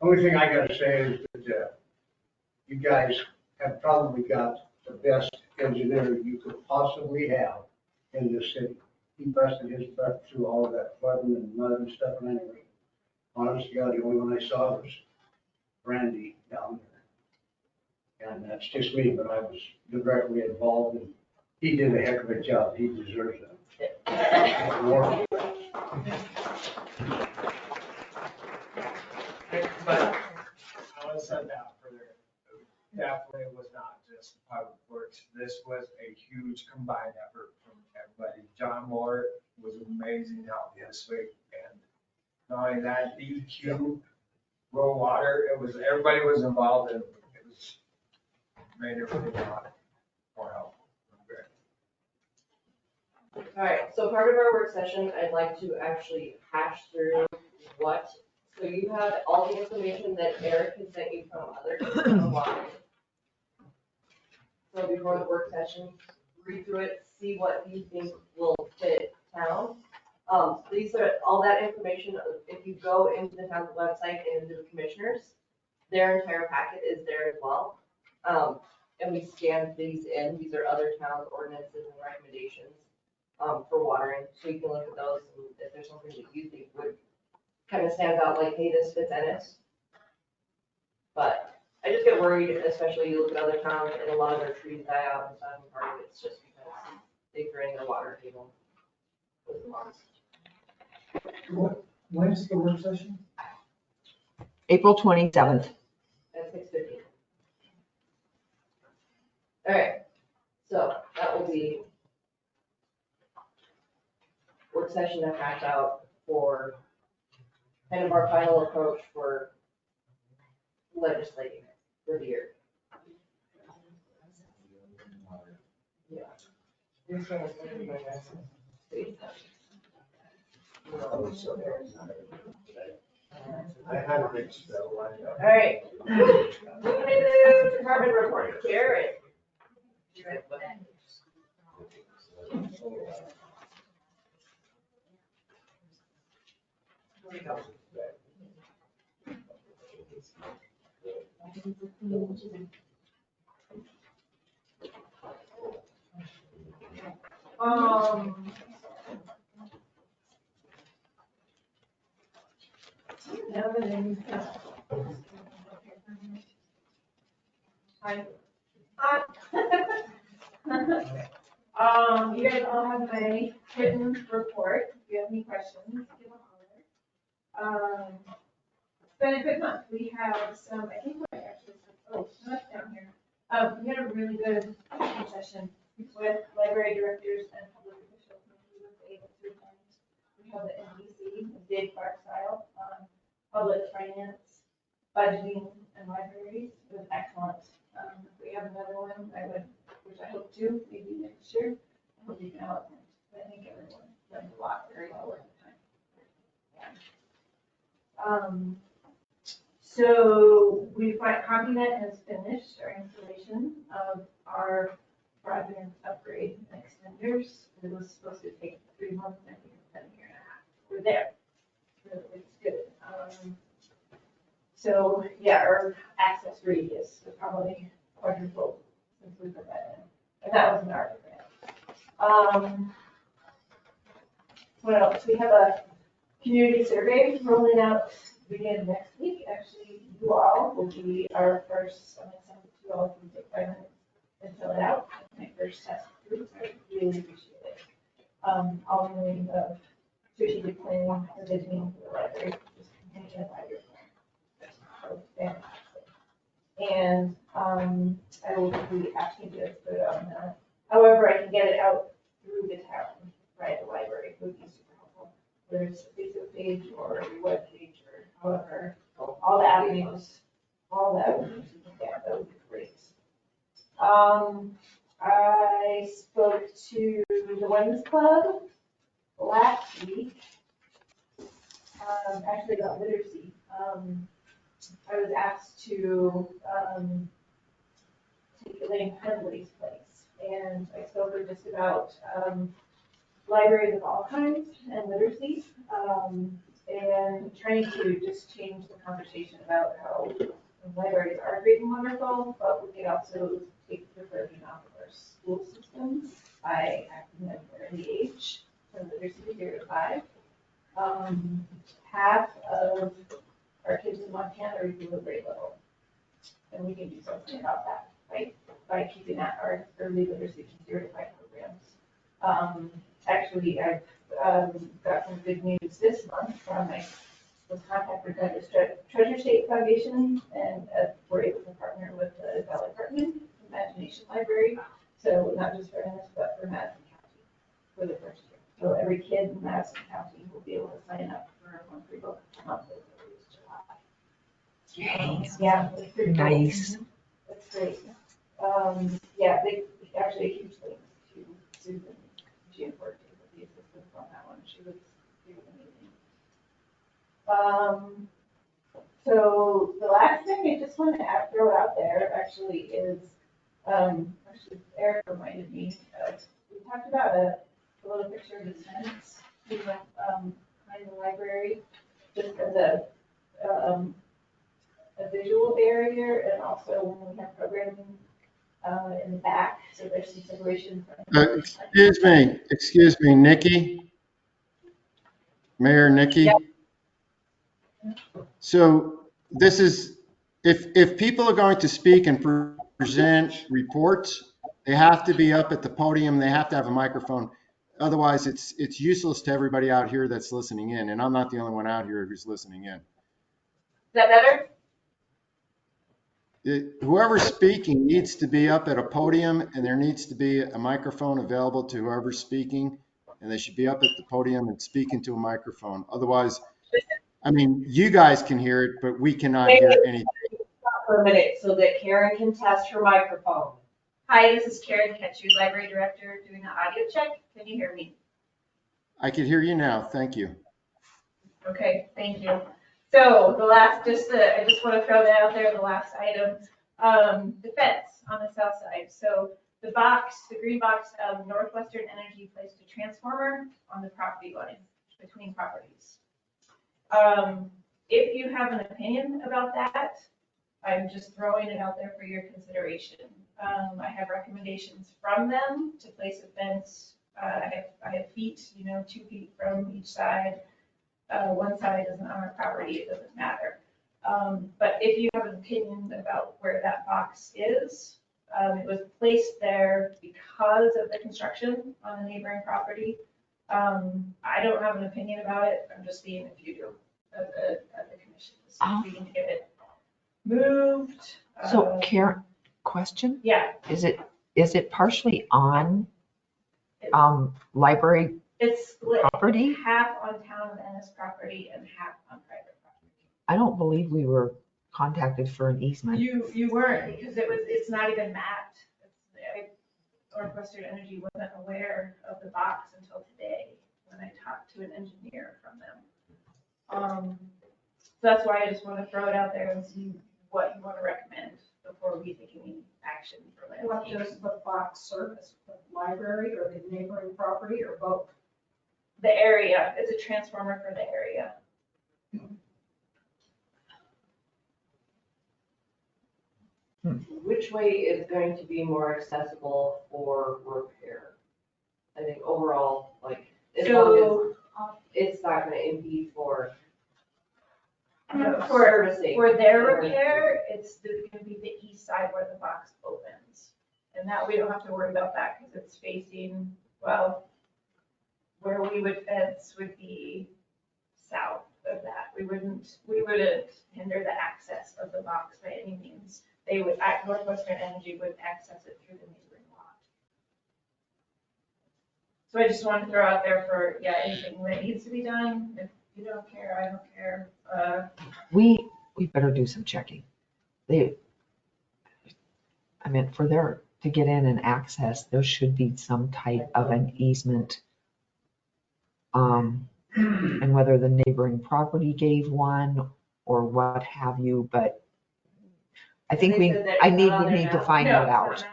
Only thing I gotta say is that, you guys have probably got the best engineer you could possibly have in this city. He busted his butt through all of that flooding and mud and stuff, and anyway, honest to God, the only one I saw was Randy down there. And that's just me, but I was directly involved, and he did a heck of a job. He deserves it. More. But I want to set that for there. Definitely was not just public works. This was a huge combined effort from everybody. John Moore was amazing help this week. And not only that, DQ, Roll Water, everybody was involved, and it was made everything a lot more helpful. All right, so part of our work session, I'd like to actually hash through what, so you have all the information that Eric has sent you from other people online. So before the work session, read through it, see what you think will fit town. These are all that information. If you go into the town's website and into the commissioners, their entire packet is there as well. And we scanned these in. These are other towns' ordinances and recommendations for watering. So you can look at those, and if there's something that you think would kind of stand out, like, hey, this fits Ennis. But I just get worried, especially you look at other towns and a lot of their trees die out and stuff, and part of it's just because they drain their water table. When's the work session? April 27th. At 6:15. All right, so that will be work session to hash out for kind of our final approach for legislating for the year. Yeah. This one is going to be my next one. I had a big spell lined up. All right. Moving into department report. Jared. Here we go. Hi. You guys all have my written report. If you have any questions, give a holler. It's been a good month. We have some, I think we're actually, oh, no, it's down here. We had a really good session with library directors and public officials. We were able to attend. We held the NBC, Dave Clark style, on public finance, budgeting, and libraries. It was excellent. If we have another one, which I hope to, maybe next year. I hope you can all attend. I think everyone learned a lot very well at the time. So CompuNet has finished our installation of our broadband upgrade and extenders. It was supposed to take 3 months, I think it's been a year and a half. We're there. So it's good. So yeah, our access radius is probably quadrupled since we put that in. And that was an ARPA grant. What else? We have a community survey rolling out beginning next week. Actually, you all will be our first, I'm going to send it to you all, if you take 5 minutes and fill it out. My first test group, I really appreciate it. All in the name of strategic planning and visioning for the library, just any of the library. So fantastic. And I will be asking you to put it on that. However, I can get it out through the town, right? The library would be super helpful. Whether it's a Facebook page or a web page or however, all the avenues you can get, that would be great. I spoke to the Women's Club last week, actually about literacy. I was asked to take Elaine Henley's place, and I spoke with just about libraries of all kinds and literacy, and trying to just change the conversation about how libraries are great and wonderful, but we could also take the burden off of our school systems by having them at an early age, from literacy 0 to 5. Half of our kids in Montana read below grade level, and we can do something about that, right? By keeping our early literacy 0 to 5 programs. Actually, I've got some good news this month from my contacted by the Treasure State Foundation, and we're able to partner with the Valley Department Imagination Library. So not just for Ennis, but for Madison County for the first year. So every kid in Madison County will be able to sign up for one free book a month as early as July. Yeah, it's pretty cool. Nice. That's great. Yeah, they actually a huge thanks to Susan Gianforte, the assistant on that one. She was amazing. So the last thing I just want to throw out there actually is, actually Eric reminded me, we talked about a little picture of the fence behind the library, just as a visual barrier, and also when we have programming in the back, so there's some separation from. Excuse me, Nikki, Mayor Nikki. Yep. So this is, if people are going to speak and present reports, they have to be up at the podium. They have to have a microphone. Otherwise, it's useless to everybody out here that's listening in. And I'm not the only one out here who's listening in. Is that better? Whoever's speaking needs to be up at a podium, and there needs to be a microphone available to whoever's speaking, and they should be up at the podium and speak into a microphone. Otherwise, I mean, you guys can hear it, but we cannot hear anything. Stop for a minute so that Karen can test her microphone. Hi, this is Karen Ketchu, Library Director, doing the audio check. Can you hear me? I can hear you now. Thank you. Okay, thank you. So the last, I just want to throw that out there, the last item, the fence on the south side. So the green box, Northwestern Energy placed a transformer on the property line between properties. If you have an opinion about that, I'm just throwing it out there for your consideration. I have recommendations from them to place a fence. I have feet, 2 feet from each side. One side isn't on our property, it doesn't matter. But if you have an opinion about where that box is, it was placed there because of the construction on the neighboring property. I don't have an opinion about it. I'm just seeing if you do at the commission. So we can get it moved. So Karen, question? Yeah. Is it partially on library It's split property? half on town and Ennis property and half on private property. I don't believe we were contacted for an easement. You weren't, because it's not even mapped. Northwestern Energy wasn't aware of the box until today when I talked to an engineer from them. So that's why I just want to throw it out there and see what you want to recommend before we take any action for landscape. What does the box service, the library or the neighboring property or both? The area, it's a transformer for the area. Which way is going to be more accessible for repair? I think overall, like, as long as it's not gonna impede for servicing. For their repair, it's gonna be the east side where the box opens. And that, we don't have to worry about that because it's facing, well, where we would fence would be south of that. We wouldn't hinder the access of the box by any means. Northwestern Energy would access it through the neighboring lot. So I just wanted to throw out there for, anything that needs to be done. If you don't care, I don't care. We better do some checking. For to get in and access, there should be some type of an easement. And whether the neighboring property gave one or what have you, but I think we need to find that out.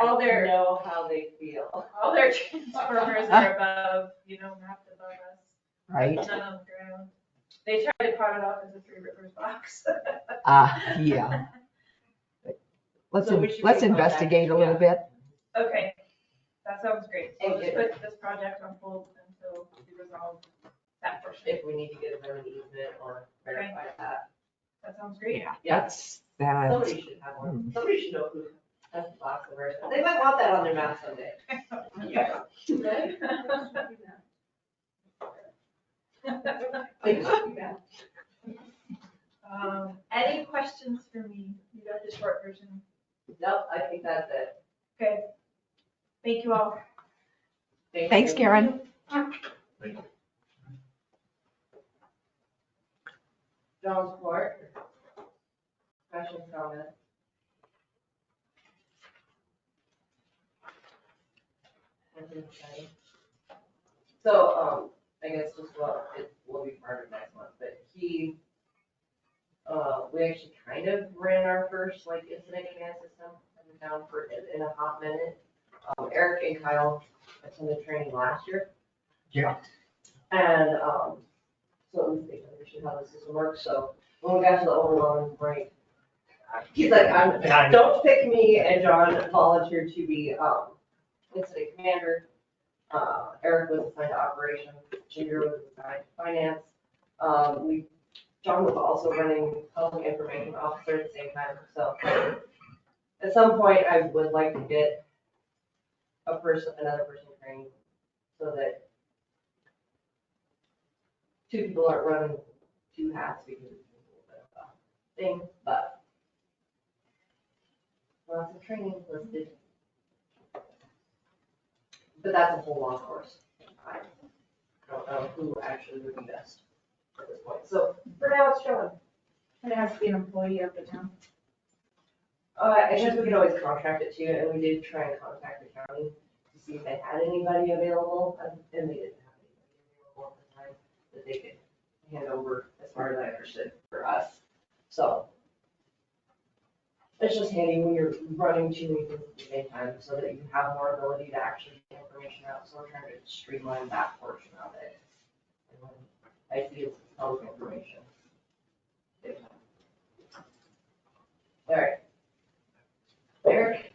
All their, know how they feel. all their transformers are above, mapped above us. Right? None on the ground. They tried to plot it off as a Three Rivers box. Yeah. Let's, So we should let's be in contact, investigate a little bit. Okay, that sounds great. So we'll And just put this project on hold until we resolve that portion. if we need to get a an easement or verify that. That sounds great. Yeah. That's. Somebody should have one. Somebody should know who has the box of ours. They might want that on their map someday. Yeah. Any questions for me? You got the short version. Nope, I think that's it. Okay. Thank you all. Thanks, Karen. John's Court. Questions, comments? So, I guess just it will be part of next month, but we actually kind of ran our first incident command system in the town in a hot minute. Eric and Kyle attended training last year. Yeah. And, so at least they understood how the system works, so when we got to the overwhelming point, he's like, don't pick me, and John volunteered to be, incident commander. Eric was assigned to operations, Ginger was assigned to finance. John was also running public information officer at the same time, so at some point I would like to get another person trained so that two people aren't running two hats because it's a little bit of a thing, but lots of training listed. But that's a whole long course. I don't know who actually would be best at this point. So for now, it's John. And it has to be an employee of the town. I guess we could always contract it too, and we did try and contact the county to see if they had anybody available, and they didn't have anybody available at the time that they could hand over, as far as I understood, for us. So it's just handy when you're running two meetings at the same time so that you have more ability to actually get information out. So we're trying to streamline that portion of it. And I see it's public information. All right. Eric?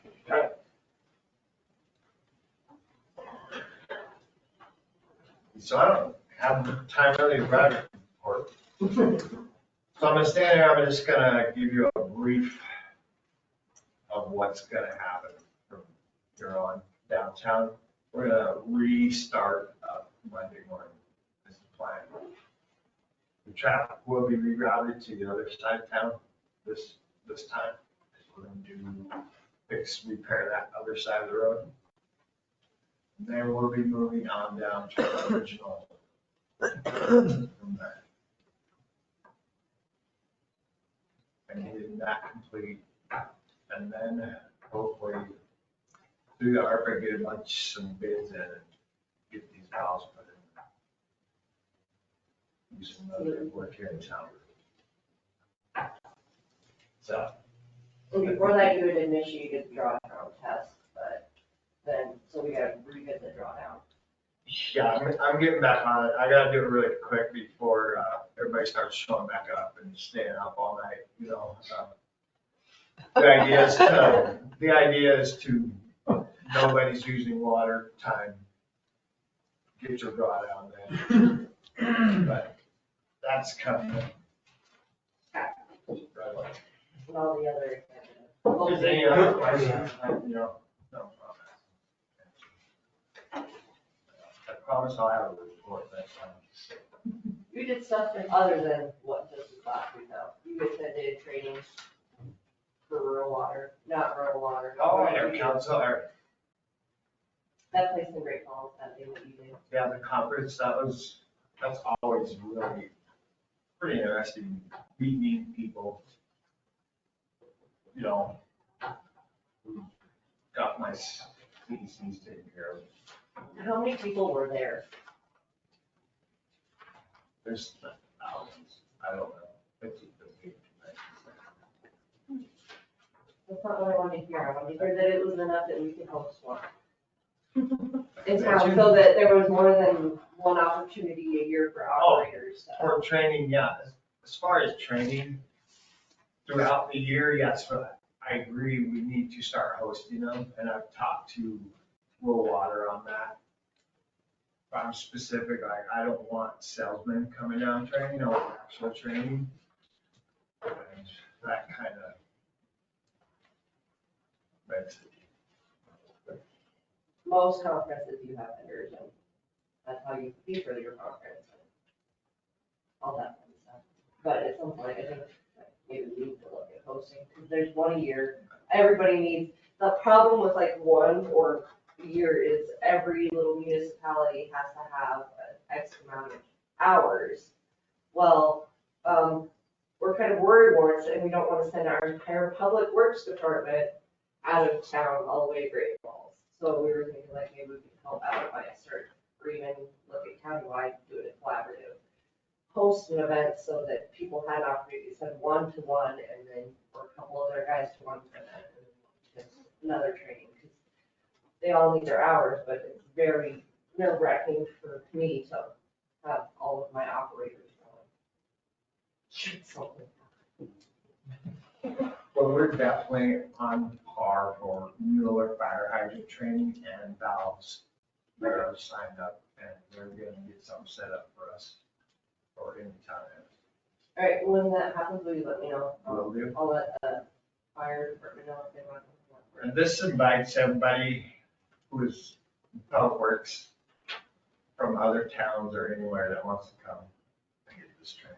So I don't have time really to write a report. So I'm gonna stand here, I'm just gonna give you a brief of what's gonna happen from here on downtown. We're gonna restart Monday morning. This is the plan. The traffic will be rerouted to the other side of town this time. We're gonna repair that other side of the road. Then we'll be moving on down to the original from there. And getting that complete, and then hopefully through the ARPA, get some bids in and get these valves put in. Do some other work here in town. So. And before that, you had initiated the drawdown test, but then, so we gotta rebid the drawdown. Yeah, I'm getting back on it. I gotta do it really quick before everybody starts showing back up and staying up all night, The idea is to, nobody's using water time. Get your drawdown then. But that's coming. And all the other. Is there any other questions? No problem. I promise I'll have a report next time. You did stuff other than what just was last week though. You attended training for rural water, not rural water. Oh, yeah, council, That place in Great Falls, that thing that you did. yeah, the conference, that's always really pretty interesting, meeting people, who got my CDCs taken care of. How many people were there? There's thousands, I don't know. 50, 50. That's not what I wanted to hear. I wanted to hear that it was enough that we could host one. In town, so that there was more than one opportunity a year for operators. For training, yeah. As far as training throughout the year, yes, but I agree, we need to start hosting them, and I've talked to Rural Water on that. If I'm specific, like, I don't want salesmen coming down training, I want actual training. And that kind of makes it. Most conferences you have vendors, and that's how you pay for your conference. And all that kind of stuff. But it's something like, I think, maybe we need to look at hosting, because there's one a year. Everybody needs, the problem with like one or a year is every little municipality has to have X amount of hours. Well, we're kind of worried more, and we don't want to send our entire public works department out of town all the way to Great Falls. So we were thinking like maybe we could help out by a certain, or even look at countywide, do it collaborative. Host an event so that people had an opportunity to send one-to-one and then, or a couple of their guys to one event and then just another training. Because they all need their hours, but it's very nerve-wracking for me to have all of my operators going. Should something happen. Well, we're definitely on par for Mueller fire hydrant training and valves. They're signed up and they're gonna get something set up for us for any time. All right, when that happens, will you let me know? Will do. I'll let the fire department know if they want to. And this invites everybody who is public works from other towns or anywhere that wants to come and get this training.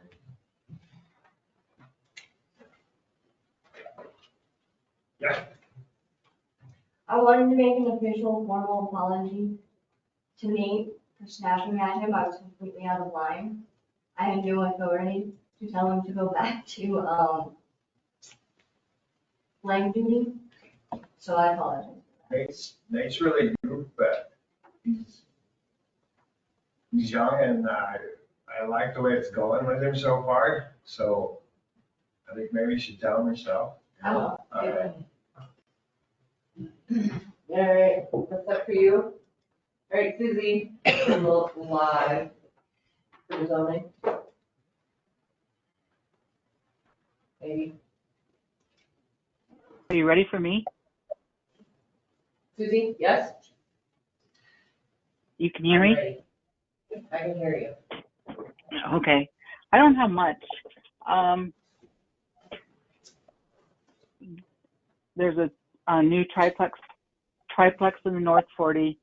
Yeah. I wanted to make an official formal apology to Nate for snapping at him. I was completely out of line. I had no authority to tell him to go back to flag duty, so I apologize. Nate's really new, but he's young and I like the way it's going with him so far. So I think maybe you should tell him yourself. Oh, All right. All right, what's up for you? All right, Susie, we'll live for the zoning. Maybe. Are you ready for me? Susie, yes? You can hear me? Ready. I can hear you. Okay. I don't have much. There's a new triplex in the North 40.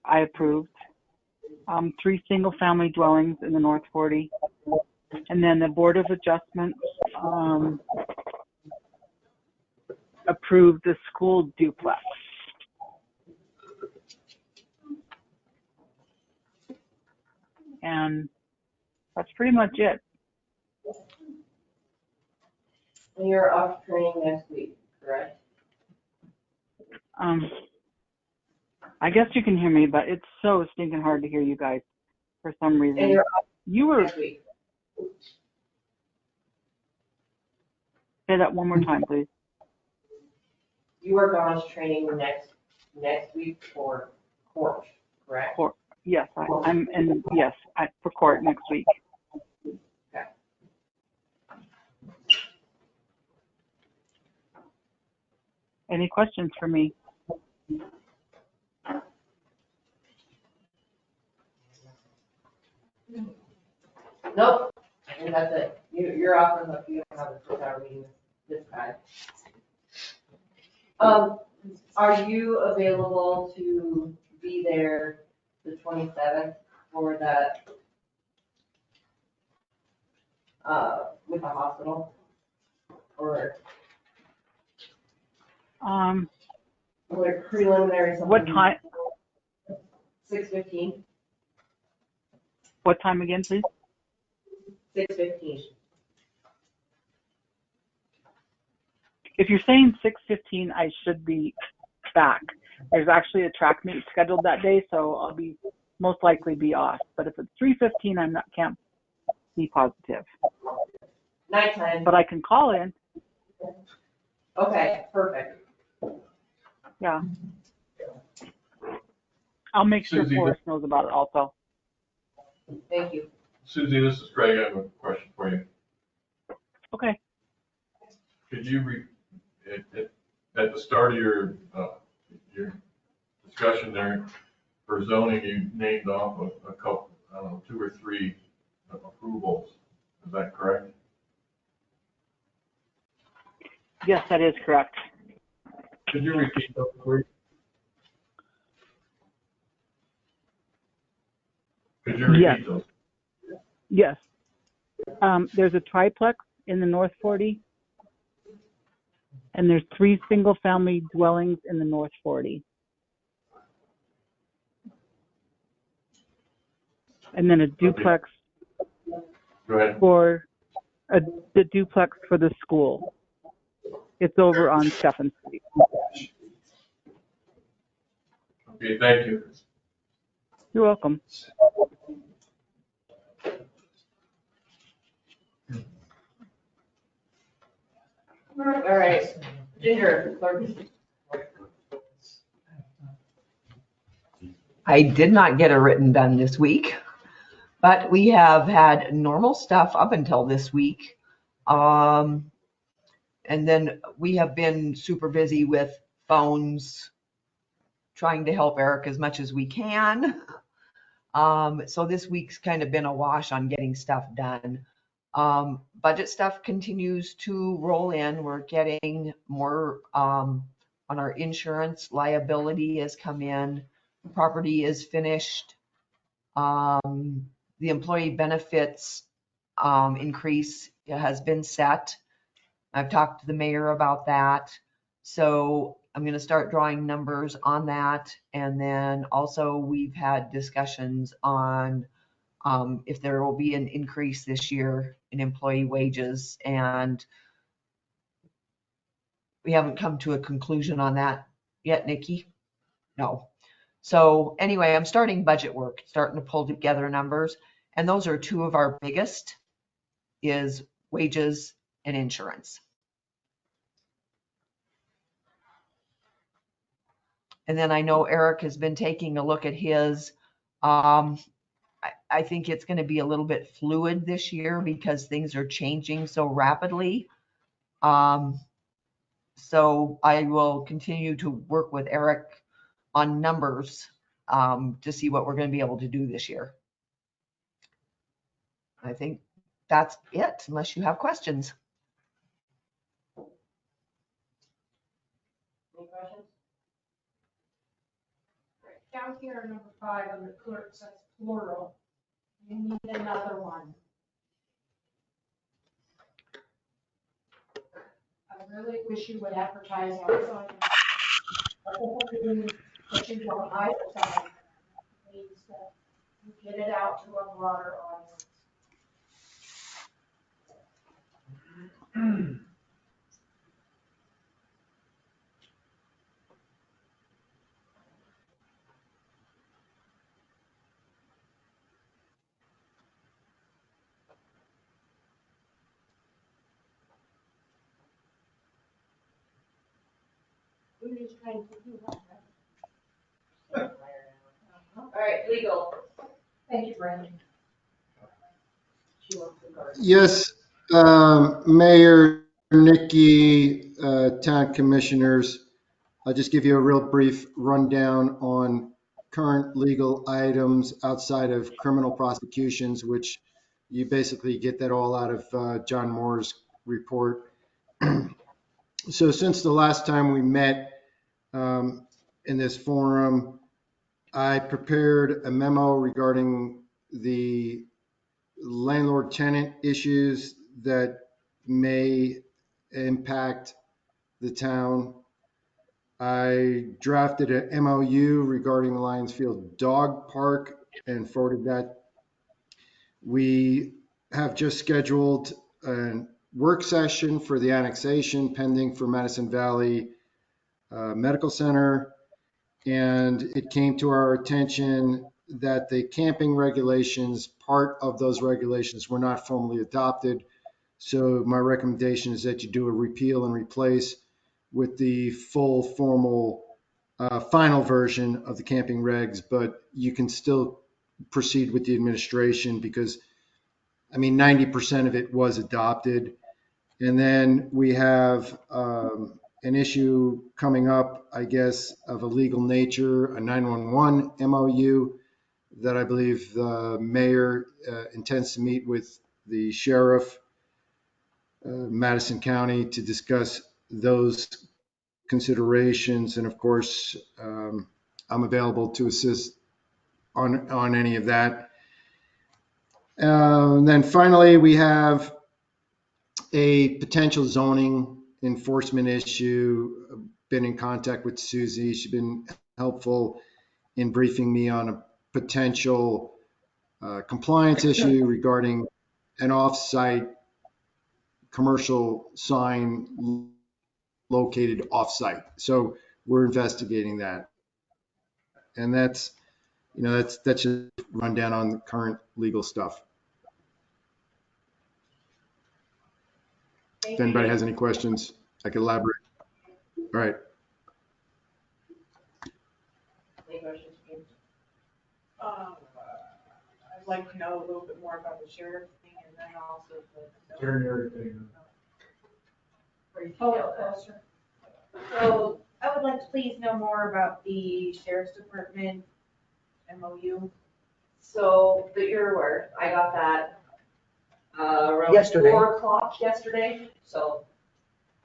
I approved 3 single-family dwellings in the North 40, and then the Board of Adjustments approved the school duplex. And that's pretty much it. And you're off training next week, correct? I guess you can hear me, but it's so stinking hard to hear you guys for some reason. And you're off next week. Say that one more time, please. You are gone training next week for court, correct? Court. Yes, I'm in. Yes, for court next week. Okay. Any questions for me? Nope, I think that's it. You're off the hook. You don't have a 6-hour meeting this time. Are you available to be there the 27th for that, with the hospital? Or preliminary something? What time? 6:15. What time again, please? 6:15. If you're saying 6:15, I should be back. There's actually a track meet scheduled that day, so I'll be most likely be off. But if it's 3:15, can't be positive. Nighttime. But I can call in. Okay, perfect. Yeah. I'll make sure Susie, Forrest knows about it also. Thank you. Susie, this is Craig. I have a question for you. Okay. Could you at the start of your discussion there for zoning, you named off a couple, I don't know, 2 or 3 approvals. Is that correct? Yes, that is correct. Could you repeat those, please? Could you repeat those? Yes. There's a triplex in the North 40, and there's 3 single-family dwellings in the North 40. And then a duplex for the duplex for the school. It's over on 7th Street. Okay, thank you. You're welcome. All right, Ginger, clerk. I did not get a written done this week, but we have had normal stuff up until this week. And then we have been super busy with phones, trying to help Eric as much as we can. So this week's kind of been a wash on getting stuff done. Budget stuff continues to roll in. We're getting more on our insurance. Liability has come in. Property is finished. The employee benefits increase has been set. I've talked to the mayor about that. So I'm going to start drawing numbers on that. And then also we've had discussions on if there will be an increase this year in employee wages. And we haven't come to a conclusion on that yet, Nikki. No. So anyway, I'm starting budget work, starting to pull together numbers. And those are 2 of our biggest is wages and insurance. And then I know Eric has been taking a look at his. I think it's going to be a little bit fluid this year because things are changing so rapidly. So I will continue to work with Eric on numbers to see what we're going to be able to do this year. I think that's it, unless you have questions. Any questions? Down here, number 5 on the clerk says plural. You need another one. I really wish you would advertise on it. I think pushing on either side means that you get it out to a broader audience. We're just trying to do that. All right, legal. Thank you, Brandon. Yes, Mayor, Nikki, town commissioners, I'll just give you a real brief rundown on current legal items outside of criminal prosecutions, which you basically get that all out of John Moore's report. So since the last time we met in this forum, I prepared a memo regarding the landlord-tenant issues that may impact the town. I drafted an MOU regarding the Lions Field Dog Park and forwarded that. We have just scheduled a work session for the annexation pending for Madison Valley Medical Center. And it came to our attention that the camping regulations, part of those regulations were not formally adopted. So my recommendation is that you do a repeal and replace with the full formal final version of the camping regs, but you can still proceed with the administration because, I mean, 90% of it was adopted. And then we have an issue coming up, I guess, of a legal nature, a 911 MOU that I believe the mayor intends to meet with the sheriff, Madison County, to discuss those considerations. And of course, I'm available to assist on any of that. And then finally, we have a potential zoning enforcement issue. Been in contact with Susie. She's been helpful in briefing me on a potential compliance issue regarding an off-site commercial sign located off-site. So we're investigating that. And that's just a rundown on the current legal stuff. If anybody has any questions, I can elaborate. All right. Any questions? I'd like to know a little bit more about the sheriff thing and then also the. Turn everything. Closer. So I would like to please know more about the sheriff's department MOU. So that you're aware, I got that around Yesterday. 4 o'clock yesterday. So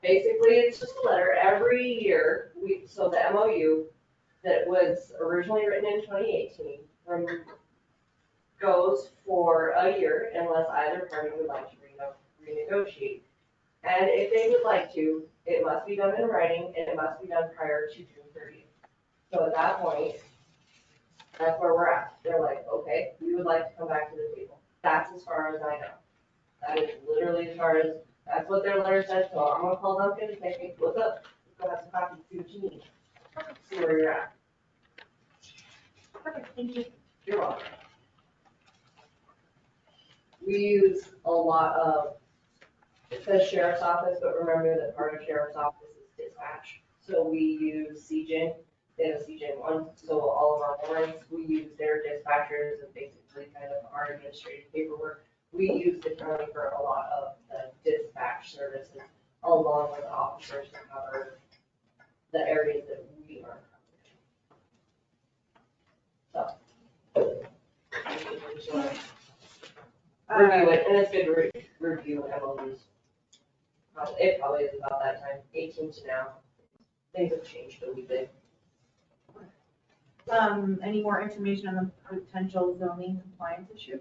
basically, it's just a letter every year. So the MOU that was originally written in 2018 goes for a year unless either party would like to renegotiate. And if they would like to, it must be done in writing and it must be done prior to June 30th. So at that point, that's where we're at. They're like, okay, we would like to come back to the table. That's as far as I know. That is literally as far as, that's what their letter says. So I'm gonna call Duncan and say, hey, what's up? Let's go have some coffee, see what you need. See where you're at. Perfect, thank you. You're welcome. We use a lot of, it says sheriff's office, but remember that part of sheriff's office is dispatch. So we use CJ, they have a CJ1, so all of our warrants, we use their dispatchers and basically kind of our administrative paperwork. We use the county for a lot of the dispatch services along with officers to cover the areas that we are covering. So. Review it, and it's good to review MOUs. It probably is about that time, 18 to now. Things have changed a wee bit. Any more information on the potential zoning compliance issue?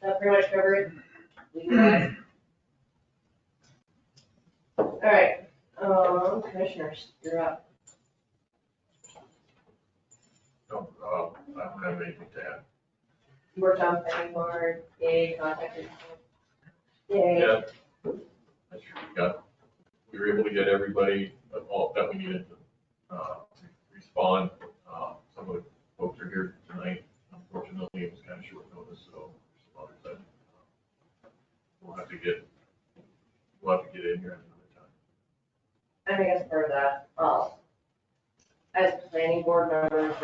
That pretty much covered it. All right, commissioners, you're up. No, I don't have anything to add. You worked on planning board, yay, contacted. Yay. Yeah. We were able to get everybody all that we needed to respond. Some of the folks are here tonight. Unfortunately, it was kind of short notice, so some others that we'll have to get in here another time. And I guess part of that, as planning board members,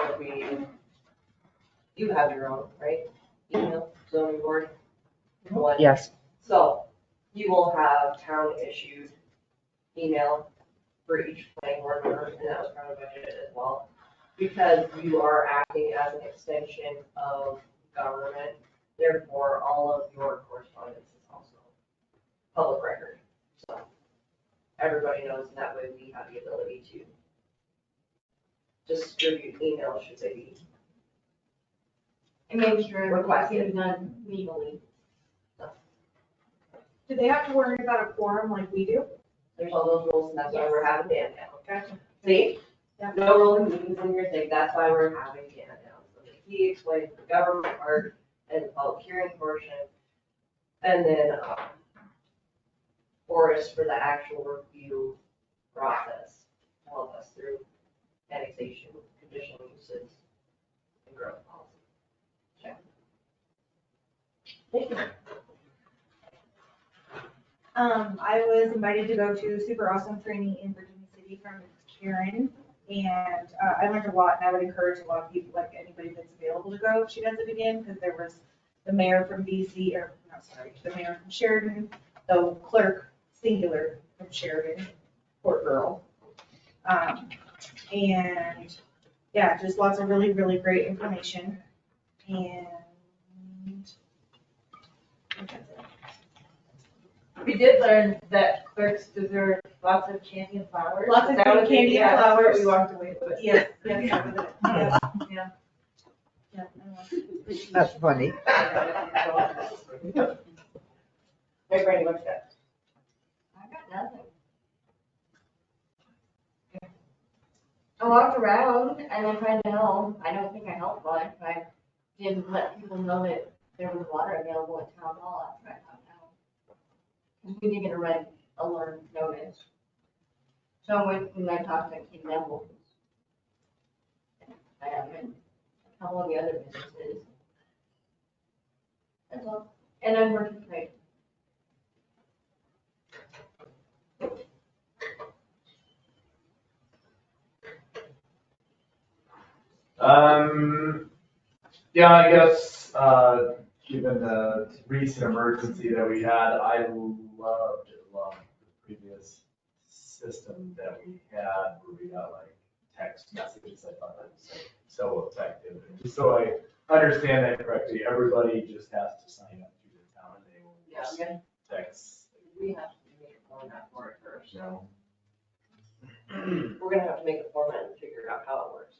you have your own, right? Email, zoning board. One. Yes. So you will have town issued email for each planning board member, and that was probably budgeted as well. Because you are acting as an extension of government, therefore all of your correspondence is also public record. So everybody knows, and that way we have the ability to distribute emails should they be. And make sure everything's getting done legally. Do they have to worry about a quorum like we do? There's all those rules, and that's why we're having Dan now. Gotcha. See? No rolling meetings in your thing, that's why we're having Hannah down. So that he explains the government part and the public hearing portion. And then, Boris for the actual review process, to help us through annexation, conditional uses, and growth policy. Check. Thank you. I was invited to go to super awesome training in Virginia City from Karen, and I learned a lot, and I would encourage a lot of people, like anybody that's available to go if she does it again, because there was the mayor from BC, or, no, sorry, the mayor from Sheridan, the clerk, singular, from Sheridan, poor girl. And yeah, just lots of really, really great information, and I think that's it. We did learn that clerks deserve lots of candy and flowers. Lots of That was candy it, and yeah, that's what flowers. we walked away with. Yes, yes, that was it. Yeah. Yeah. Yeah. That's funny. Hey, Brandy, what's that? I got nothing. I walked around and I tried to help. I don't think I helped much. I didn't let people know that there was water available at town hall after I found out. We did get a red alert notice. So I went and I talked to Kim Neville. I haven't, a couple of the other businesses. That's all. And I'm working great. Yeah, I guess, given the recent emergency that we had, I loved the previous system that we had where we got like text messages. I thought that was so effective. And just so I understand that correctly, everybody just has to sign up to the town and they will just text. We have to make a format for it first. No. We're gonna have to make a format and figure out how it works.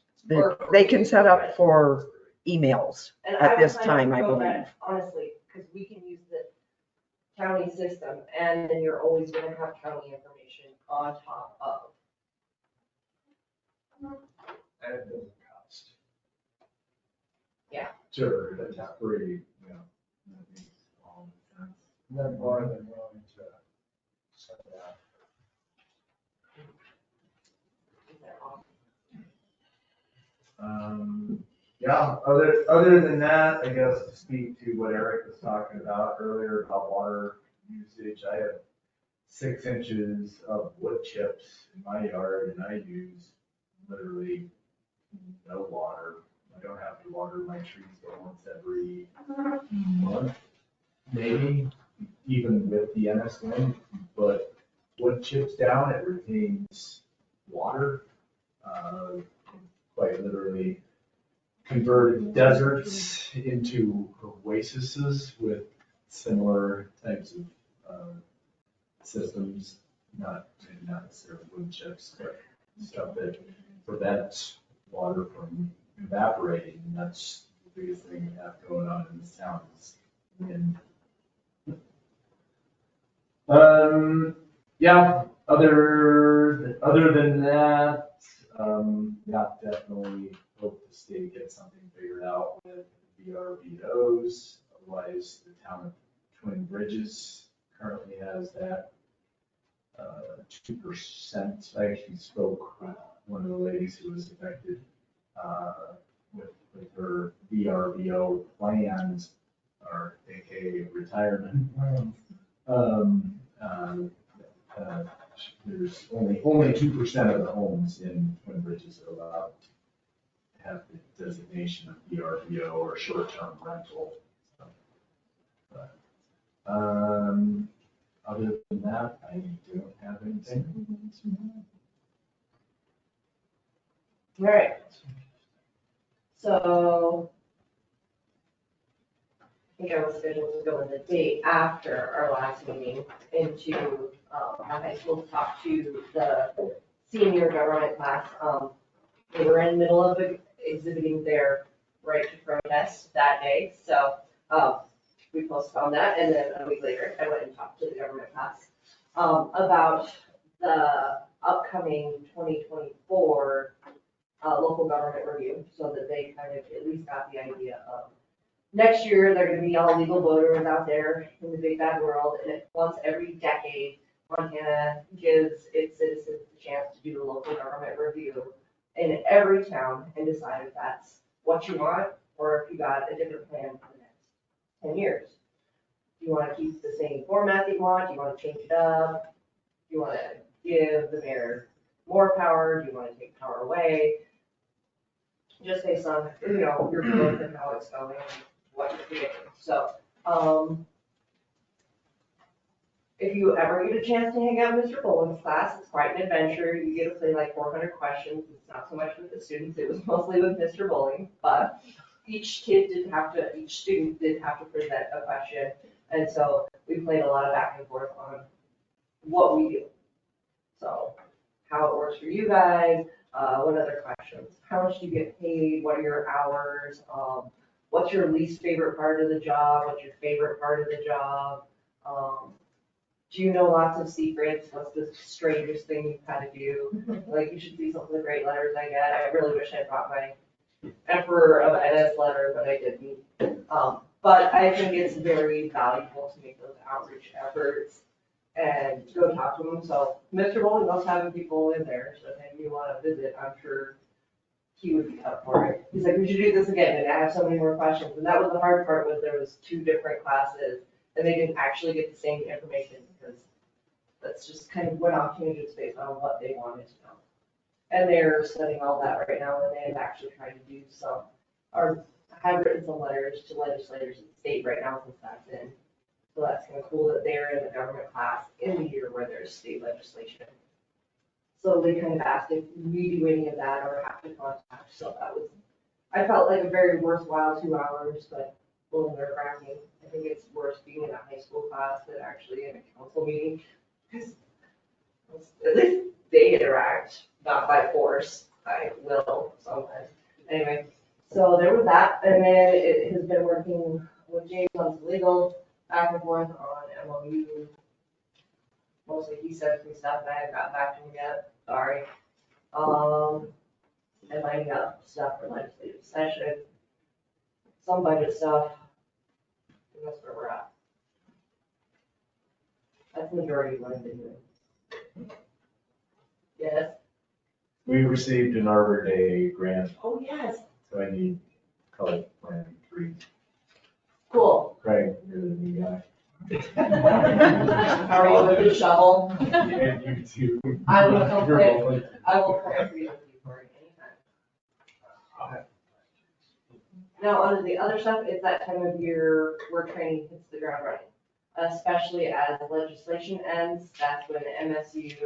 They can set up for emails And at would this sign up time, to I go believe. back, honestly, because we can use the county system and then you're always gonna have county information on top of. And it doesn't cost. Yeah. Sure, that's free, you know. That makes all the sense. They're more than willing to set it up. Yeah, other than that, I guess to speak to what Eric was talking about earlier about water usage, I have 6 inches of wood chips in my yard and I use literally no water. I don't have to water my trees but once every month, maybe, even with the Ennis wind, but wood chips down, it retains water. Quite literally converted deserts into oases with similar types of systems, maybe not necessarily wood chips, but stuff that prevents water from evaporating. And that's the biggest thing we have going on in this town is wind. Yeah, other than that, yeah, definitely hope the state gets something figured out with VRBOs. Otherwise, the town of Twin Bridges currently has that 2%. I actually spoke with one of the ladies who was affected with her VRBO plans, or AKA retirement plans. There's only 2% of the homes in Twin Bridges are allowed to have the designation of VRBO or short-term rental. So, but, other than that, I don't have anything. All right. So I think I was scheduled to go in the day after our last meeting into our high school to talk to the senior government class. They were in the middle of exhibiting their right to protest that day, so we postponed that, and then a week later, I went and talked to the government class about the upcoming 2024 local government review, so that they kind of at least got the idea of, next year, they're gonna be all legal voters out there in the big bad world, and once every decade, Montana gives its citizens the chance to do the local government review in every town and decide if that's what you want, or if you got a different plan for the next 10 years. Do you wanna keep the same format that you want? Do you wanna change it up? Do you wanna give the mayor more power? Do you wanna take power away? Just based on, your growth and how it's going, and what you're predicting. So, if you ever get a chance to hang out in Mr. Boland's class, it's quite an adventure. You get to play like 400 questions. It's not so much with the students, it was mostly with Mr. Bowling, but each student did have to present a question. And so we played a lot of back and forth on what we do. So how it works for you guys, what other questions? How much do you get paid? What are your hours? What's your least favorite part of the job? What's your favorite part of the job? Do you know lots of secrets? What's the strangest thing you've had to do? Like, you should see some of the great letters I get. I really wish I brought my Emperor of Ennis letter, but I didn't. But I think it's very valuable to make those outreach efforts and go talk to them. So Mr. Bowling loves having people in there, so if you want to visit, I'm sure he would be up for it. He's like, we should do this again, and I have so many more questions. And that was the hard part, was there was 2 different classes, and they didn't actually get the same information, because that's just kind of went off tangents based on what they wanted to know. And they're studying all that right now, and they've actually tried to do some, or have written some letters to legislators in the state right now since that's in. So that's kind of cool that they're in the government class in the year where there's state legislation. So they kind of asked if we do any of that or have to contact, so that was, I felt like a very worthwhile 2 hours, but a little nerve-wracking. I think it's worse being in a high school class than actually in a council meeting, because at least they interact, not by force, by will sometimes. Anyway, so there was that, and then it has been working with James on some legal, back and forth on MOU. Mostly he sent me stuff and I haven't gotten back to him yet, sorry. And lining up stuff for legislative session, some budget stuff, and that's where we're at. That's the majority of what I've been doing. Yes? We received an Arbor Day grant, Oh, yes, so I need color plan 3. cool. Craig, you're the new guy. How are you with the shovel? And you too. I will come You're quick. welcome. I will come for you for anytime. Now, under the other stuff, it's that time of year where training hits the ground running, especially as legislation ends. That's when MSU,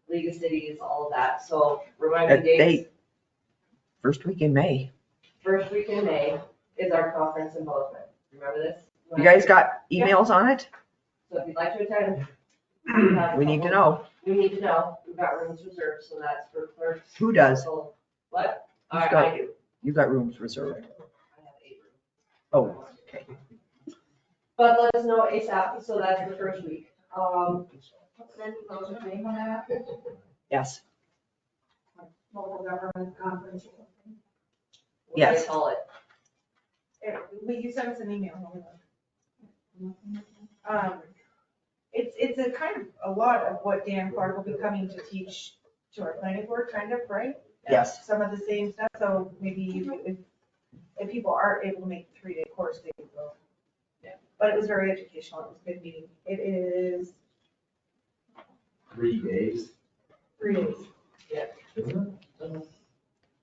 League of Cities, all of that. So remind me dates. First week in May. First week in May is our conference in Bozeman. Remember this? You guys got emails on it? So if you'd like to attend. We need to know. We need to know. We've got rooms reserved, so that's for clerks. Who does? What? Who's I got- do. You got rooms reserved. I have 8 rooms. Oh, okay. But let us know ASAP, so that's the first week. Then you go to name on that, Yes. local government conference. What do Yes. they call it? You sent us an email. It's a kind of a lot of what Dan Clark will be coming to teach to our planning board, kind of, right? Yes. Some of the same stuff, so maybe if people aren't able to make the 3-day course, they can go. Yeah. But it was very educational, it was a good meeting. It is 3 days. 3 days. Yeah.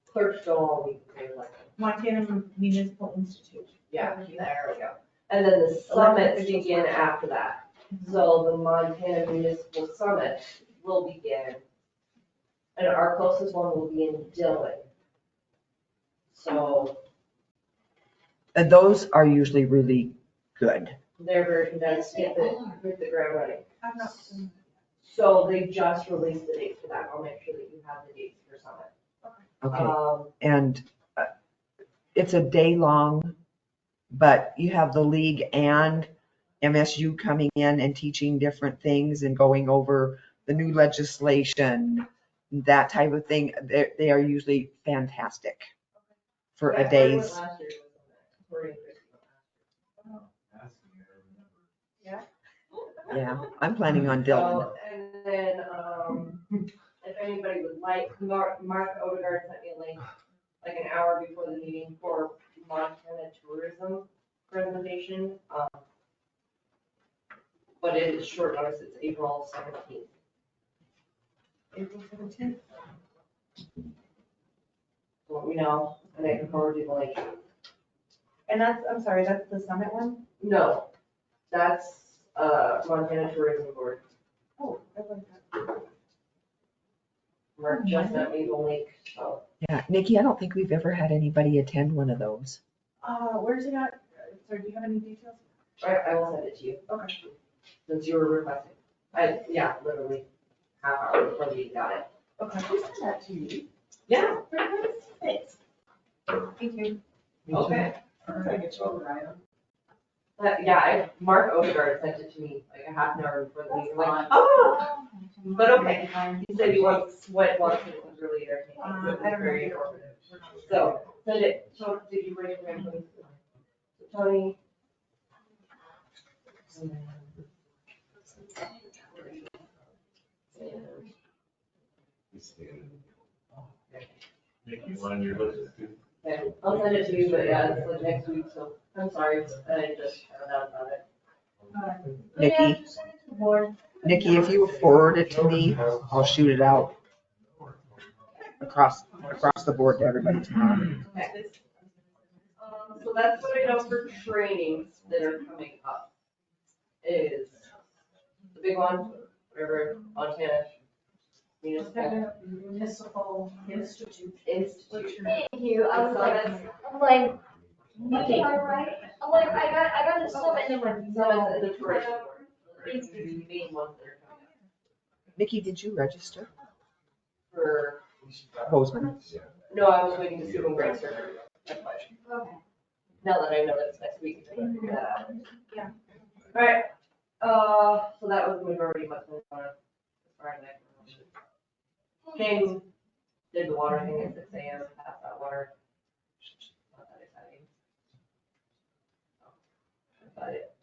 Clerks go all week, they're like. Montana Municipal Institute. Yeah, there we go. And then the summits begin after that. So the Montana Municipal Summit will begin, and our closest one will be in Dillon. So And those are usually really good. they're very condensed, hit the ground running. I've not seen. So they just released the dates for that. I'll make sure that you have the dates for Summit. Okay. And it's a day long, but you have the league and MSU coming in and teaching different things and going over the new legislation. that type of thing, they are usually fantastic for a day's. Yeah. Yeah, I'm planning on Dylan. So, and then, if anybody would like, Mark Odegaard sent me a link, like an hour before the meeting for Montana tourism presentation. But it is short notice, it's April 17th. April 17th? Let me know, and I can forward you the link. And that's, I'm sorry, that's the summit one? No, that's, Montana Tourism Board. Oh, I like that. Mark just sent me the link, so. Yeah, Nikki, I don't think we've ever had anybody attend one of those. Where's it at? Sorry, do you have any details? I will send it to you. Okay. Since you were requesting. Yeah, literally half hour before the meeting got it. Okay. Who sent that to you? Yeah. Thanks. Thank you. Okay. I get you over, Ryan. Yeah, Mark Odegaard sent it to me like a half an hour before the meeting. Like, oh, but okay. He said he wants it was really entertaining. So it was very informative. So send it. So did you raise your hand, please? Tony. Nikki, when you're listening to. Okay, I'll send it to you, but yeah, it's like next week, so I'm sorry, I just found out about it. Nikki, Nikki, if you forward it to me, I'll shoot it out across the board to everybody tomorrow. Okay. So that's what I know for trainings that are coming up. Is the big one, whatever, Montana Municipal Institute. Thank you. I was like, okay, all right. I'm like, I got the summit and I'm like, no. The tourism board. It's the main ones that are coming up. Nikki, did you register? For, Bozeman? no, I was waiting to see when Greg started. That's why. Okay. Now that I know that it's next week. I can figure that out. Yeah. All right, so that was the majority, much more fun. Came, did the water thing at 6 a.m., passed out water. Not that exciting. That's about it.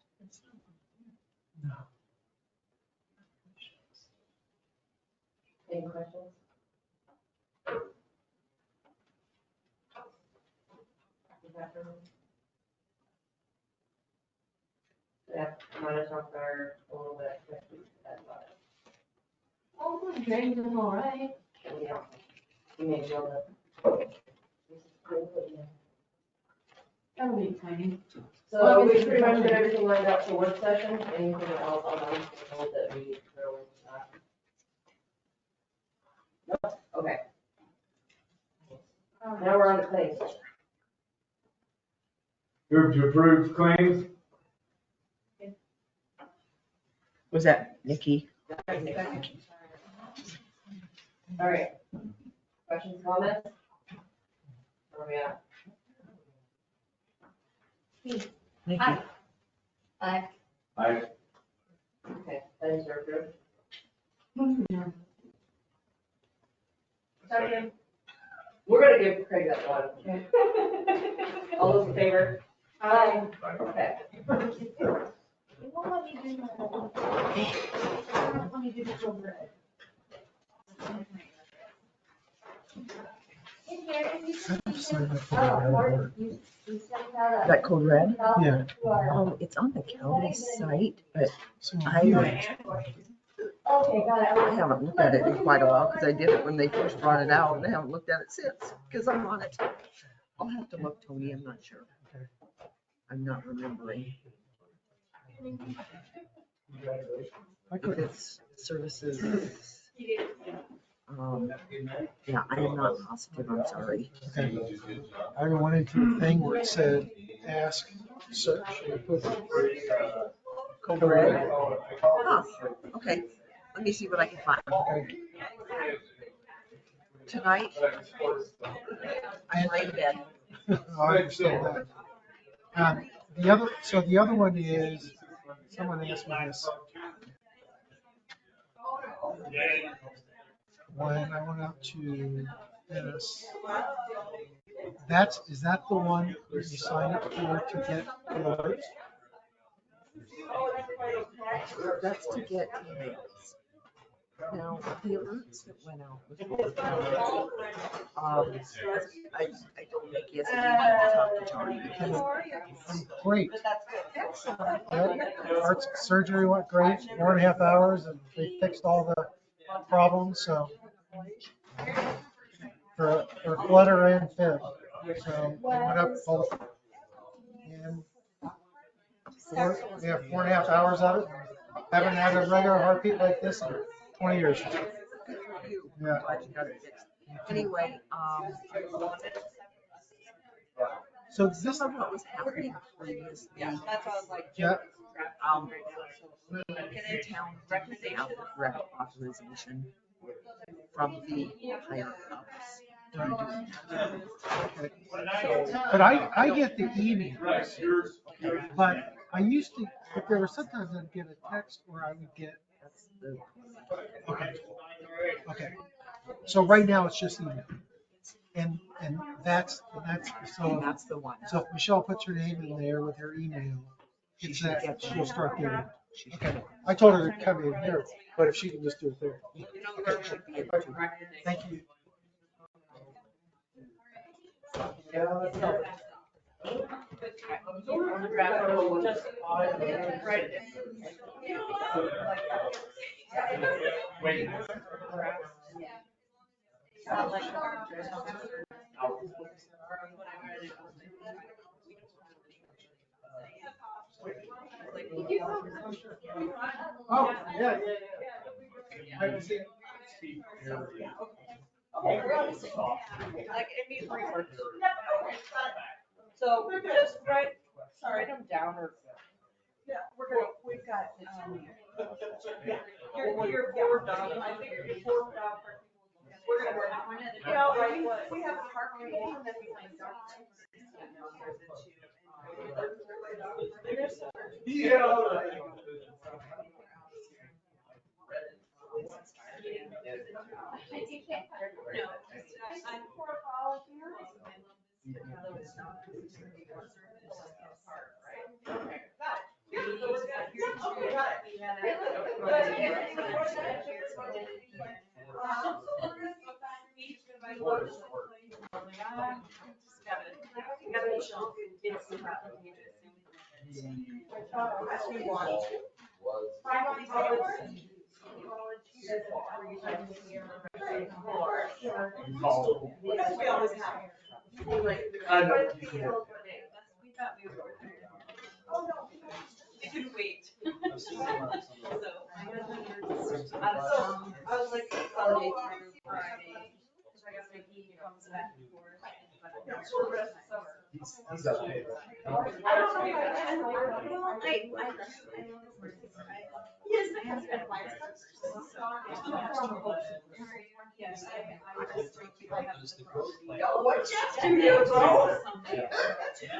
Any questions? Yeah, I'm gonna talk about a little bit next week. That's about it. Oh, my drain's doing all right. Yeah. You may feel that. That'll be exciting. So we pretty much got everything lined up for work session. Anything else on that we need to throw in? Nope. Okay. Now we're on to claims. Move to approve claims. Was that Nikki? All right. Questions, comments? Where are we at? Nikki. Aye. Aye. Okay, claims are approved. Second. We're gonna give Craig that one. All those in favor? Aye. Okay. You won't let me do my. Let me do this over it. That code red? Yeah. It's on the county site, but I Okay, got it. I haven't looked at it in quite a while because I did it when they first brought it out and I haven't looked at it since because I'm on it. I'll have to look, Tony, I'm not sure. I'm not remembering. But it's services. Yeah, I am not positive, I'm sorry. Okay. I went into the thing where it said, ask, search, and put Code red? Huh, okay, let me see what I can find. Tonight, I lay in bed. I understand that. The other one is, someone asked me this. when I went out to Ennis. Is that the one that you signed up for to get alerts? That's to get emails. Now, the alerts that went out before, I told Nick yesterday to talk to Johnny because. Great. Excellent. Heart surgery went great, 4.5 hours, and they fixed all the problems, so. For flutter and fib. So they went up both. And 4.5 hours of it. Haven't had a regular heartbeat like this in 20 years. Yeah. Anyway, So some of what was happening previously. Yeah. The town didn't have the direct authorization from the higher ups. But I get the emails, but I used to, but there were sometimes I'd get a text or I would get. Okay. So right now it's just email. And that's the one. So if Michelle puts her name in there with her email, it's that she'll start getting it. Okay. I told her to come in here, but if she can just do it there. Okay. Thank you. Wait. Oh, yeah. I can see. Okay, like it needs research. So just write them down or. Yeah, we've got, yeah, you're done. I think you're forward down. We're gonna work on it. You know, we have a heart rate and then we like don't. It can wait. I was like, Sunday through Friday, because I guess he comes back and forth. For the rest of summer. Yes, I have been wise. What chapter do you go?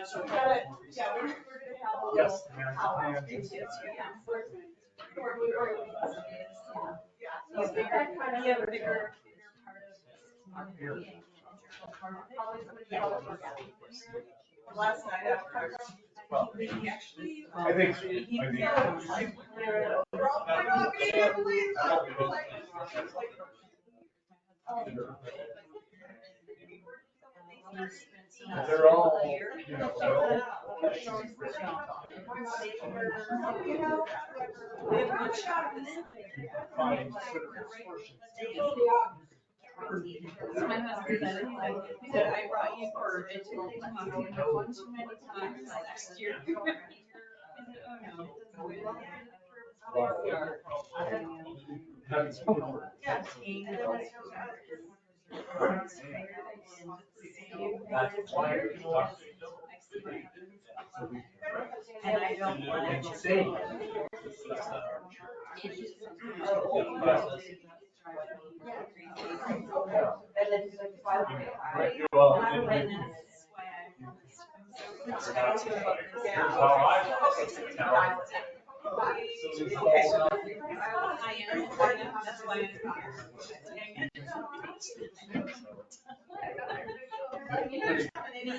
So we got it. Yeah, we're gonna have a little. Yeah, a bigger part of. Last night. I think. They're all, you know, they're all. My husband said, he said, I brought you for it. One too many times last year. And I don't want to say.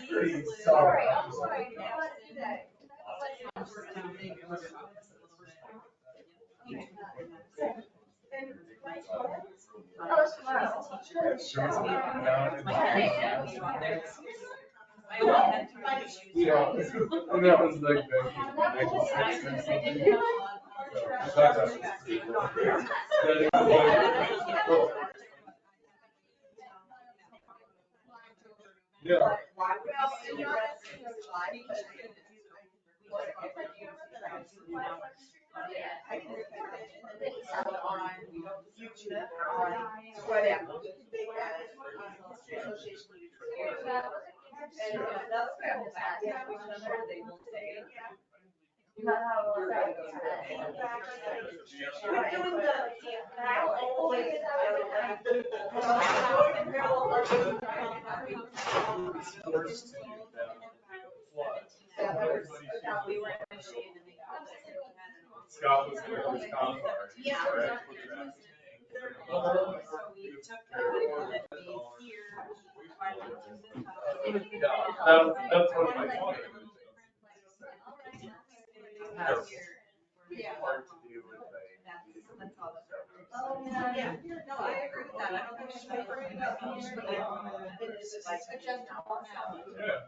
Pretty solid. Yeah, and that was like yeah. Scott was there with his car. Yeah. That's what my thought. Hard to do with Yeah, no, I agree with that. I don't think it's like, it is like adjustable now. yeah.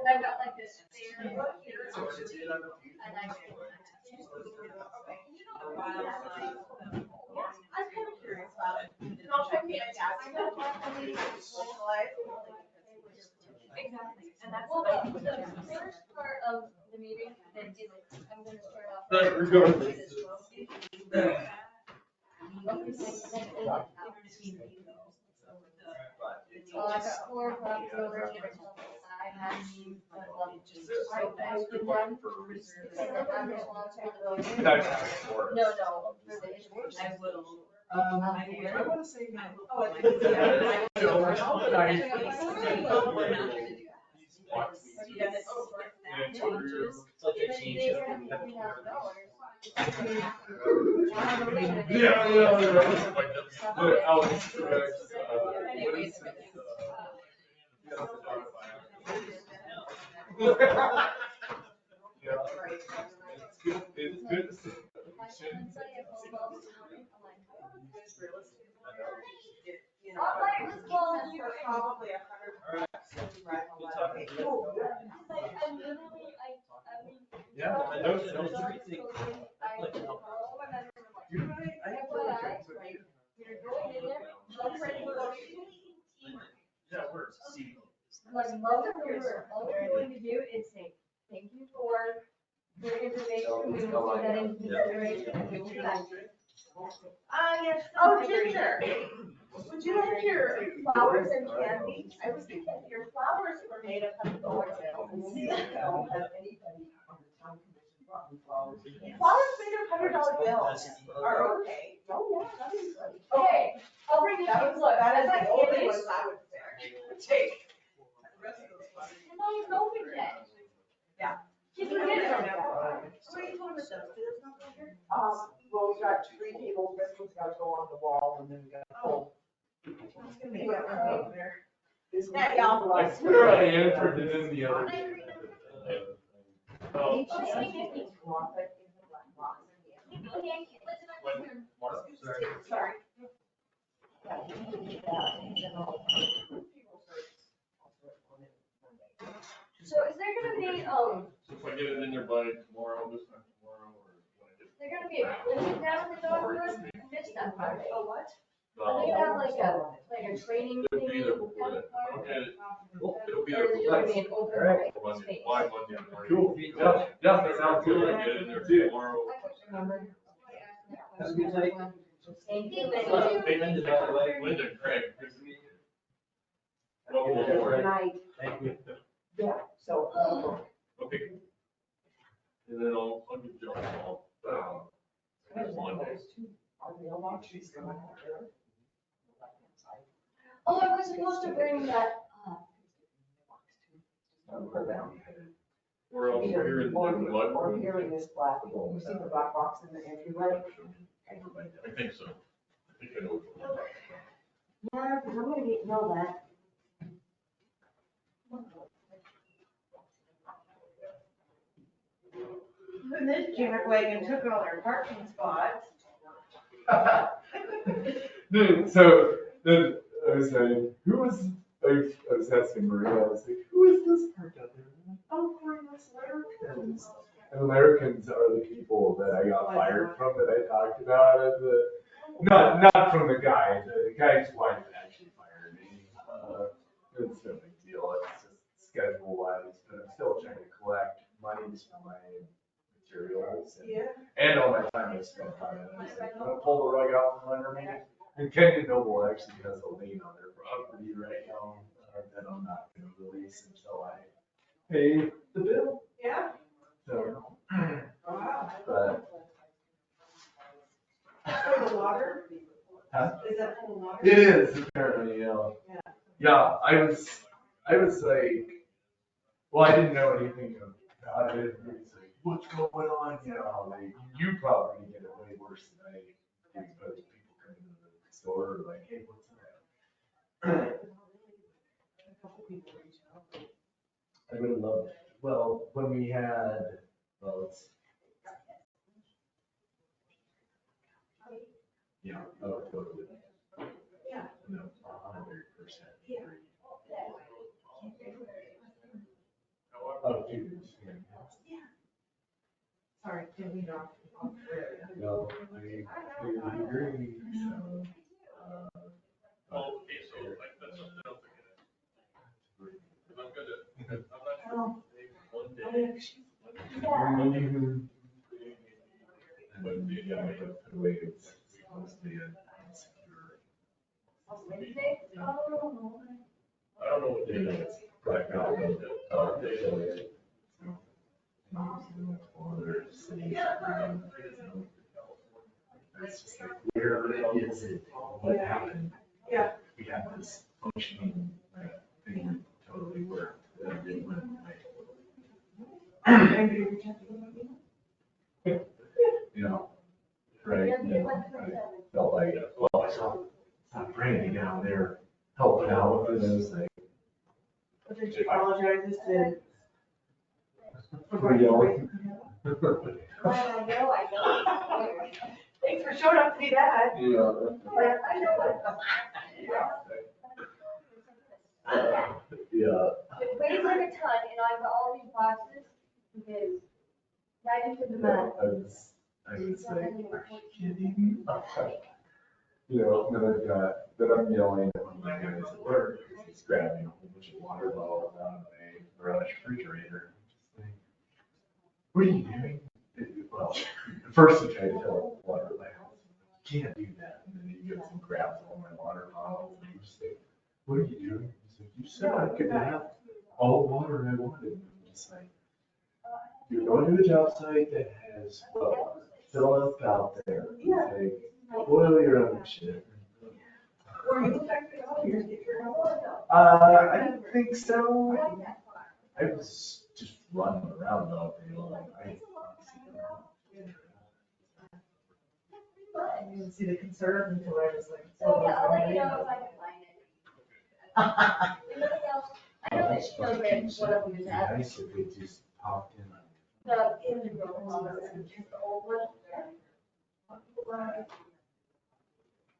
I've got like this. I'm kind of curious about it. And I'll try to get it out. Exactly, and that's the first part of the meeting, that is, I'm gonna start off. I got 4 property owners that I have used, but I posted one. And then I'm responsible for those. No, for the issues. I will. I want to say that. It's good to see. Probably 100. Yeah, I know. Yeah, we're Like, all we're going to do is say, thank you for your information, we will take that into consideration, and we will be back. Yes. Oh, Ginger, would you like your flowers and candy? I was thinking your flowers were made of $100 bills. Flowers made of $100 bills are okay. Oh, yeah, that is funny. Okay, I'll bring it up. Look, that is the only ones I would take. And now you're open yet. Yeah. Can you get it? What are you doing with those? Do those not go here? Well, we got 3 tables, this one's gotta go on the wall, and then we got a full. I swear I answered it in the other. Oh. Sorry. So is there gonna be, So if I get it in there by tomorrow, this time tomorrow, or when I get. is there gonna be a clinic down at the dog run? I missed that part. Oh, what? Are they gonna have like a training It'll thing? be there before then. Okay. It'll be Or there is it before. gonna be an open Monday, space? why Monday? Cool. Yeah, that sounds good. I get it in there tomorrow. Remember? Have a good night. Thank you. Linda, Craig. Good to meet you. Welcome aboard. Thank you. Yeah, so, Okay. And then I'll give Joe a call. Monday. Oh, I was supposed to bring that, We're all here in the blood. Or here in this black, you see the black box in the entryway? I think so. I think I know. Yeah, because I'm gonna get yelled at. When this jackwagon took all our parking spots. So then I was saying, I was asking Maria, I was like, who is this parked out there? I'm like, oh, Corey, that's Larrikins. And Larrikins are the people that I got fired from that I talked about at the, not from the guy, the guy's wife actually fired me. It's no big deal, it's just schedule wise, but I'm still trying to collect monies for my materials and all my time I spent on it. I was like, I'm gonna pull the rug out from under me. And Kenyon Noble actually has a lien on their property right now that I'm not gonna release until I pay the bill. Yeah. So, Wow. but. For the water? Huh? Is that for the water? It is apparently, yeah, I was like, well, I didn't know anything about it. It was like, what's going on? You know, like, you probably get it way worse than I do, because people come into the store like, hey, what's that? I would have loved, well, when we had, well, it's, yeah, oh, totally. Yeah. No, 100%. Yeah. Oh, dude. Sorry, did we not? No, I agree, so. Okay, so like, that's something else again. I'm gonna, I'm not sure. One day. But yeah, I have to wait, it's mostly a secure. I don't know what day it is, right now, but, they show it. Other cities. It's just like, where is it? What happened? Yeah. We have this functioning thing totally worked. That didn't went away. You know, right? You know, I felt like, well, I saw Brandy down there helping out, and I was like. But did you apologize to? For yelling. I know. Thanks for showing up to be that. Yeah. I know. Yeah. It weighs like a ton, and I've got all these boxes, because right into the mud. I was like, are you kidding me? You know, then I'm yelling at one of my guys at work, because he's grabbing a whole bunch of water bottles out of a garage refrigerator. I'm just like, what are you doing? Well, at first he tried to fill up water at my house. You can't do that. And then he goes and grabs all my water bottles, and I'm just like, what are you doing? He's like, you said I could have all the water I wanted. And I'm just like, you're going to a job site that has fill up out there. He's like, boil your own shit. Were you affected at all? I don't think so. I was just running around all day long. I didn't see the concern until I was like. So, yeah, I'll let you know if I can find it. Anything else? I know that she knows where one of them is at. Nice if they just popped in. The integral, the old one.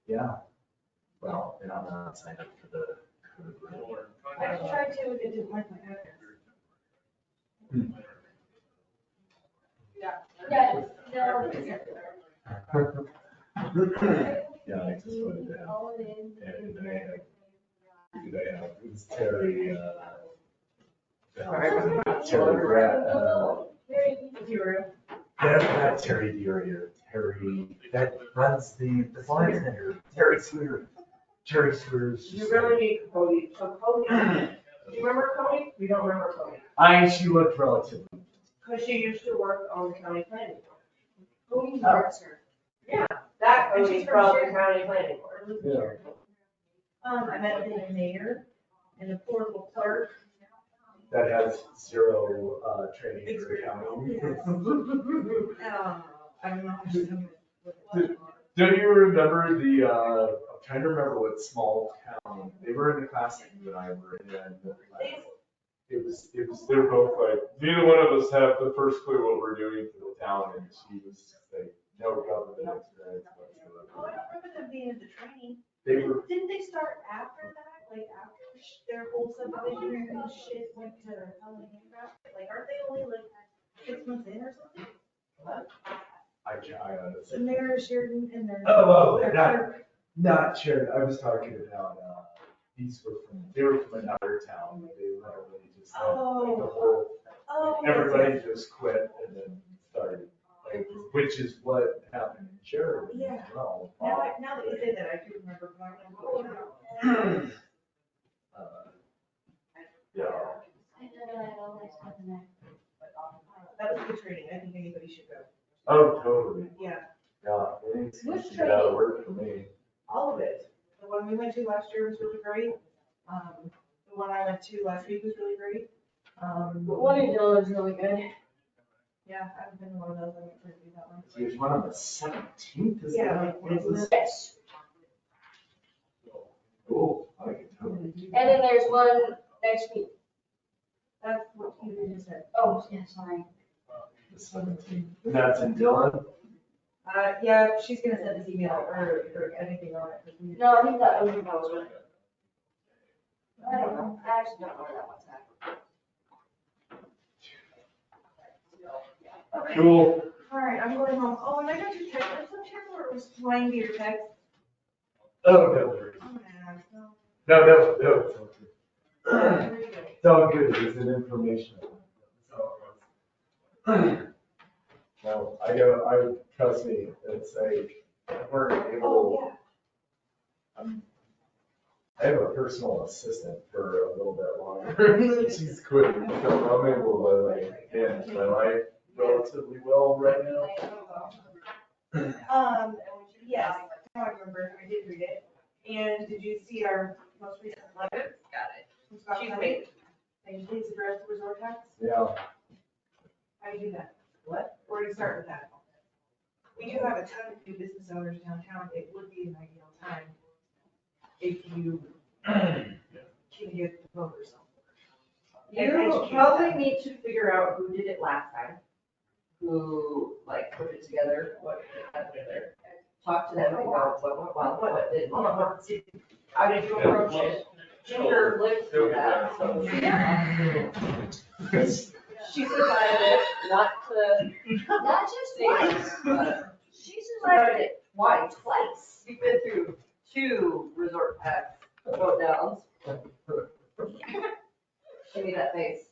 Yeah. Well, and I'm not signed up for the. I just tried to, it didn't like my address. Yeah, no. Yeah, I just wanted to. And I have, it was Terry, Terry Brad, not Terry Dury, Terry, that runs the Flying Center, Terry Swear. Terry Swear's. You really need Cody, so Cody, do you remember Cody? We don't remember Cody. She looked relatively. Because she used to work on the county planning board. Cody works her. Yeah, that And Cody's she's from from the county planning board. Yeah. I met with the mayor and the portable clerk that has zero, training for accounting. I don't know. Don't you remember I'm trying to remember what small town, they were in the class that I were in. They're both like, neither one of us have the first clue what we're doing for the town, and she was like, no government experience whatsoever. Oh, I don't remember them being in the training. They were, Didn't they start after that, like after their whole subdivision and shit went to hell in a handbasket? Like, aren't they only like 6 months in or something? I honestly. The mayor, Sheridan, and their. Oh, their not Sharon, I was talking about, they were from another town, they literally just, the whole, everybody just quit and then started. Like, which is what happened in Sheridan as well. Now that you say that, I do remember, but I don't know. Yeah. That was good training, I think anybody should go. Oh, totally. Yeah. Yeah. Which That training? worked for me. All of it. The one we went to last year was really great. The one I went to last week was really great. The one in Dillon is really good. Yeah, I haven't been to one of those, I went to do that one. There's one on the 17th, is Yeah, that what it was? Yes. Cool. I can totally do And then there's one next week. That's what you just said. Oh, yeah, sorry. The 17th. That's in Dillon? Yeah, she's gonna send this email or anything on it. No, I think that was proposal. I don't know. I actually don't know where that one's at. Cool. All right, I'm going home. Oh, and I got your text. I'm so careful or it was flying to your text. Oh, no worries. No, it's all good. It's all good, it's an information. No, trust me, it's like, we're able. I have a personal assistant for a little bit longer. She's quitting, so I'm able to like manage my life relatively well right now. Yes, I remember. I did read it. And did you see our most recent letter? Got it. She's made. And you please address the resort tax? Yeah. How do you do that? What? Where do you start with that? We do have a ton of new business owners downtown. It would be an ideal time if you can get the voters on board. You probably need to figure out who did it last time, who like put it together, what put it together. Talk to them and go, what went well, what didn't. How did you approach it? Ginger lived through that, so. She survived it, not just once, but she survived it. Why? Twice. You've been through 2 resort tax vote downs. Give me that face.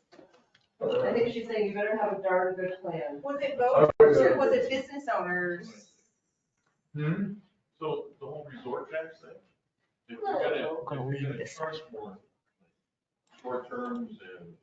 I think she's saying you better have a darn good plan. Was it voters or was it business owners? So the whole resort tax thing? If you're gonna charge more short terms and